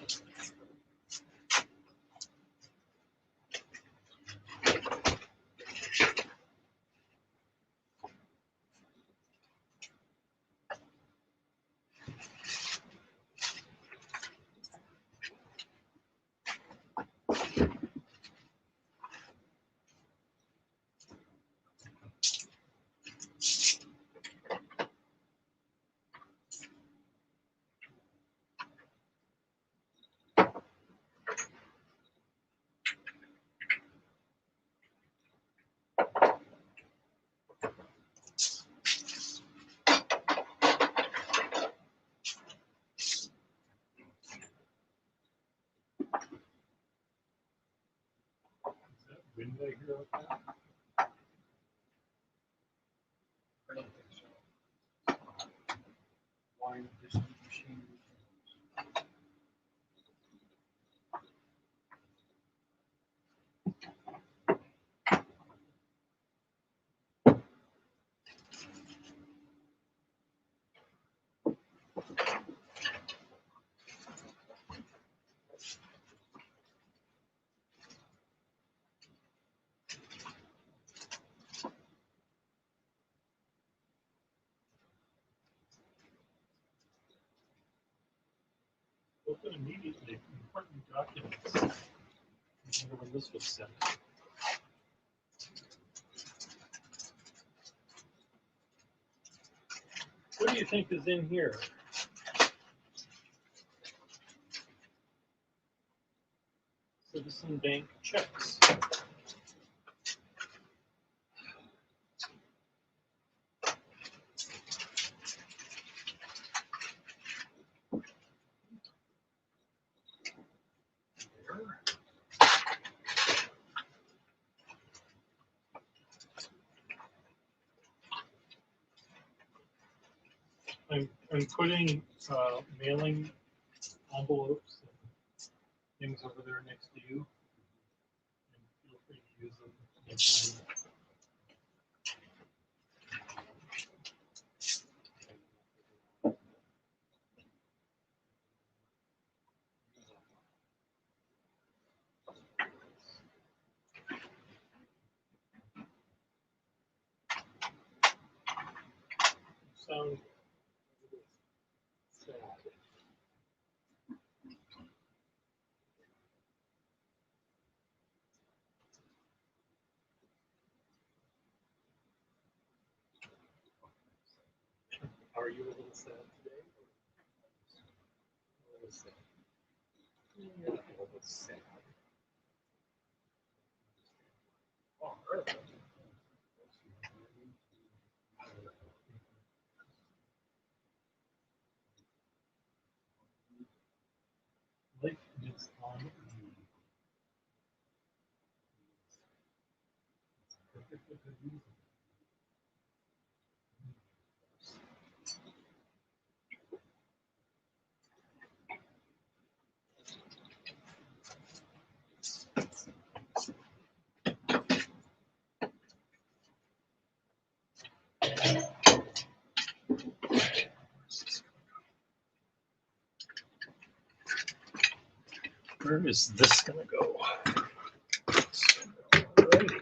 Is that wind I hear out there? I don't think so. Wine distribution. Open immediately. Important documents. I wonder when this was sent. What do you think is in here? Citizen Bank checks. I'm putting mailing envelopes and things over there next to you. And feel free to use them anytime. Sound sad. Are you a little sad today? A little sad. Yeah, a little sad. Oh, really? Life is on me. Perfectly good reason. Where is this gonna go? It's gonna go right here.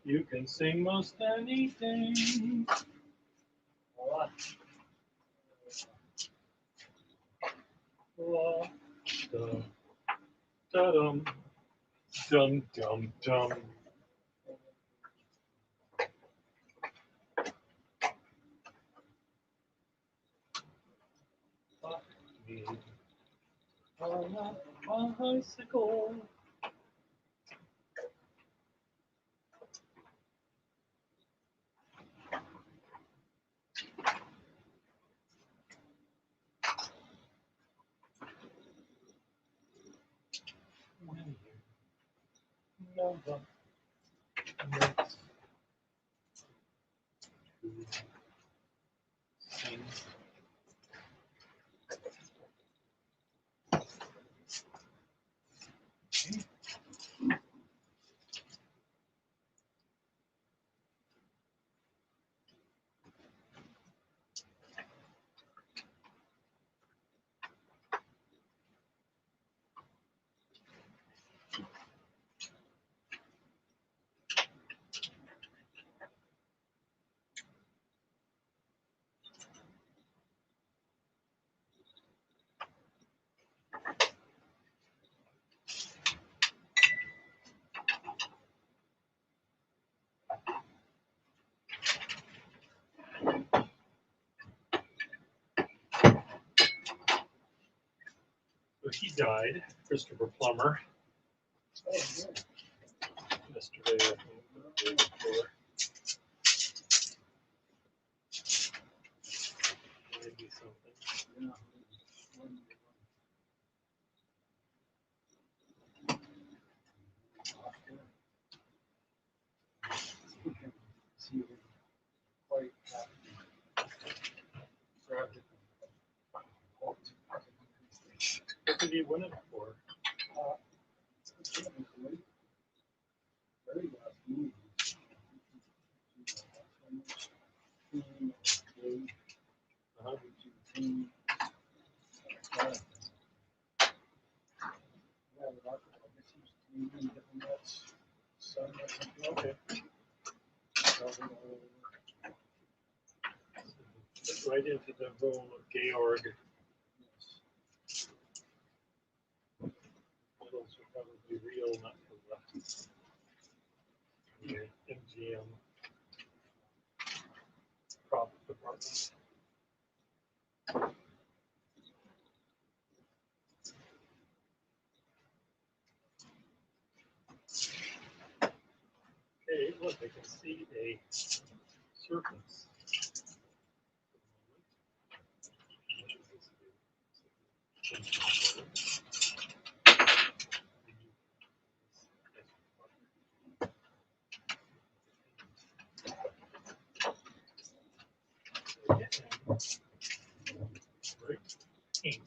You can sing most anything. La, da, da, dum, dum, dum, dum. Fuck me on a bicycle. When you know the next to sing. So he died, Christopher Plummer, yesterday, I think, or the day before. Maybe something. What did he win it for? Uh-huh. Okay. Right into the role of Georg. Medals are probably real, not for the MGM prop department. Okay, look, I can see a surface. Right. Ink.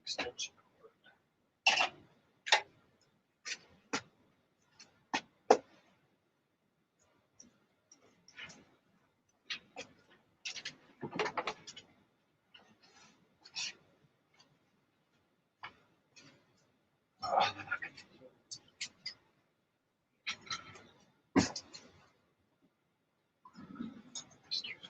Extension cord. Excuse me.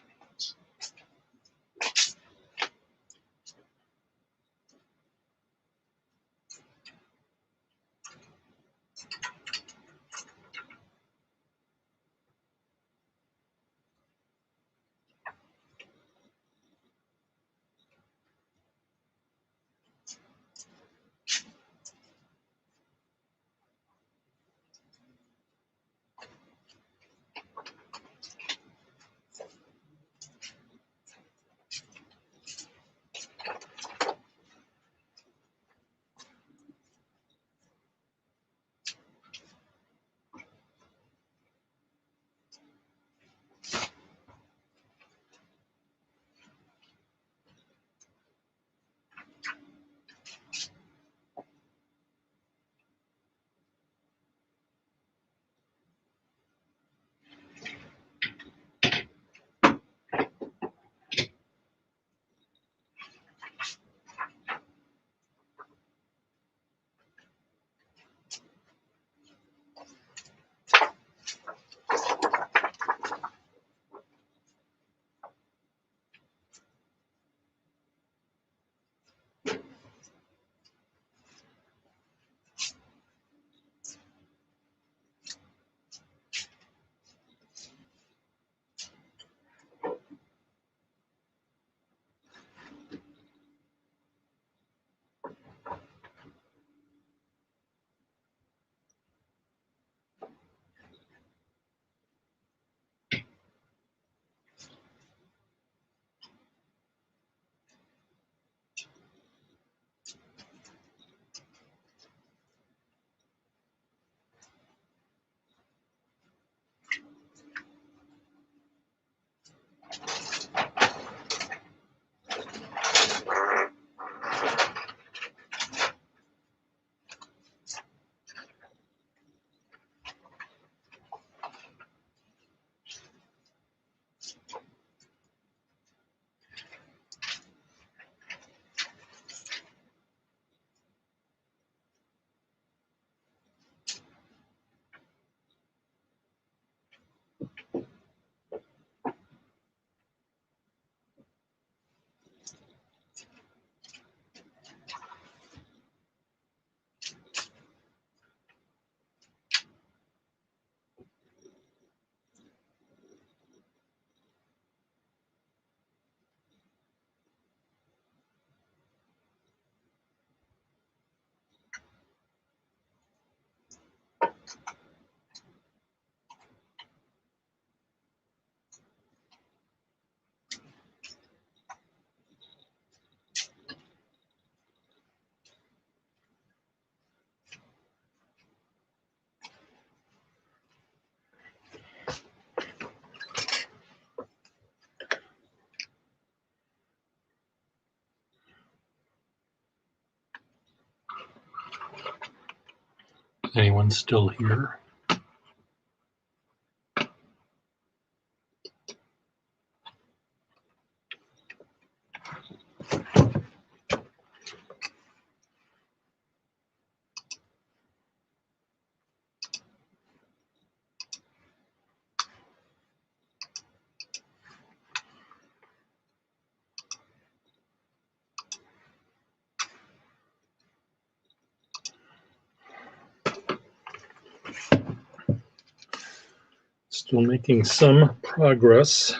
Anyone's still here? Still making some progress.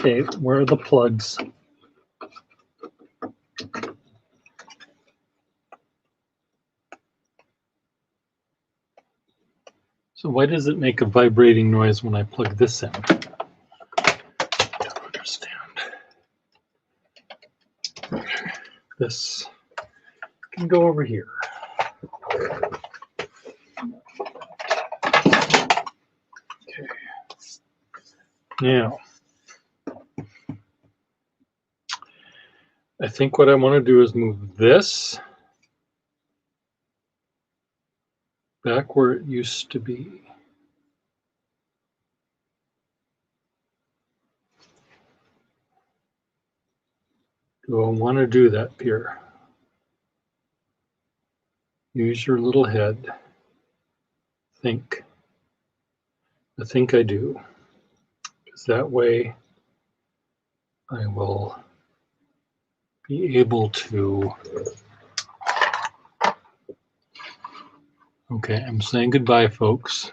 Okay, where are the plugs? So why does it make a vibrating noise when I plug this in? I don't understand. This can go over here. Okay. Now, I think what I want to do is move this back where it used to be. Do I want to do that, Pierre? Use your little head. Think. I think I do. Because that way I will be able to. Okay, I'm saying goodbye, folks.